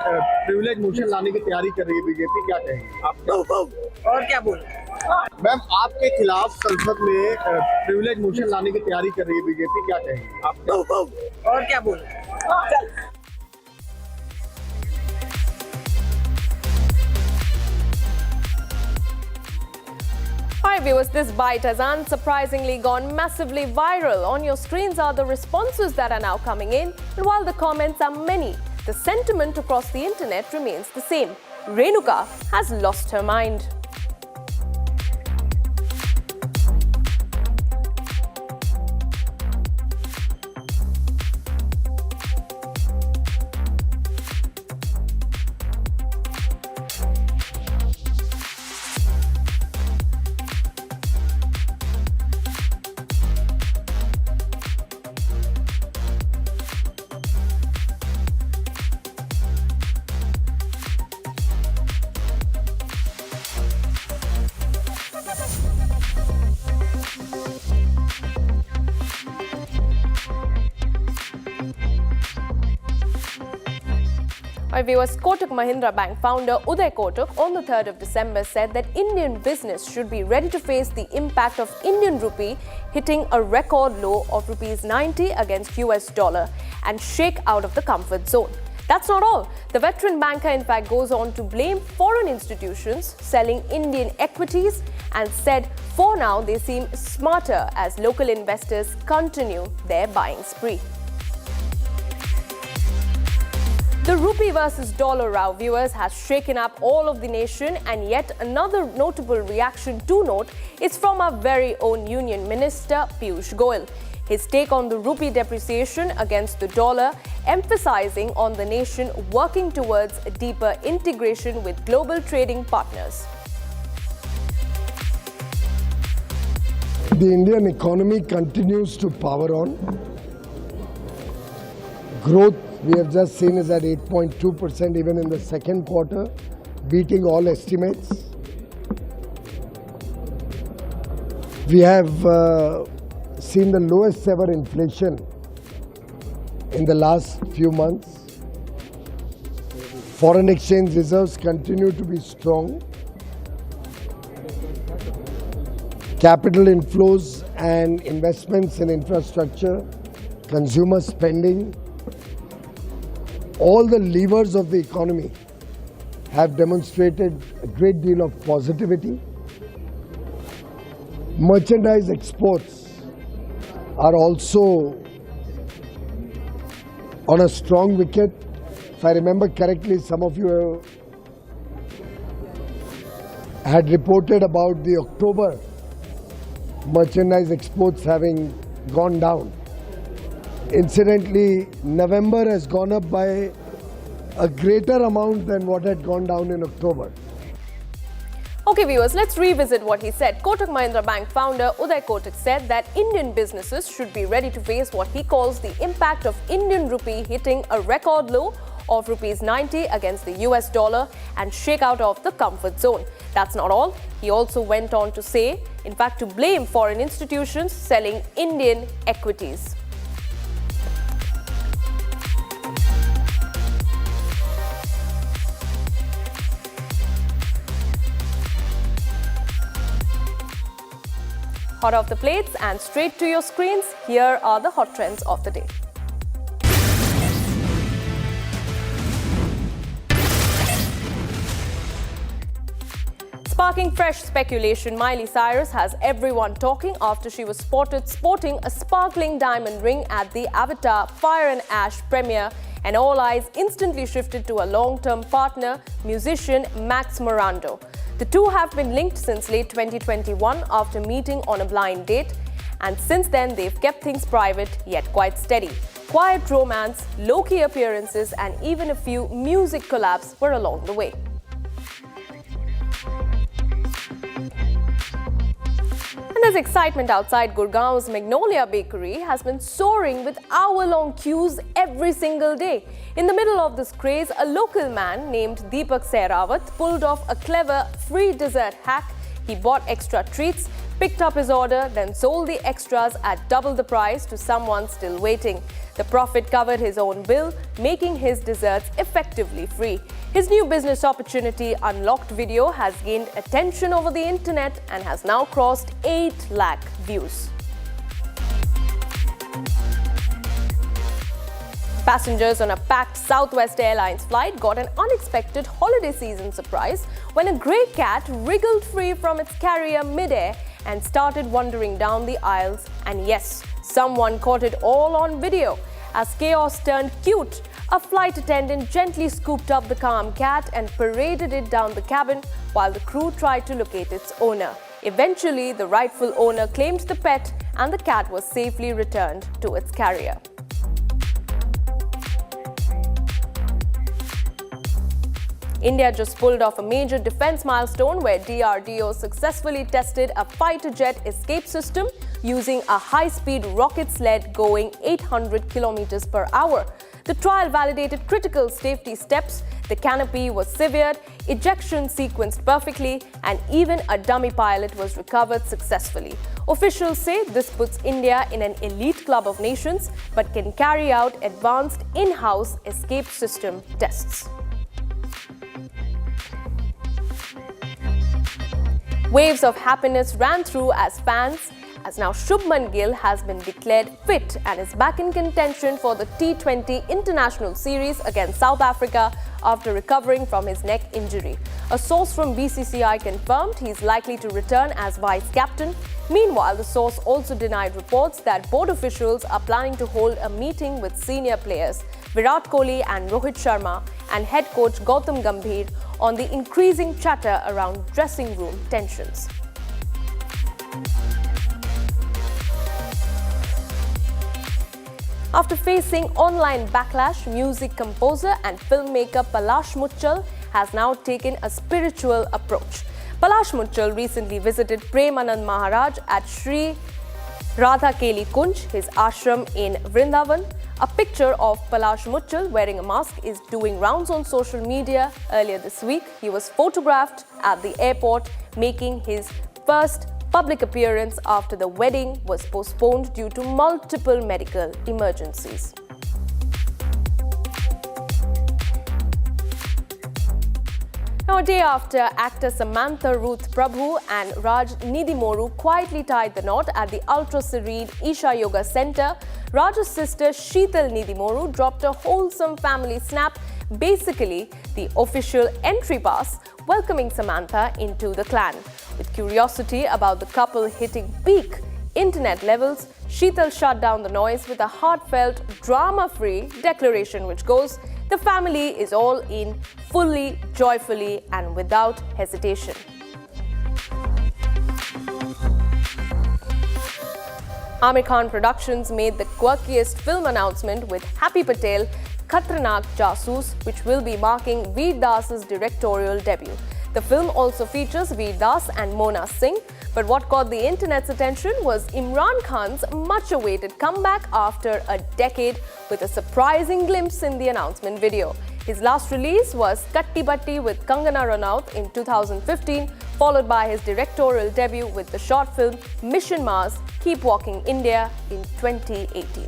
S1: प्रिविलेज मोशन लाने की तैयारी कर रही है बीजेपी, क्या कहेंगे आप? और क्या बोल मैम, आपके खिलाफ संसद में प्रिविलेज मोशन लाने की तैयारी कर रही है बीजेपी, क्या कहेंगे आप? और क्या बोल
S8: Hi viewers, this bite has unsurprisingly gone massively viral. On your screens are the responses that are now coming in, and while the comments are many, the sentiment across the internet remains the same. Renuka has lost her mind. My viewers, Kotak Mahindra Bank founder Uday Kotak on the 3rd of December said that Indian business should be ready to face the impact of Indian rupee hitting a record low of rupees 90 against US dollar and shake out of the comfort zone. That's not all. The veteran banker in fact goes on to blame foreign institutions selling Indian equities and said for now they seem smarter as local investors continue their buying spree. The rupee versus dollar row, viewers, has shaken up all of the nation, and yet another notable reaction to note is from our very own Union Minister Piyush Goyal. His take on the rupee depreciation against the dollar, emphasizing on the nation working towards a deeper integration with global trading partners.
S21: The Indian economy continues to power on. Growth we have just seen is at 8.2% even in the second quarter, beating all estimates. We have seen the lowest ever inflation in the last few months. Foreign exchange reserves continue to be strong. Capital inflows and investments in infrastructure, consumer spending, all the levers of the economy have demonstrated a great deal of positivity. Merchandise exports are also on a strong wicket. If I remember correctly, some of you had reported about the October merchandise exports having gone down. Incidentally, November has gone up by a greater amount than what had gone down in October.
S4: Okay viewers, let's revisit what he said. Kotak Mahindra Bank founder Uday Kotak said that Indian businesses should be ready to face what he calls the impact of Indian rupee hitting a record low of rupees 90 against the US dollar and shake out of the comfort zone. That's not all. He also went on to say, in fact, to blame foreign institutions selling Indian equities. Hot off the plates and straight to your screens, here are the hot trends of the day. Sparking fresh speculation, Miley Cyrus has everyone talking after she was spotted sporting a sparkling diamond ring at the Avatar Fire and Ash premiere, and all eyes instantly shifted to a long-term partner, musician Max Morando. The two have been linked since late 2021 after meeting on a blind date, and since then they've kept things private yet quite steady. Quiet romance, low-key appearances and even a few music collabs were along the way. And there's excitement outside Gurgaon's Magnolia Bakery has been soaring with hour-long queues every single day. In the middle of this craze, a local man named Deepak Sehrawat pulled off a clever free dessert hack. He bought extra treats, picked up his order, then sold the extras at double the price to someone still waiting. The profit covered his own bill, making his desserts effectively free. His new business opportunity Unlocked video has gained attention over the internet and has now crossed 8 lakh views. Passengers on a packed Southwest Airlines flight got an unexpected holiday season surprise when a grey cat wriggled free from its carrier mid-air and started wandering down the aisles. And yes, someone caught it all on video. As chaos turned cute, a flight attendant gently scooped up the calm cat and paraded it down the cabin while the crew tried to locate its owner. Eventually, the rightful owner claimed the pet and the cat was safely returned to its carrier. India just pulled off a major defense milestone where DRDO successfully tested a fighter jet escape system using a high-speed rocket sled going 800 kilometers per hour. The trial validated critical safety steps. The canopy was severed, ejection sequenced perfectly, and even a dummy pilot was recovered successfully. Officials say this puts India in an elite club of nations, but can carry out advanced in-house escape system tests. Waves of happiness ran through as now Shubman Gill has been declared fit and is back in contention for the T20 International Series against South Africa after recovering from his neck injury. A source from BCCI confirmed he is likely to return as vice-captain. Meanwhile, the source also denied reports that board officials are planning to hold a meeting with senior players Virat Kohli and Rohit Sharma and head coach Gautam Gambhir on the increasing chatter around dressing room tensions. After facing online backlash, music composer and filmmaker Palash Muchal has now taken a spiritual approach. Palash Muchal recently visited Premanand Maharaj at Sri Radha Keli Kunj, his ashram in Vrindavan. A picture of Palash Muchal wearing a mask is doing rounds on social media. Earlier this week, he was photographed at the airport, making his first public appearance after the wedding was postponed due to multiple medical emergencies. Now, a day after actor Samantha Ruth Prabhu and Rajnath Singh quietly tied the knot at the ultra-serene Isha Yoga Center, Raj's sister Sheetal Nidhi dropped a wholesome family snap, basically the official entry pass, welcoming Samantha into the clan. With curiosity about the couple hitting peak internet levels, Sheetal shut down the noise with a heartfelt, drama-free declaration which goes, "The family is all in, fully, joyfully and without hesitation." Aamir Khan Productions made the quirkiest film announcement with Happy Patel, Khatarnak Jasoos, which will be marking Veer Das's directorial debut. The film also features Veer Das and Mona Singh, but what caught the internet's attention was Imran Khan's much-awaited comeback after a decade with a surprising glimpse in the announcement video. His last release was Katti Batti with Kangana Ranaut in 2015, followed by his directorial debut with the short film Mission Mars, Keep Walking India in 2018.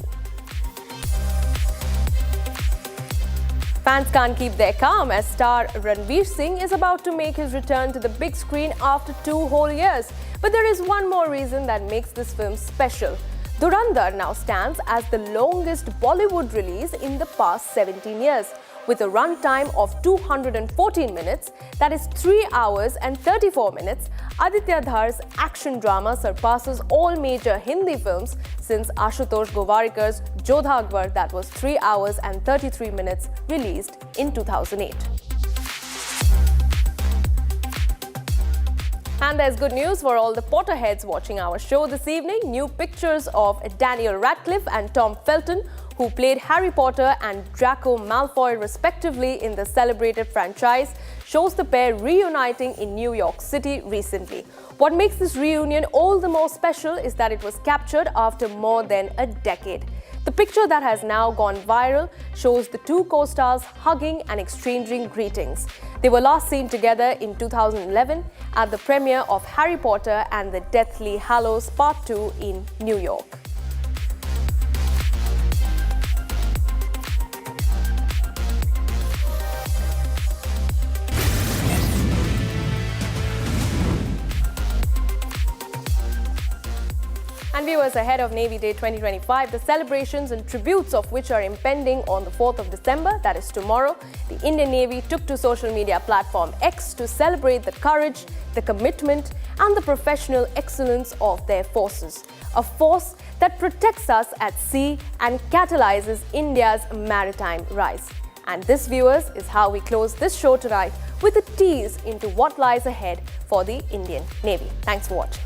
S4: Fans can't keep their calm as star Ranveer Singh is about to make his return to the big screen after 2 whole years. But there is one more reason that makes this film special. Dhurandhar now stands as the longest Bollywood release in the past 17 years. With a runtime of 214 minutes, that is 3 hours and 34 minutes, Aditya Dhar's action drama surpasses all major Hindi films since Ashutosh Govarikar's Jodha Akbar, that was 3 hours and 33 minutes, released in 2008. And there's good news for all the Potterheads watching our show this evening. New pictures of Daniel Radcliffe and Tom Felton, who played Harry Potter and Draco Malfoy respectively in the celebrated franchise, shows the pair reuniting in New York City recently. What makes this reunion all the more special is that it was captured after more than a decade. The picture that has now gone viral shows the two co-stars hugging and exchanging greetings. They were last seen together in 2011 at the premiere of Harry Potter and the Deathly Hallows Part 2 in New York. And viewers, ahead of Navy Day 2025, the celebrations and tributes of which are impending on the 4th of December, that is tomorrow, the Indian Navy took to social media platform X to celebrate the courage, the commitment and the professional excellence of their forces. A force that protects us at sea and catalyzes India's maritime rise. And this, viewers, is how we close this show tonight with a tease into what lies ahead for the Indian Navy. Thanks for watching.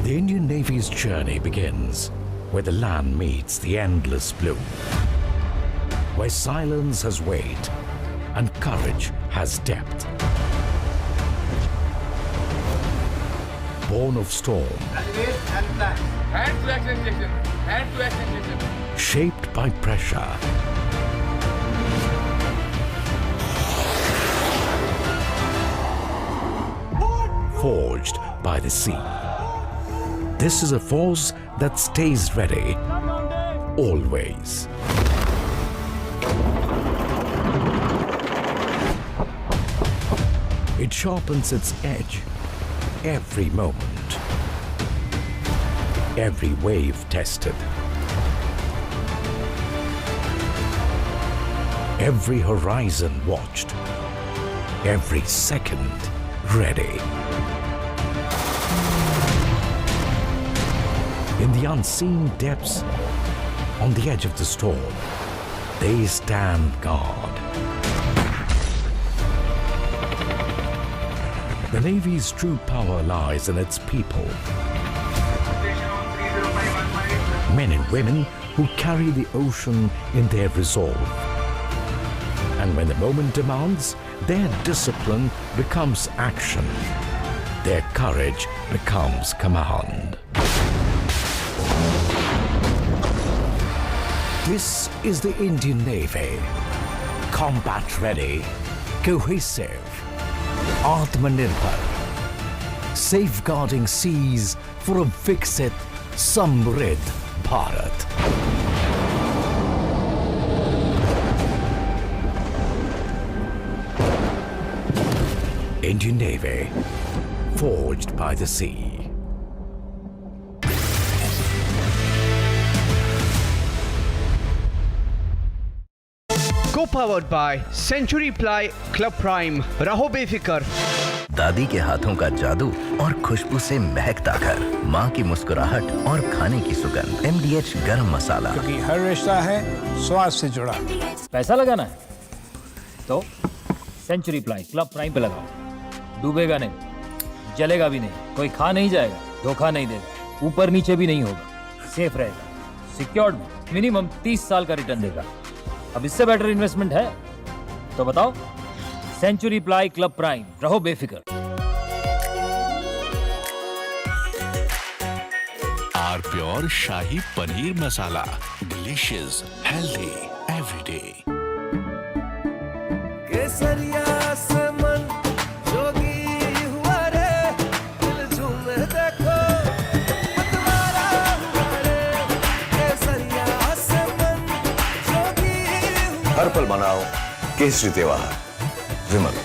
S5: The Indian Navy's journey begins where the land meets the endless blue, where silence has weight and courage has depth. Born of storm, shaped by pressure, forged by the sea. This is a force that stays ready, always. It sharpens its edge every moment, every wave tested, every horizon watched, every second ready. In the unseen depths, on the edge of the storm, they stand guard. The Navy's true power lies in its people. Men and women who carry the ocean in their resolve. And when the moment demands, their discipline becomes action. Their courage becomes command. This is the Indian Navy. Combat ready, cohesive, Atmanirbhar, safeguarding seas for a Viksit, Samriddh Bharat. Indian Navy, forged by the sea.
S12: Co-powered by Century Ply Club Prime. रहो बेफिक्र.
S3: दादी के हाथों का जादू और खुशबू से महकता घर, माँ की मुस्कुराहट और खाने की सुगंध, MDH गरम मसाला,
S7: क्योंकि हर रिश्ता है स्वाद से जुड़ा.
S22: पैसा लगाना है तो सेंचुरी प्लाई क्लब प्राइम पे लगाओ. डूबेगा नहीं, जलेगा भी नहीं, कोई खा नहीं जाएगा, धोखा नहीं देगा, ऊपर नीचे भी नहीं होगा, सेफ रहेगा, सिक्योर्ड, मिनिमम 30 साल का रिटर्न देगा. अब इससे बेटर इन्वेस्टमेंट है तो बताओ. सेंचुरी प्लाई क्लब प्राइम, रहो बेफिक्र.
S15: R pure shahi paneer masala, delicious, healthy everyday.
S10: केसरिया से मन जोगी हुआ रे, दिल झूमे देखो मतवारा हुआ रे. केसरिया से मन जोगी हुआ.
S28: हर पल मनाओ केसरी त्योहार. विमल,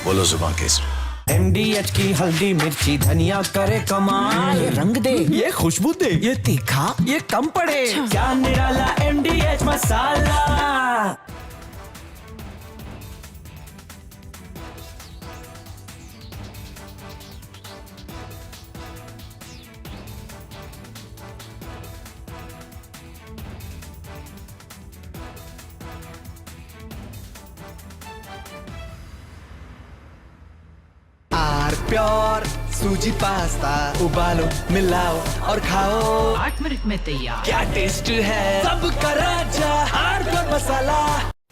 S28: बोलो जुबान केसरी.
S10: MDH की हल्दी मिर्ची धनिया करे कमाल. ये रंग दे, ये खुशबू दे, ये तीखा, ये कम पड़े. क्या निराला MDH मसाला. प्योर सूजी पास्ता उबालो मिलाओ और खाओ.
S14: 8 मिनट में तैयार.
S10: क्या टेस्ट है सबका राजा hardware masala.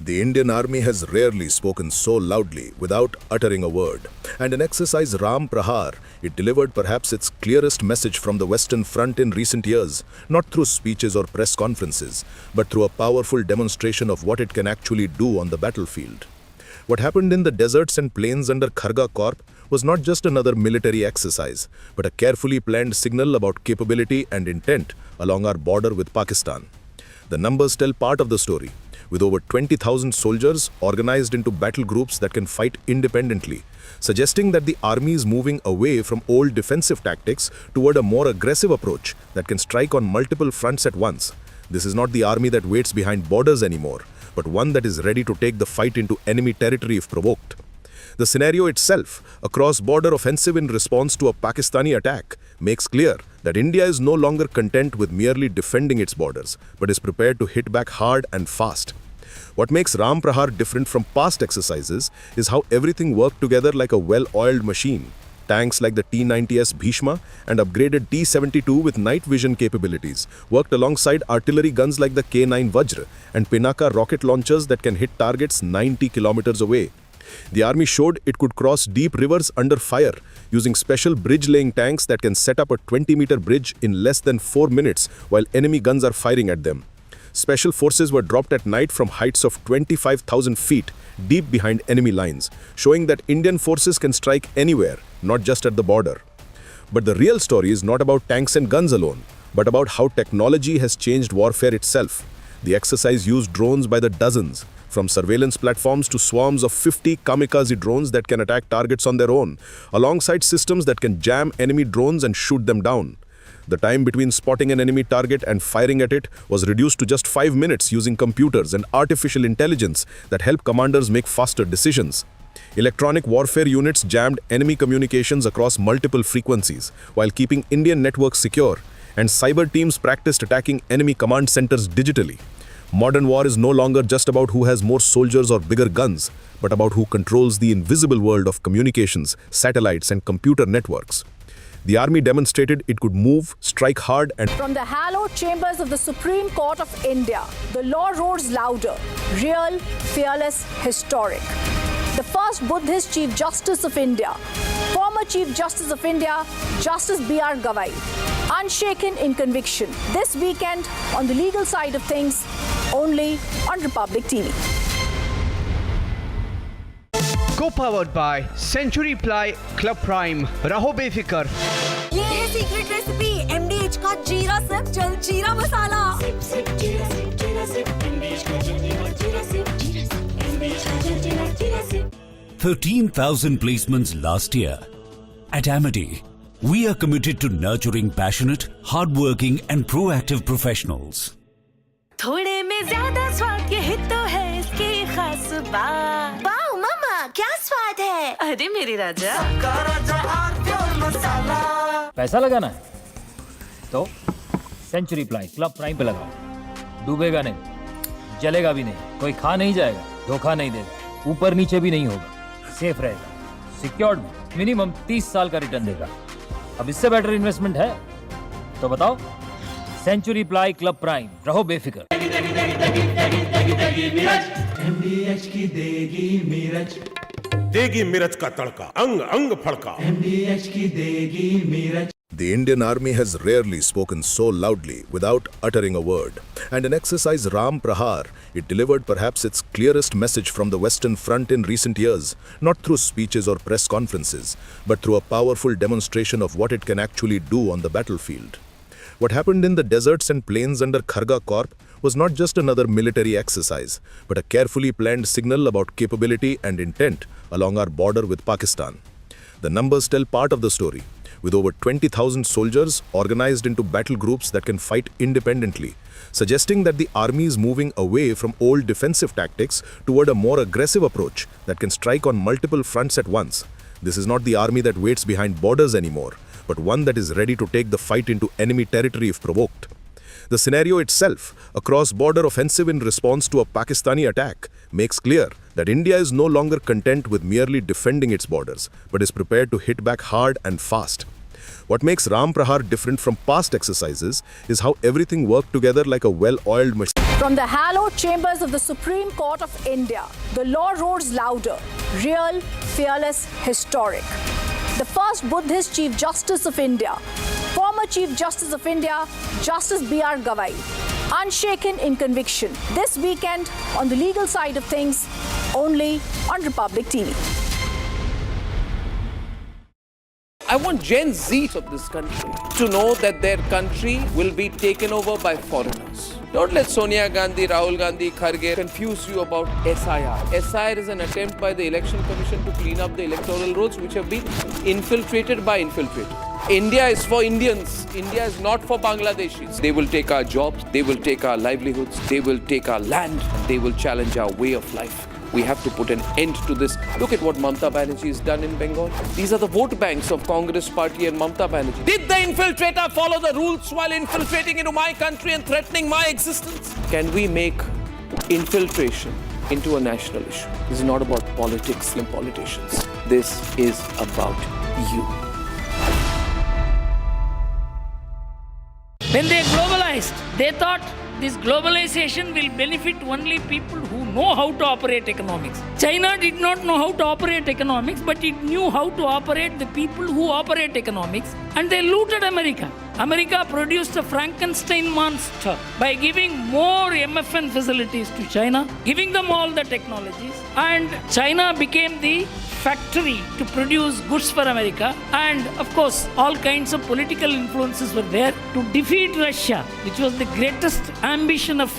S16: The Indian Army has rarely spoken so loudly without uttering a word. And in exercise Ram Prahar, it delivered perhaps its clearest message from the Western Front in recent years, not through speeches or press conferences, but through a powerful demonstration of what it can actually do on the battlefield. What happened in the deserts and plains under Kharga Corp was not just another military exercise, but a carefully planned signal about capability and intent along our border with Pakistan. The numbers tell part of the story, with over 20,000 soldiers organized into battle groups that can fight independently, suggesting that the army is moving away from old defensive tactics toward a more aggressive approach that can strike on multiple fronts at once. This is not the army that waits behind borders anymore, but one that is ready to take the fight into enemy territory if provoked. The scenario itself, a cross-border offensive in response to a Pakistani attack, makes clear that India is no longer content with merely defending its borders, but is prepared to hit back hard and fast. What makes Ram Prahar different from past exercises is how everything worked together like a well-oiled machine. Tanks like the T-90S Bhishma and upgraded T-72 with night vision capabilities worked alongside artillery guns like the K-9 Vajra and Pinaka rocket launchers that can hit targets 90 kilometers away. The army showed it could cross deep rivers under fire using special bridge-laying tanks that can set up a 20-meter bridge in less than 4 minutes while enemy guns are firing at them. Special forces were dropped at night from heights of 25,000 feet deep behind enemy lines, showing that Indian forces can strike anywhere, not just at the border. But the real story is not about tanks and guns alone, but about how technology has changed warfare itself. The exercise used drones by the dozens, from surveillance platforms to swarms of 50 kamikaze drones that can attack targets on their own, alongside systems that can jam enemy drones and shoot them down. The time between spotting an enemy target and firing at it was reduced to just 5 minutes using computers and artificial intelligence that help commanders make faster decisions. Electronic warfare units jammed enemy communications across multiple frequencies while keeping Indian networks secure, and cyber teams practiced attacking enemy command centers digitally. Modern war is no longer just about who has more soldiers or bigger guns, but about who controls the invisible world of communications, satellites, and computer networks. The army demonstrated it could move, strike hard, and
S23: from the hallowed chambers of the Supreme Court of India, the law roars louder, real, fearless, historic. The first Buddhist Chief Justice of India, former Chief Justice of India, Justice B.R. Gavai, unshaken in conviction. This weekend on the legal side of things, only on Republic TV.
S12: Co-powered by Century Ply Club Prime. रहो बेफिक्र.
S14: ये है secret recipe MDH का जीरा SIP जल जीरा मसाला. SIP जीरा SIP जीरा सिप MDH का जल जीरा सिप जीरा सिप MDH का जल जीरा SIP.
S2: 13,000 placements last year. At Amity, we are committed to nurturing passionate, hardworking and proactive professionals.
S14: थोड़े में ज्यादा स्वाद ये तो है इसकी खास बात। वाओ मामा क्या स्वाद है। अरे मेरे राजा
S22: पैसा लगाना है तो सेंचुरी प्लाई क्लब प्राइम पे लगाओ। डूबेगा नहीं, जलेगा भी नहीं, कोई खा नहीं जाएगा, धोखा नहीं देगा, ऊपर नीचे भी नहीं होगा, सेफ रहेगा, सिक्योर्ड में मिनिमम 30 साल का रिटर्न देगा। अब इससे बेटर इन्वेस्टमेंट है तो बताओ। सेंचुरी प्लाई क्लब प्राइम, रहो बेफिक्र।
S6: MDH की देगी मिर्च का तड़का, अंग अंग फड़का। MDH की देगी मिर्च।
S16: The Indian Army has rarely spoken so loudly without uttering a word. And in exercise Ram Prahar, it delivered perhaps its clearest message from the Western Front in recent years, not through speeches or press conferences, but through a powerful demonstration of what it can actually do on the battlefield. What happened in the deserts and plains under Kharga Corp was not just another military exercise, but a carefully planned signal about capability and intent along our border with Pakistan. The numbers tell part of the story, with over 20,000 soldiers organized into battle groups that can fight independently, suggesting that the army is moving away from old defensive tactics toward a more aggressive approach that can strike on multiple fronts at once. This is not the army that waits behind borders anymore, but one that is ready to take the fight into enemy territory if provoked. The scenario itself, a cross-border offensive in response to a Pakistani attack, makes clear that India is no longer content with merely defending its borders, but is prepared to hit back hard and fast. What makes Ram Prahar different from past exercises is how everything worked together like a well-oiled machine.
S23: From the hallowed chambers of the Supreme Court of India, the law roars louder, real, fearless, historic. The first Buddhist Chief Justice of India, former Chief Justice of India, Justice B.R. Gavai, unshaken in conviction. This weekend on the legal side of things, only on Republic TV.
S11: I want Gen Z of this country to know that their country will be taken over by foreigners. Don't let Sonia Gandhi, Rahul Gandhi, Kharge confuse you about SIR. SIR is an attempt by the Election Commission to clean up the electoral rolls which have been infiltrated by infiltrators. India is for Indians. India is not for Bangladeshis. They will take our jobs, they will take our livelihoods, they will take our land, they will challenge our way of life. We have to put an end to this. Look at what Mamata Banerjee has done in Bengal. These are the vote banks of Congress Party and Mamata Banerjee. Did the infiltrator follow the rules while infiltrating into my country and threatening my existence? Can we make infiltration into a national issue? This is not about politics and politicians. This is about you.
S13: When they globalized, they thought this globalization will benefit only people who know how to operate economics. China did not know how to operate economics, but it knew how to operate the people who operate economics, and they looted America. America produced a Frankenstein monster by giving more MFN facilities to China, giving them all the technologies, and China became the factory to produce goods for America, and of course all kinds of political influences were there to defeat Russia, which was the greatest ambition of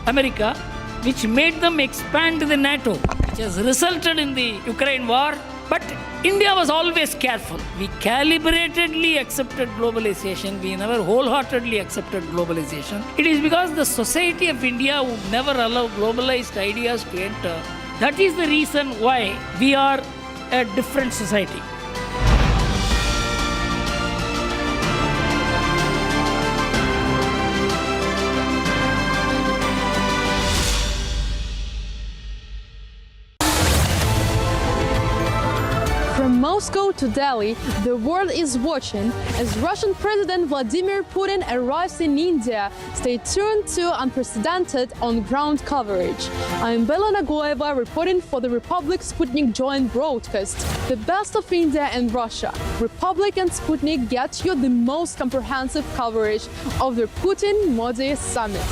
S13: America, which made them expand the NATO, which has resulted in the Ukraine war. But India was always careful. We calibratedly accepted globalization. We never wholeheartedly accepted globalization. It is because the society of India would never allow globalized ideas to enter. That is the reason why we are a different society.
S24: From Moscow to Delhi, the world is watching as Russian President Vladimir Putin arrives in India. Stay tuned to unprecedented on-ground coverage. I'm Bella Nagoeva reporting for the Republic Sputnik joint broadcast. The best of India and Russia. Republic and Sputnik get you the most comprehensive coverage of the Putin-Modi summit.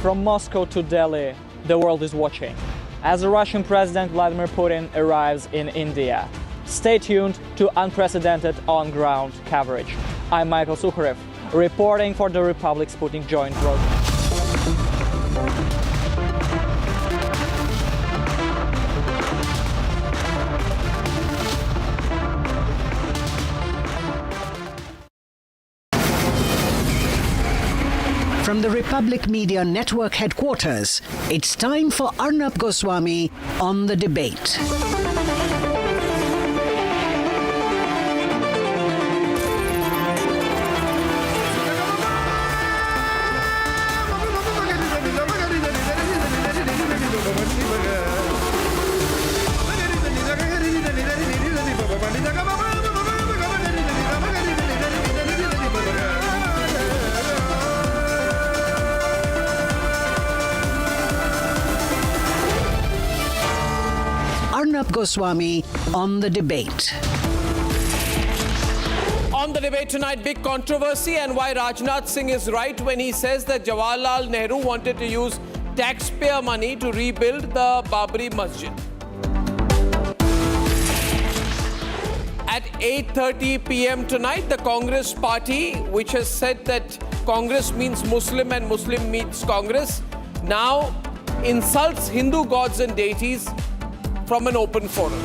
S25: From Moscow to Delhi, the world is watching as the Russian President Vladimir Putin arrives in India. Stay tuned to unprecedented on-ground coverage. I'm Michael Sukharev. reporting for the Republic Sputnik Joint World.
S1: From the Republic Media Network headquarters, it's time for Arnab Goswami on the debate. Arnab Goswami on the debate.
S11: On the debate tonight, big controversy and why Rajnath Singh is right when he says that Jawaharlal Nehru wanted to use taxpayer money to rebuild the Babri Masjid. At 8:30 p.m. tonight, the Congress party, which has said that Congress means Muslim and Muslim means Congress, now insults Hindu gods and deities from an open forum.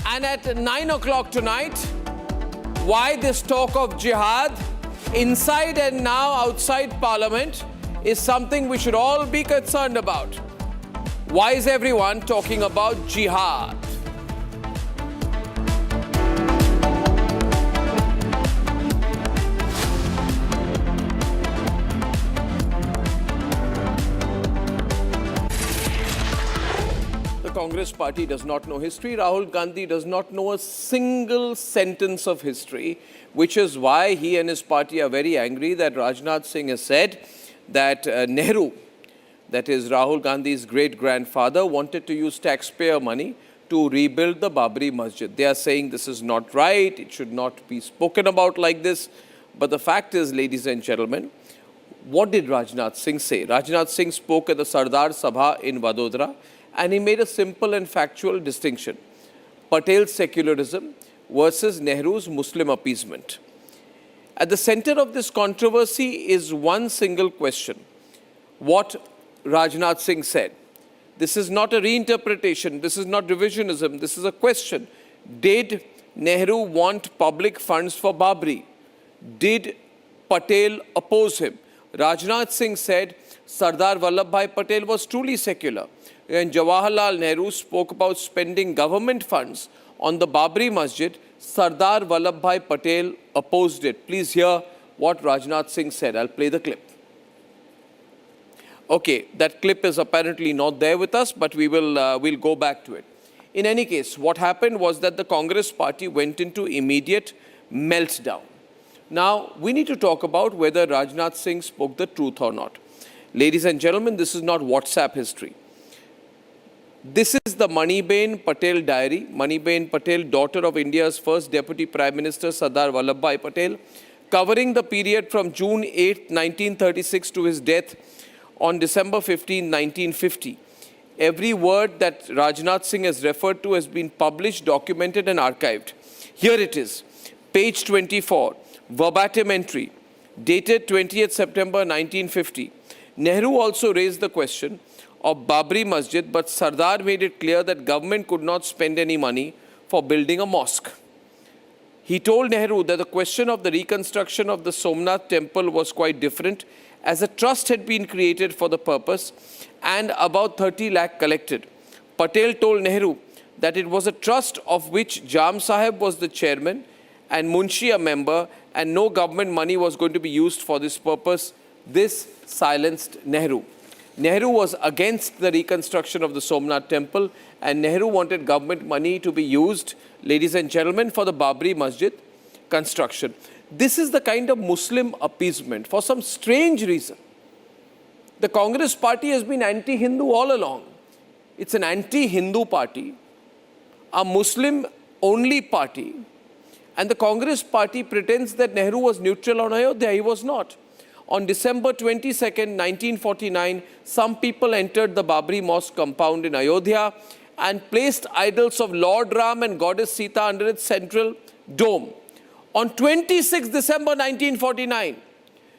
S11: And at 9 o'clock tonight, why this talk of jihad inside and now outside Parliament is something we should all be concerned about. Why is everyone talking about jihad? Congress party does not know history. Rahul Gandhi does not know a single sentence of history, which is why he and his party are very angry that Rajnath Singh has said that Nehru, that is Rahul Gandhi's great-grandfather, wanted to use taxpayer money to rebuild the Babri Masjid. They are saying this is not right, it should not be spoken about like this. But the fact is, ladies and gentlemen, what did Rajnath Singh say? Rajnath Singh spoke at the Sardar Sabha in Vadodara, and he made a simple and factual distinction: Patel's secularism versus Nehru's Muslim appeasement. At the center of this controversy is one single question: what Rajnath Singh said. This is not a reinterpretation, this is not revisionism, this is a question. Did Nehru want public funds for Babri? Did Patel oppose him? Rajnath Singh said Sardar Vallabhbhai Patel was truly secular. When Jawaharlal Nehru spoke about spending government funds on the Babri Masjid, Sardar Vallabhbhai Patel opposed it. Please hear what Rajnath Singh said. I'll play the clip. Okay, that clip is apparently not there with us, but we'll go back to it. In any case, what happened was that the Congress party went into immediate meltdown. Now, we need to talk about whether Rajnath Singh spoke the truth or not. Ladies and gentlemen, this is not WhatsApp history. This is the Maniben Patel diary. Maniben Patel, daughter of India's first Deputy Prime Minister Sardar Vallabhbhai Patel, covering the period from June 8, 1936 to his death on December 15, 1950. Every word that Rajnath Singh has referred to has been published, documented and archived. Here it is, page 24, verbatim entry, dated 20th September 1950. Nehru also raised the question of Babri Masjid, but Sardar made it clear that government could not spend any money for building a mosque. He told Nehru that the question of the reconstruction of the Somnath temple was quite different, as a trust had been created for the purpose and about 30 lakh collected. Patel told Nehru that it was a trust of which Jam Saheb was the chairman and Munshi a member, and no government money was going to be used for this purpose. This silenced Nehru. Nehru was against the reconstruction of the Somnath temple, and Nehru wanted government money to be used, ladies and gentlemen, for the Babri Masjid construction. This is the kind of Muslim appeasement. For some strange reason, the Congress party has been anti-Hindu all along. It's an anti-Hindu party, a Muslim-only party, and the Congress party pretends that Nehru was neutral on Ayodhya. He was not. On December 22nd, 1949, some people entered the Babri Mosque compound in Ayodhya and placed idols of Lord Ram and Goddess Sita under its central dome. On 26 December 1949,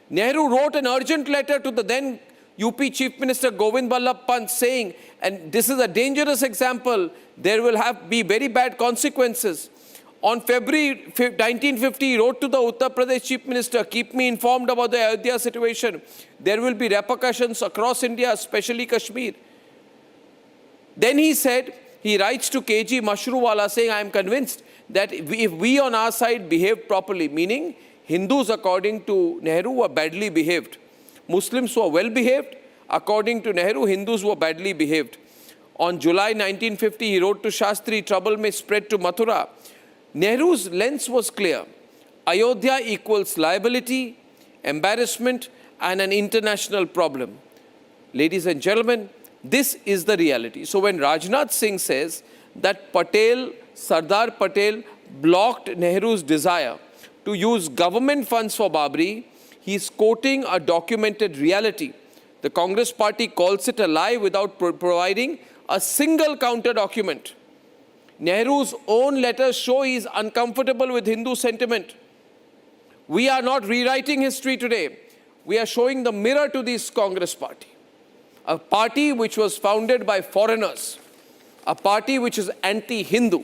S11: Nehru wrote an urgent letter to the then UP Chief Minister Govind Ballabh Pant saying, and this is a dangerous example, there will be very bad consequences. On February 1950, he wrote to the Uttar Pradesh Chief Minister, keep me informed about the Ayodhya situation. There will be repercussions across India, especially Kashmir. Then he said, he writes to KG Mashruwala saying, I am convinced that if we on our side behaved properly, meaning Hindus according to Nehru were badly behaved, Muslims were well behaved, according to Nehru, Hindus were badly behaved. On July 1950, he wrote to Shastri, trouble may spread to Mathura. Nehru's lens was clear. Ayodhya equals liability, embarrassment, and an international problem. Ladies and gentlemen, this is the reality. So when Rajnath Singh says that Sardar Patel blocked Nehru's desire to use government funds for Babri, he is quoting a documented reality. The Congress party calls it a lie without providing a single counter document. Nehru's own letters show he is uncomfortable with Hindu sentiment. We are not rewriting history today. We are showing the mirror to this Congress party. A party which was founded by foreigners. A party which is anti-Hindu.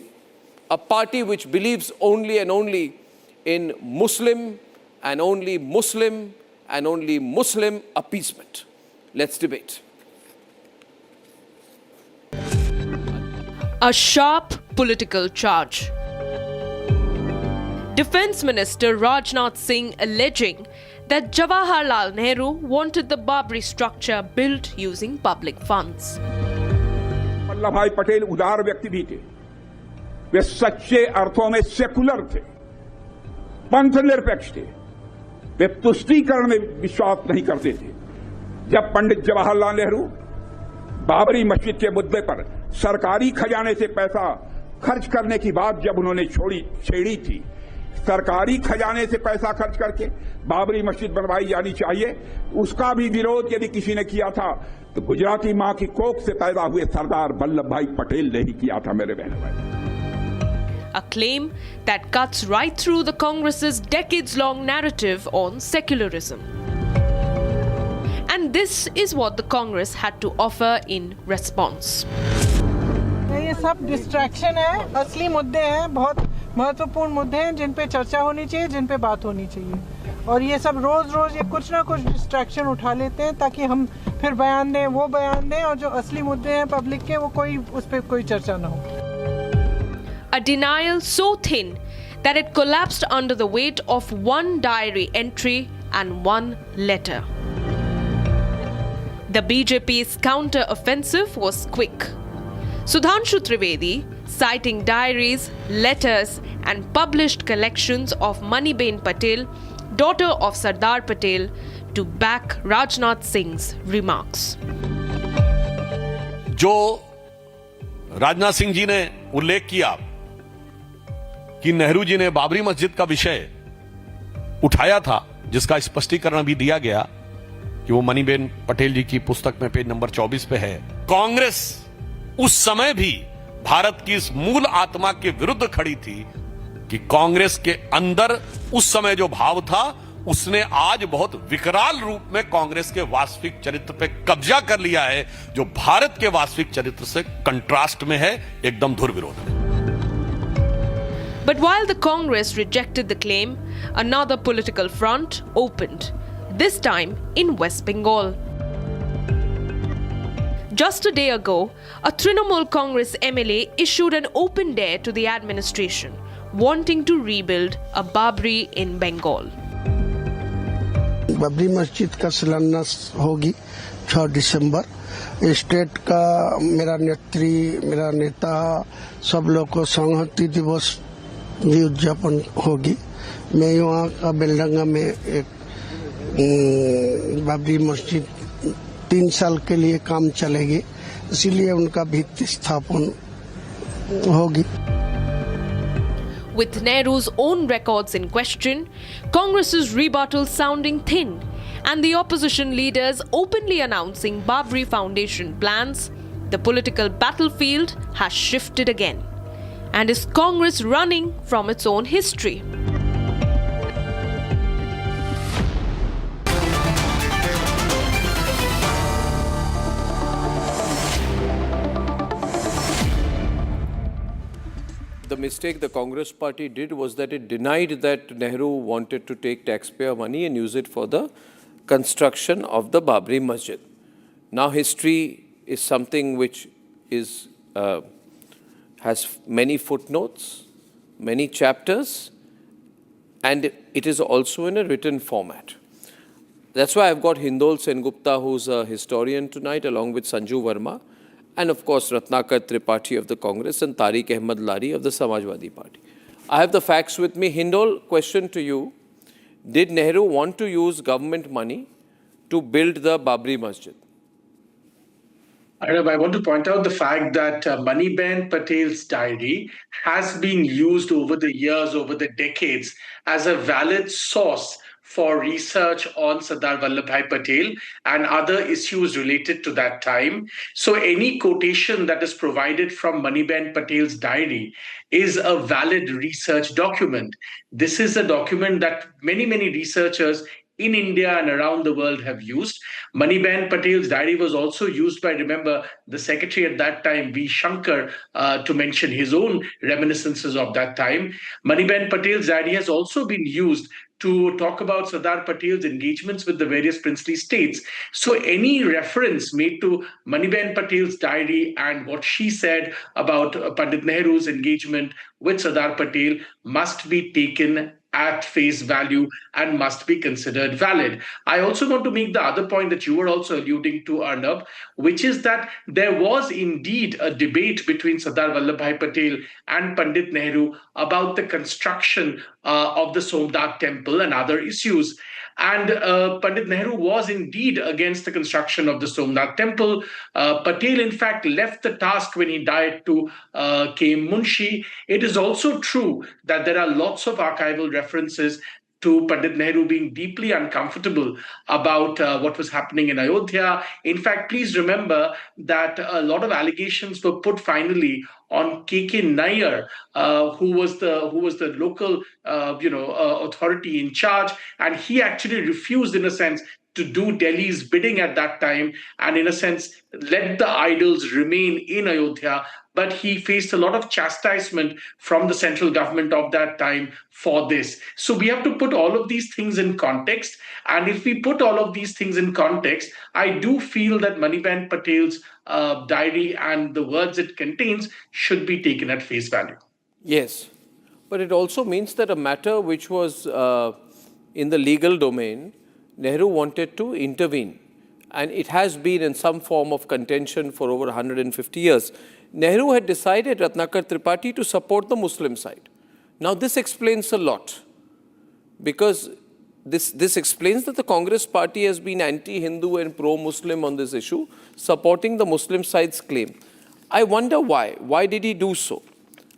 S11: A party which believes only and only in Muslim and only Muslim and only Muslim appeasement. Let's debate.
S4: A sharp political charge. Defence Minister Rajnath Singh alleging that Jawaharlal Nehru wanted the Babri structure built using public funds.
S8: Vallabh भाई पटेल उदार व्यक्ति भी थे, वे सच्चे अर्थों में secular थे, पंथ निरपेक्ष थे, वे तुष्टीकरण में विश्वास नहीं करते थे। जब पंडित जवाहरलाल नेहरू बाबरी मस्जिद के मुद्दे पर सरकारी खजाने से पैसा खर्च करने की बात जब उन्होंने छेड़ी थी, सरकारी खजाने से पैसा खर्च करके बाबरी मस्जिद बनवाई जानी चाहिए, उसका भी विरोध यदि किसी ने किया था तो गुजराती मां की कोख से पैदा हुए सरदार वल्लभ भाई पटेल ने ही किया था, मेरे बहन भाई।
S4: A claim that cuts right through the Congress's decades-long narrative on secularism. And this is what the Congress had to offer in response.
S9: ये सब डिस्ट्रैक्शन है, असली मुद्दे हैं, बहुत महत्वपूर्ण मुद्दे हैं जिन पे चर्चा होनी चाहिए, जिन पे बात होनी चाहिए, और ये सब रोज ये कुछ ना कुछ डिस्ट्रैक्शन उठा लेते हैं ताकि हम फिर बयान दें, वो बयान दें, और जो असली मुद्दे हैं पब्लिक के वो उस पे कोई चर्चा ना हो।
S4: A denial so thin that it collapsed under the weight of one diary entry and one letter. The BJP's counter-offensive was quick. Sudhanshu Trivedi, citing diaries, letters and published collections of Maniben Patel, daughter of Sardar Patel, to back Rajnath Singh's remarks.
S28: जो राजनाथ सिंह जी ने उल्लेख किया कि नेहरू जी ने बाबरी मस्जिद का विषय उठाया था, जिसका स्पष्टीकरण भी दिया गया कि वो मनीबेन पटेल जी की पुस्तक में पेज नंबर 24 पे है। कांग्रेस उस समय भी भारत की इस मूल आत्मा के विरुद्ध खड़ी थी कि कांग्रेस के अंदर उस समय जो भाव था उसने आज बहुत विकराल रूप में कांग्रेस के वास्तविक चरित्र पे कब्जा कर लिया है, जो भारत के वास्तविक चरित्र से कंट्रास्ट में है, एकदम धुर विरोध में।
S4: But while the Congress rejected the claim, another political front opened, this time in West Bengal. Just a day ago, a Trinamool Congress MLA issued an open dare to the administration, wanting to rebuild a Babri in Bengal.
S21: Babri मस्जिद का शिलान्यास होगी 6 दिसंबर। State का मेरा नेता सब लोग को संहति दिवस भी उद्यापन होगी। मैं वहाँ का बेलडंगा में एक बाबरी मस्जिद 3 साल के लिए काम चलेगी, इसीलिए उनका भित्ति स्थापन होगी।
S4: With Nehru's own records in question, Congress's rebuttal sounding thin, and the opposition leaders openly announcing Babri Foundation plans, the political battlefield has shifted again. And is Congress running from its own history?
S11: mistake the Congress party did was that it denied that Nehru wanted to take taxpayer money and use it for the construction of the Babri Masjid. Now history is something which is has many footnotes, many chapters, and it is also in a written format. That's why I've got Hindol Sengupta, who's a historian tonight, along with Sanju Verma, and of course Ratnakar Tripathi of the Congress and Tariq Ahmed Lari of the Samajwadi Party. I have the facts with me. Hindol, question to you. Did Nehru want to use government money to build the Babri Masjid?
S3: I want to point out the fact that Maniben Patel's diary has been used over the years, over the decades, as a valid source for research on Sardar Vallabhbhai Patel and other issues related to that time. So any quotation that is provided from Maniben Patel's diary is a valid research document. This is a document that many researchers in India and around the world have used. Maniben Patel's diary was also used by, remember, the secretary at that time, V. Shankar, to mention his own reminiscences of that time. Maniben Patel's diary has also been used to talk about Sardar Patel's engagements with the various princely states. So any reference made to Maniben Patel's diary and what she said about Pandit Nehru's engagement with Sardar Patel must be taken at face value and must be considered valid. I also want to make the other point that you were also alluding to, Arnab, which is that there was indeed a debate between Sardar Vallabhbhai Patel and Pandit Nehru about the construction of the Somnath temple and other issues. And Pandit Nehru was indeed against the construction of the Somnath temple. Patel, in fact, left the task when he died to K.M. Munshi. It is also true that there are lots of archival references to Pandit Nehru being deeply uncomfortable about what was happening in Ayodhya. In fact, please remember that a lot of allegations were put finally on K.K. Nair, who was the local authority in charge, and he actually refused, in a sense, to do Delhi's bidding at that time, and in a sense let the idols remain in Ayodhya. But he faced a lot of chastisement from the central government of that time for this. So we have to put all of these things in context. And if we put all of these things in context, I do feel that Maniben Patel's diary and the words it contains should be taken at face value.
S11: Yes, but it also means that a matter which was in the legal domain, Nehru wanted to intervene. And it has been in some form of contention for over 150 years. Nehru had decided, Ratnakar Tripathi, to support the Muslim side. Now this explains a lot, because this explains that the Congress party has been anti-Hindu and pro-Muslim on this issue, supporting the Muslim side's claim. I wonder why. Why did he do so?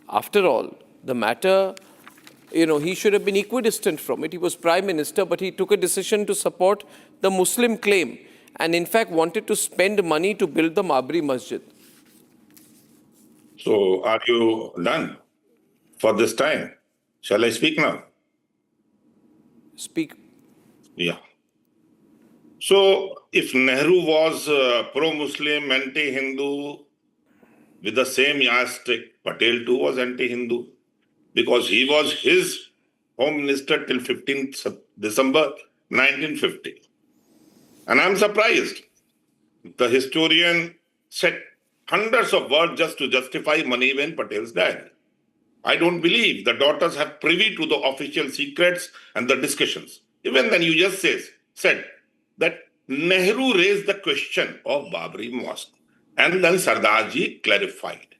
S11: After all, the matter, he should have been equidistant from it. He was Prime Minister, but he took a decision to support the Muslim claim and in fact wanted to spend money to build the Babri Masjid.
S5: So, are you done for this time? Shall I speak now?
S11: Speak.
S5: Yeah. So, if Nehru was pro-Muslim, anti-Hindu, with the same yardstick, Patel too was anti-Hindu, because he was his Home Minister till 15th December 1950. And I'm surprised. The historian said hundreds of words just to justify Maniben Patel's diary. I don't believe the daughters have privy to the official secrets and the discussions. Even then you just said that Nehru raised the question of Babri Mosque and then Sardarji clarified.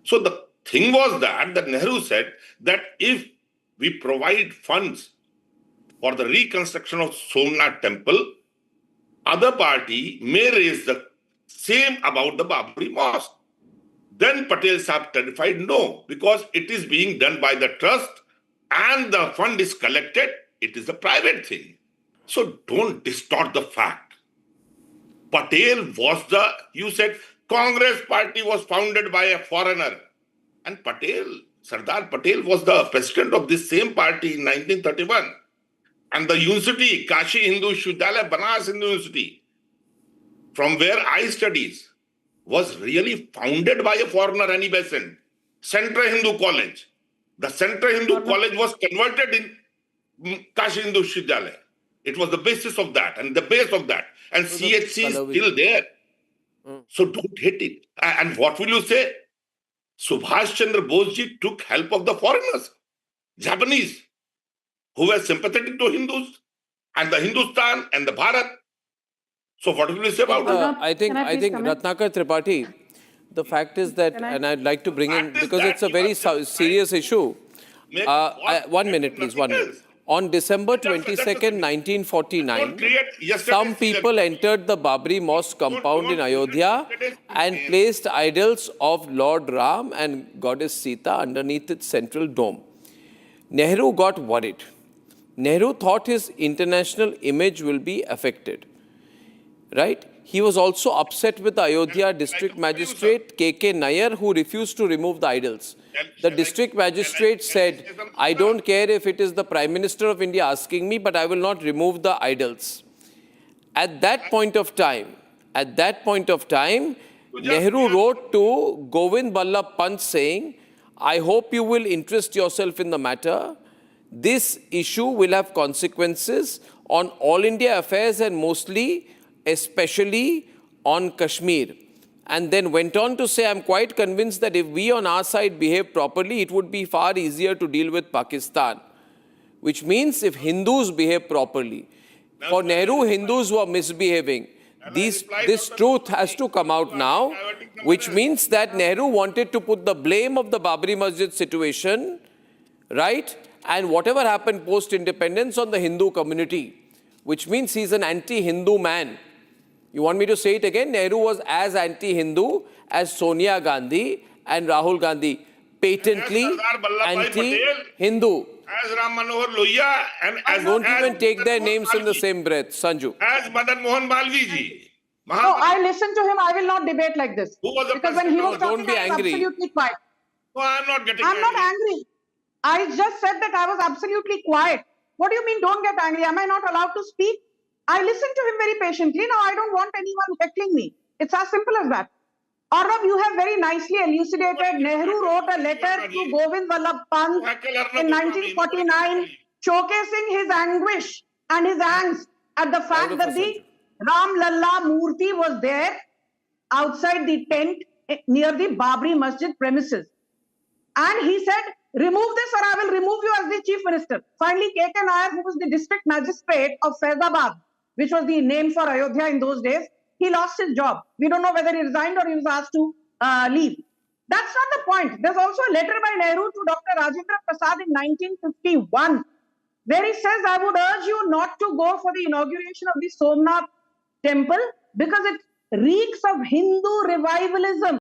S5: So the thing was that Nehru said that if we provide funds for the reconstruction of Somnath temple, other party may raise the same about the Babri Mosque. Then Patel Sahab clarified, no, because it is being done by the trust and the fund is collected, it is a private thing. So don't distort the fact. Patel was you said Congress party was founded by a foreigner. And Sardar Patel was the president of this same party in 1931. And the university, Kashi Hindu Vishwavidyalaya, Banaras Hindu University, from where I studied, was really founded by a foreigner, Annie Besant, Central Hindu College. The Central Hindu College was converted in Kashi Hindu Vidyalaya. It was the basis of that and the base of that. And CHC is still there. So don't hit it. And what will you say? Subhash Chandra Boseji took help of the foreigners, Japanese, who were sympathetic to Hindus, and the Hindustan and the Bharat. So what will you say about it?
S11: I think Ratnakar Tripathi, the fact is that, and I'd like to bring in, because it's a very serious issue. 1 minute, please, 1 minute. On December 22nd, 1949, some people entered the Babri Mosque compound in Ayodhya and placed idols of Lord Ram and Goddess Sita underneath its central dome. Nehru got worried. Nehru thought his international image will be affected. Right? He was also upset with the Ayodhya district magistrate K.K. Nair, who refused to remove the idols. The district magistrate said, I don't care if it is the Prime Minister of India asking me, but I will not remove the idols. At that point of time, Nehru wrote to Govind Ballabh Pant saying, I hope you will interest yourself in the matter. This issue will have consequences on all India affairs and especially on Kashmir. And then went on to say, I'm quite convinced that if we on our side behave properly, it would be far easier to deal with Pakistan. Which means if Hindus behave properly. For Nehru, Hindus were misbehaving. This truth has to come out now, which means that Nehru wanted to put the blame of the Babri Masjid situation, right, and whatever happened post-independence on the Hindu community, which means he's an anti-Hindu man. You want me to say it again? Nehru was as anti-Hindu as Sonia Gandhi and Rahul Gandhi, patently anti-Hindu.
S5: As Ram Manohar Lohia and as
S11: don't even take their names in the same breath, Sanju.
S5: As Madan Mohan Malvi ji.
S7: No, I listened to him. I will not debate like this.
S5: Who was the
S7: because when he was talking,
S11: don't be angry.
S7: I was absolutely quiet.
S5: No, I'm not getting
S7: I'm not angry. I just said that I was absolutely quiet. What do you mean, don't get angry? Am I not allowed to speak? I listened to him very patiently. Now, I don't want anyone heckling me. It's as simple as that. Arnab, you have very nicely elucidated. Nehru wrote a letter to Govind Ballabh Pant in 1949, showcasing his anguish and his angst at the fact that the Ram Lalla Murti was there outside the tent near the Babri Masjid premises. And he said, remove this or I will remove you as the Chief Minister. Finally, K.K. Nair, who was the district magistrate of Faizabad, which was the name for Ayodhya in those days, he lost his job. We don't know whether he resigned or he was asked to leave. That's not the point. There's also a letter by Nehru to Dr. Rajendra Prasad in 1951, where he says, I would urge you not to go for the inauguration of the Somnath temple because it reeks of Hindu revivalism.